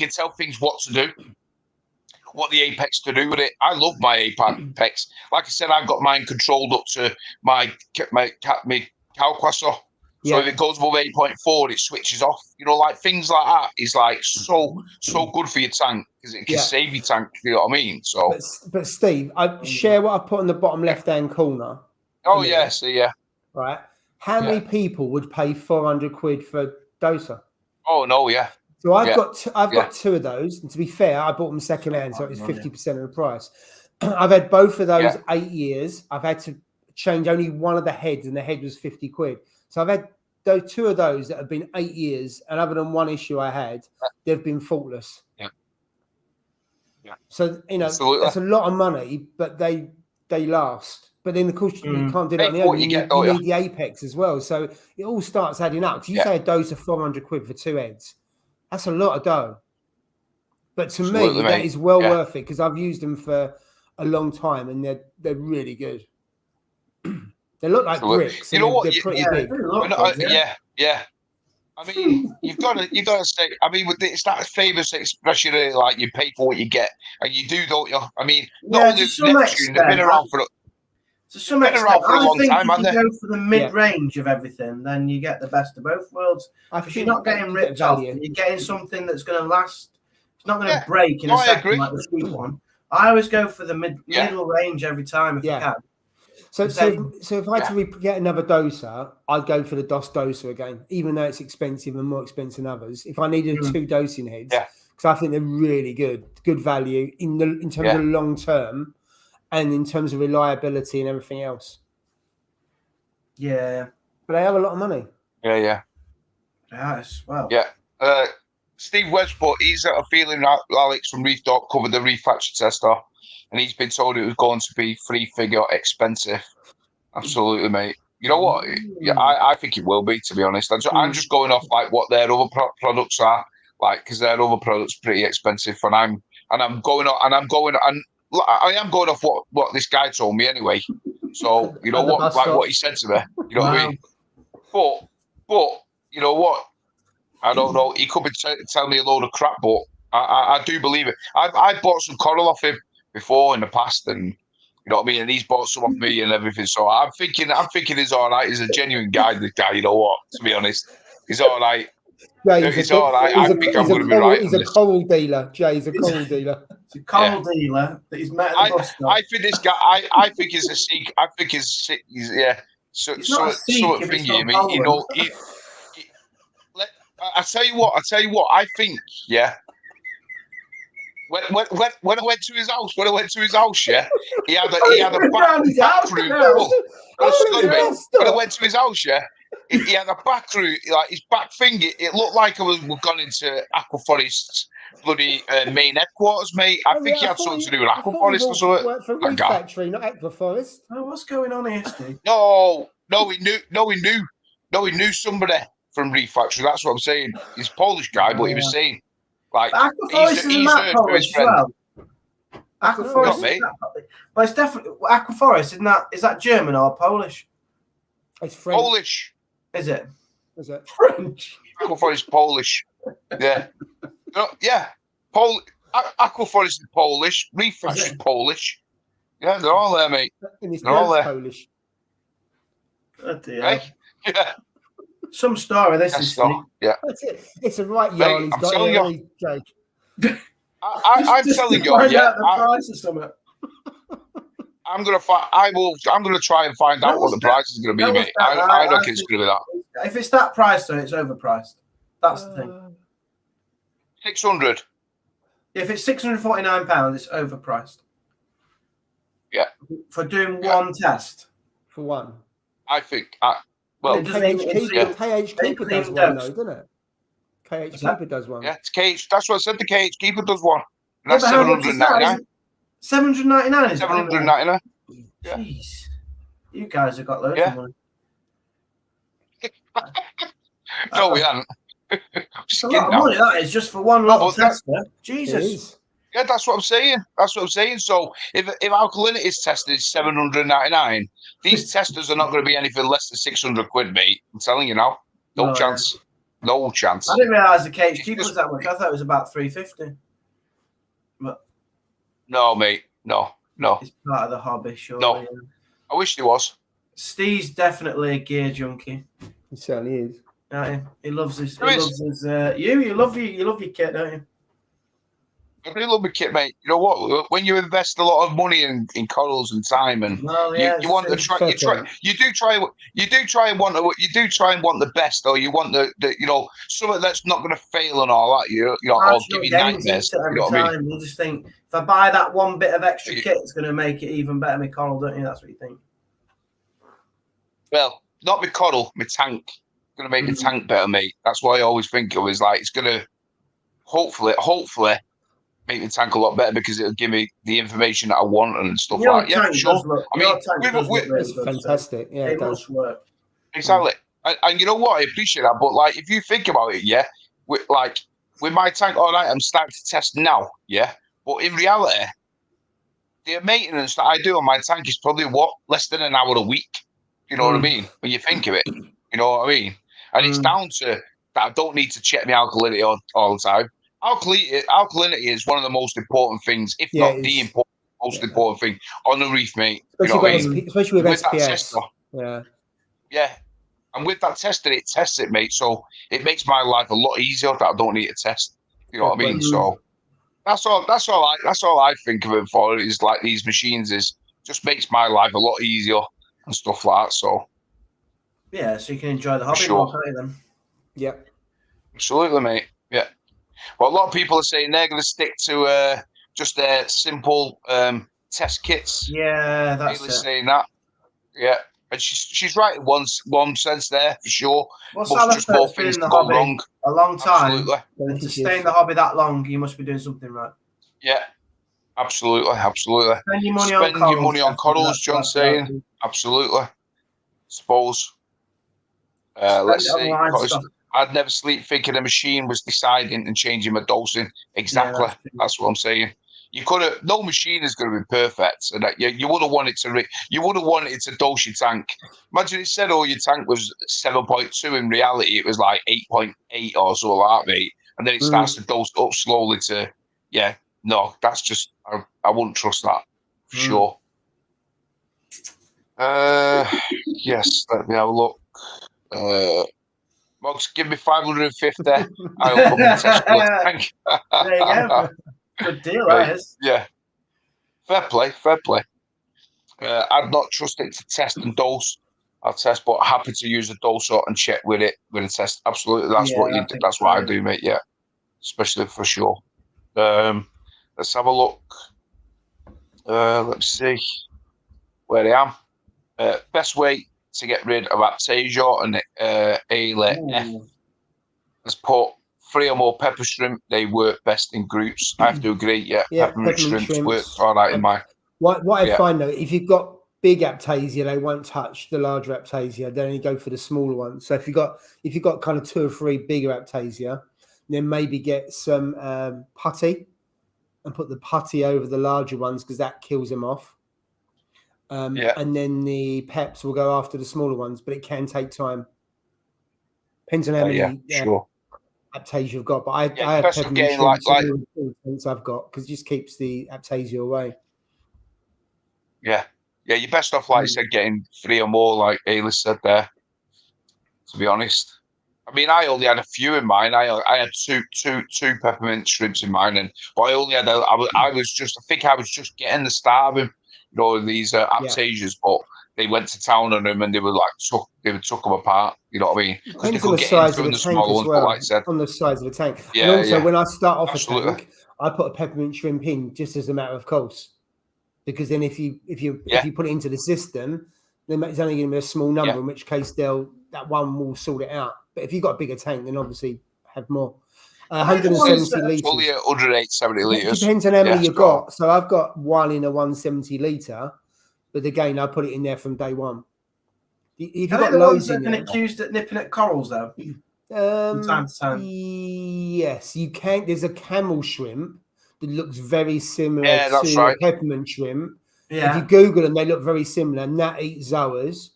tell things what to do, what the Apex to do with it. I love my Apex. Like I said, I've got mine controlled up to my Calquasser. So if it goes above 8.4, it switches off. You know, like things like that is like so good for your tank because it can save your tank. You know what I mean? So, but Steve, I share what I put in the bottom left-hand corner. Oh yeah, right. How many people would pay 400 quid for Dosa? Oh no, So I've got 2 of those, and to be fair, I bought them second-hand, so it was 50% of the price. I've had both of those 8 years. I've had to change only one of the heads, and the head was 50 quid. So I've had 2 of those that have been 8 years, and other than one issue I had, they've been faultless. So absolutely. That's a lot of money, but they last. But then, of course, you can't do that on the own. You need the Apex as well. So it all starts adding up. Because you say a dose of 400 quid for 2 heads. That's a lot of dough. But to me, that is well worth it because I've used them for a long time and they're really good. They look like bricks. You know what? They're pretty big. I mean, you've got to say. I mean, it's that famous expression, like you pay for what you get, and you do, don't you? I mean, not only to some Neptune, they've been around for. To some extent, for a long time, if you haven't they? go for the mid-range of everything, then you get the best of both worlds. Because you're not getting ripped off, and you're getting something that's going to last. It's not going to break in a second like the cheap one. I always go for the middle range every time if I can. So if I had to get another doser, I'd go for the DOS doser again, even though it's expensive and more expensive than others. If I needed 2 dosing heads, because I think they're really good value in terms of long term. And in terms of reliability and everything else. Yeah. But they have a lot of money. Yeah. Yes, well. Yeah. Steve Westport, he's got a feeling that Alex from Reef Dot covered the Reef Factory tester, and he's been told it was going to be 3-figure expensive. Absolutely, mate. You know what? Yeah, I think it will be, to be honest. I'm just going off like what their other products are, like, because their other products are pretty expensive, and I am going off what this guy told me anyway. So you know what, like what he said to me. You know what I mean? But you know what? I don't know. He could be telling me a load of crap, but I do believe it. I bought some coral off him before in the past, and you know what I mean. And he's bought some off me and everything. So I'm thinking he's all right. He's a genuine guy. This guy, you know what? To be honest, he's all right. Yeah, he's all right. I think I'm going to be right. He's a coral dealer, Jay. He's a coral dealer. It's a coral dealer that he's met at the bus stop. I think this guy. I think he's a Sikh. I think he's So thingy. I mean, you know. I tell you what. I think. Yeah. When I went to his house, yeah, he had a back room. When I went to his house, yeah, he had a back room, like his back finger. It looked like we'd gone into Aquaforest's bloody main headquarters, mate. I think he had something to do with Aquaforest or something. Worked for Reef Factory, not Aquaforest. Oh, what's going on here, Steve? No, he knew somebody from Reef Factory. That's what I'm saying. He's a Polish guy, but he was saying. Like, he's heard from his friend. Well. Aquaforest, but it's definitely Aquaforest. Is that German or Polish? It's French. Polish. Is it? Is it French? Aquaforest is Polish. Yeah. Aquaforest is Polish. Reef Factory is Polish. Yeah, they're all there, mate. They're all there. Polish. Hey? Yeah. Some story. This is yeah. That's it. It's a right yarn. I'm telling you. I'm telling you. Yeah. I'm gonna try and find out what the price is gonna be, mate. I reckon it's gonna be that. If it's that price, then it's overpriced. That's the thing. 600. If it's £649, it's overpriced. Yeah. For doing one test. For one. I think. KH Keeper does one, though, doesn't it? KH Keeper does one. Yeah, it's KH. That's what I said. The KH Keeper does one. And that's 799. 799 is 799. Yeah. Jeez. You guys have got loads of money. No, we haven't. It's a lot of money, that is, just for one little tester. Jesus. Yeah, that's what I'm saying. So if alkalinity is tested is 799, these testers are not going to be anything less than 600 quid, mate. I'm telling you now. No chance. Yeah. No chance. I didn't realise the cage keeper was that much. I thought it was about 350. But no, mate. No. It's part of the hobby, sure. No. Yeah. I wish he was. Steve's definitely a gear junkie. He certainly is. He loves his. You love your kit, don't you? I really love my kit, mate. You know what? When you invest a lot of money in corals and time, and you want to try, you do try and want the best, or you want the something that's not going to fail and all that. Or give you nightmares. Every time you just think, if I buy that one bit of extra kit, it's going to make it even better. My coral, don't you? That's what you think. Well, not my coral, my tank. It's going to make the tank better, mate. That's what I always think of. Is like it's going to hopefully. Make the tank a lot better because it'll give me the information that I want and stuff like that. Yeah, sure. It's fantastic. Yeah, it does work. Exactly. And you know what? I appreciate that. But like, if you think about it, yeah, with my tank, all right, I'm starting to test now, yeah. But in reality, the maintenance that I do on my tank is probably less than an hour a week. You know what I mean? When you think of it, you know what I mean? And it's down to that I don't need to check my alkalinity all the time. Alkalinity is one of the most important things, if not the most important thing on the reef, mate. Especially with that SPS. tester. Yeah. And with that tester, it tests it, mate. So it makes my life a lot easier that I don't need to test. You know what I mean? So that's all I think of it for. Is like these machines just makes my life a lot easier and stuff like that. So yeah, so you can enjoy the hobby more, can't you then? Yeah. Absolutely, mate. Yeah. Well, a lot of people are saying they're going to stick to just their simple test kits. Yeah, that's Really saying that. Yeah. And she's right in one sense there, for sure. Well, Must just more things to go wrong. A long time. Absolutely. And to stay in the hobby that long, you must be doing something right. Yeah. Absolutely. Spend your money on corals, John's saying. Absolutely. Suppose. Let's see. I'd never sleep thinking a machine was deciding and changing my dosing. Exactly. That's what I'm saying. You could have. No machine is going to be perfect, and you wouldn't want it to. You wouldn't want it to dose your tank. Imagine it said, "Oh, your tank was 7.2." In reality, it was like 8.8 or so like that, mate. And then it starts to dose up slowly to. Yeah, no, that's just. I wouldn't trust that for sure. Yes, let me have a look. Mugs, give me 550. I'll come and test the tank. There you go. Good deal, that is. Yeah. Fair play. I'd not trust it to test and dose. I'll test, but happy to use a doser and check with it with a test. Absolutely, that's what you do. That's what I do, mate. Yeah, especially for sure. Let's have a look. Let's see where I am. Best way to get rid of Aptasia and F is put 3 or more pepper shrimp. They work best in groups. I have to agree. Yeah, peppermint shrimps work all right in my. What I find though, if you've got big Aptasia, they won't touch the larger Aptasia. They only go for the smaller ones. So if you've got kind of 2 or 3 bigger Aptasia, then maybe get some putty and put the putty over the larger ones because that kills them off. And then the peps will go after the smaller ones, but it can take time. Depends on how many Aptasia you've got. But I have peppermint shrimps I've got because it just keeps the Aptasia away. Yeah, you're best off, like I said, getting 3 or more, like Ayla said there. To be honest, I mean, I only had a few in mine. I had two peppermint shrimps in mine, but I only had. I was just getting the start of them. You know, these Aptasias, but they went to town on them and they were took them apart. You know what I mean? Depends on the size of the tank as well. Like said. On the size of the tank, and also when I start off a tank, I put a peppermint shrimp in just as a matter of course, because then if you put it into the system, then it's only going to be a small number. In which case, that one will sort it out. But if you've got a bigger tank, then obviously have more. 170 litres. Fully 170 litres. Depends on how many you've got. So I've got one in a 170 litre, but again, I put it in there from day one. If you've got loads in there. Been accused at nipping at corals though. From time to time. Yes, you can. There's a camel shrimp that looks very similar to a peppermint shrimp. Yeah. If you Google them, they look very similar. And that eats zoas.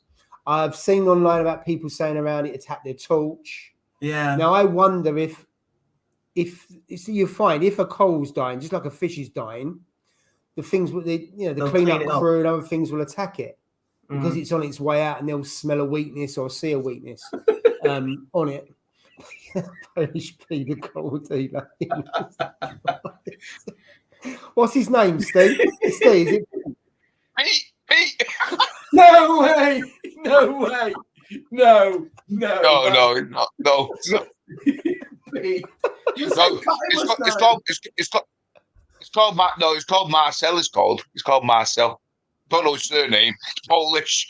I've seen online about people saying around it attack their torch. Yeah. Now I wonder if you find if a coral's dying, just like a fish is dying, the things with the cleanup crew and other things will attack it because it's on its way out and they'll smell a weakness or see a weakness on it. Polish P, the coral dealer. What's his name, Steve? Steve, is it? Pete. No way! No. It's called Marcel. It's called Marcel. Don't know his surname. Polish.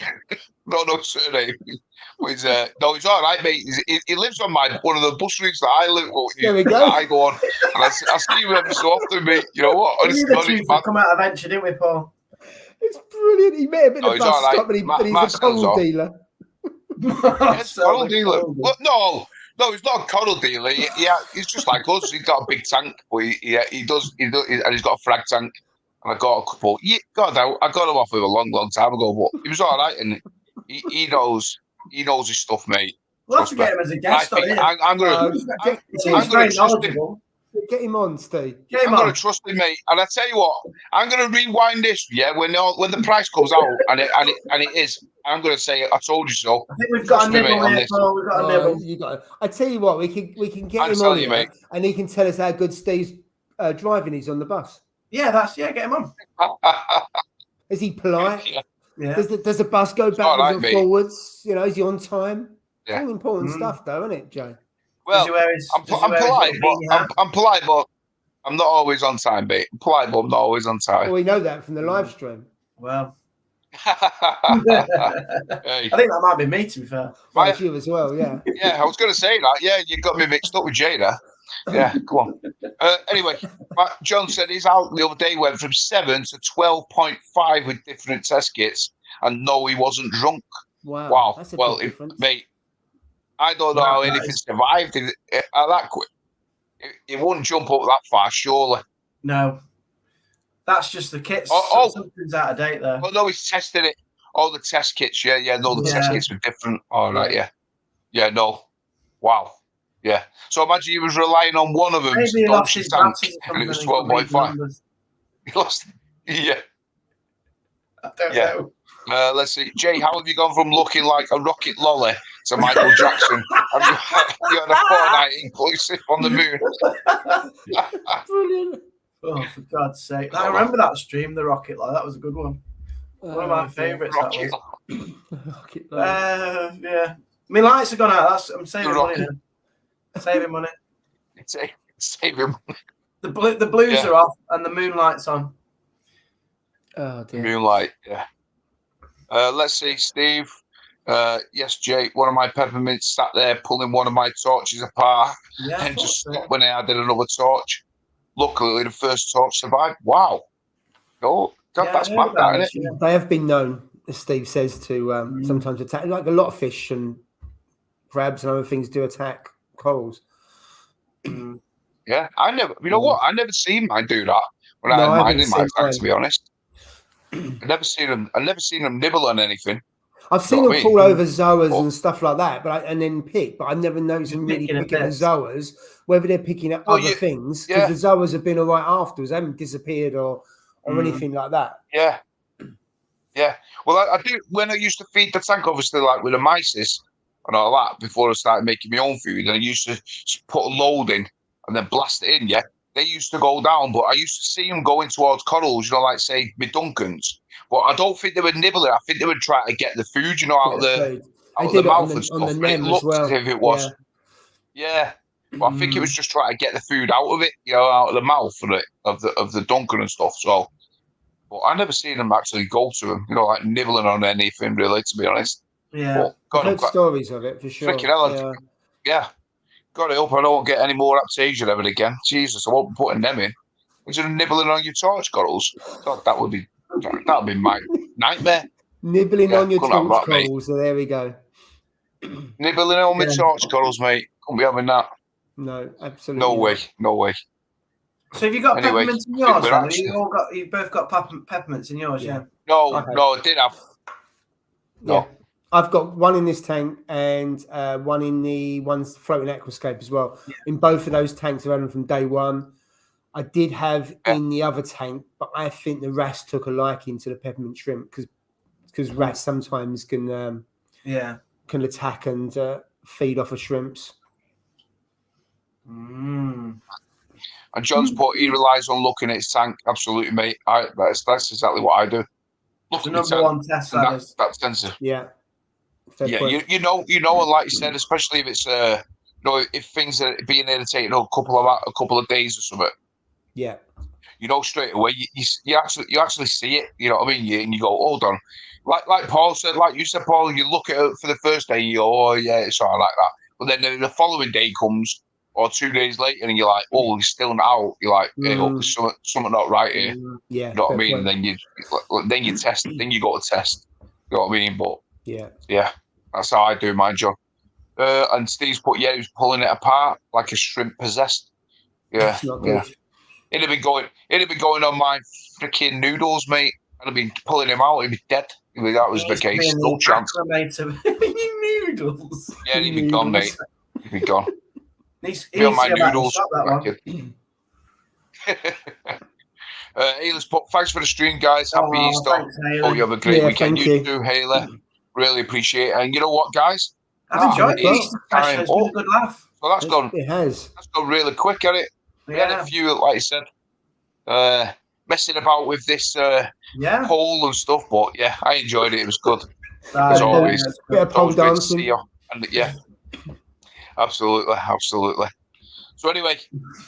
Don't know his surname. But it's all right, mate. He lives on one of the bus routes that I live on. There we go. I go on, and I see him every so often, mate. You know what? Honestly, we come out of venture, didn't we, Paul? It's brilliant. He met him in a bus stop, but he's a coral dealer. Yes, coral dealer. No, he's not a coral dealer. He's just like us. He's got a big tank, but he does, and he's got a frag tank. And I got a couple. I got him off with a long, long time ago, but he was all right, and he knows his stuff, mate. We'll have to get him as a guest. I'm going He's very knowledgeable. Get him on, Steve. I'm going to trust him, mate. And I tell you what, I'm going to rewind this. Yeah, when the price comes out, and it is, I'm going to say, I told you so. I think we've got a nibble here, Paul. We've got a nibble. I tell you what, we can get him on here, mate. And he can tell us how good Steve's driving is on the bus. Yeah, get him on. Is he polite? Yeah. Does the bus go backwards and forwards? You know, is he on time? Yeah. It's all important stuff, though, isn't it, Joe? Well, I'm polite, but I'm not always on time, mate. I'm polite, but I'm not always on time. Well, we know that from the live stream. Well, I think that might be me, to be fair. Well, you as well, yeah. Yeah, I was going to say that. Yeah, you got me mixed up with Jada. Yeah, go on. Anyway, John said his out the other day went from 7 to 12.5 with different test kits, and no, he wasn't drunk. Wow. That's a big difference. Mate, I don't know how anything survived at that quick. It wouldn't jump up that far, surely. No. That's just the kits. Something's out of date there. Oh, no, he's tested it. All the test kits, the test kits were different. All right, yeah. Yeah, no. Wow. Yeah. So imagine he was relying on one of them. Maybe he lost his batteries and it was 12.5. He lost. Yeah. I don't know. Let's see. Jay, how have you gone from looking like a rocket lolly to Michael Jackson? You had a fortnight inclusive on the moon. Brilliant. Oh, for God's sake. I remember that stream, the rocket lolly. That was a good one. One of my favourites, that was. Rocket lolly. Yeah. My lights have gone out. I'm saving money now. Saving money. Saving money. The blues are off and the moonlight's on. Oh, dear. Moonlight, yeah. Let's see, Steve. Yes, Jay, one of my peppermints sat there pulling one of my torches apart and just stopped when I added another torch. Luckily, the first torch survived. Wow. Oh, that's mad, isn't it? They have been known, as Steve says, to sometimes attack. Like a lot of fish and crabs and other things do attack corals. Yeah, I never, you know what? I never seen mine do that when I had mine in my tank, to be honest. I've never seen them nibble on anything. I've seen them fall over zoas and stuff like that, and then pick. But I've never noticed them really picking the zoas. Whether they're picking up other things, because the zoas have been all right afterwards, they haven't disappeared or anything like that. Yeah, yeah. Well, I do when I used to feed the tank, obviously, like with the mysis and all that, before I started making my own food, and I used to put a load in and then blast it in. Yeah, they used to go down, but I used to see them going towards corals, you know, like say my Duncans. But I don't think they were nibbling. I think they were trying to get the food, you know, out of the mouth and stuff. And it looked as if it was. Yeah. Well, I think it was just trying to get the food out of it, you know, out of the mouth of the Duncan and stuff. So, but I never seen them actually go to them, you know, like nibbling on anything really, to be honest. Yeah. I've heard stories of it for sure. Freaking hell. Yeah. God, I hope I don't get any more aptasia ever again. Jesus, I won't be putting them in. Instead of nibbling on your torch corals. God, that would be my nightmare. Nibbling on your torch corals. So there we go. Nibbling on my torch corals, mate. Couldn't be having that. No, absolutely. No way. So have you got peppermints in yours? You've both got peppermints in yours, yeah? No, I did have. No. Yeah. I've got one in this tank and one in the one's floating aquascape as well. Yeah. In both of those tanks, I've had them from day one. I did have in the other tank, but I think the wrasse took a liking to the peppermint shrimp because wrasse sometimes can attack and feed off of shrimps. And John's put he relies on looking at his tank. Absolutely, mate. That's exactly what I do. Look at the number one test. That tends to. Yeah. Yeah, you know, and like you said, especially if it's if things are being irritating a couple of days or something. Yeah. You know, straight away you actually see it. You know what I mean? And you go, hold on. Like Paul said, like you said, Paul. You look at it for the first day, you go, oh yeah, it's all right like that. But then the following day comes, or 2 days later, and you're like, oh, he's still not out. You're like, hey, there's something not right here. Yeah. You know what I mean? And then you test. Then you go to test. You know what I mean? But yeah, that's how I do mine, John. And Steve's put, he was pulling it apart like a shrimp possessed. Yeah, yeah. It'd have been going on my freaking noodles, mate. I'd be pulling him out. He'd be dead. That was the case. No chance. Noodles. Yeah, he'd be gone, mate. He'd be gone. Be on my noodles. Ayla's put, thanks for the stream, guys. Happy Easter. Thanks, Hope you have a great weekend. You too, Ayla. Really appreciate it. And you know what, guys? I've enjoyed the Easter special. It's been a good laugh. So that's gone. It has. That's gone really quick, hasn't it? We had a few, like you said, messing about with this pole and stuff, but yeah, I enjoyed it. It was good. As always. Bit of pole dancing. And yeah, absolutely. So anyway,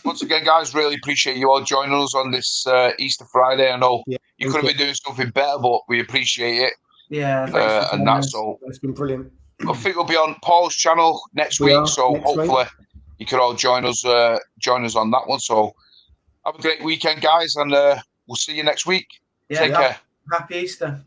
once again, guys, really appreciate you all joining us on this Easter Friday. I know you could have been doing something better, but we appreciate it. Yeah, and that's all. It's been brilliant. I think we'll be on Paul's channel next week, so hopefully you can all join us on that one. So have a great weekend, guys, and we'll see you next week. Take care. Happy Easter.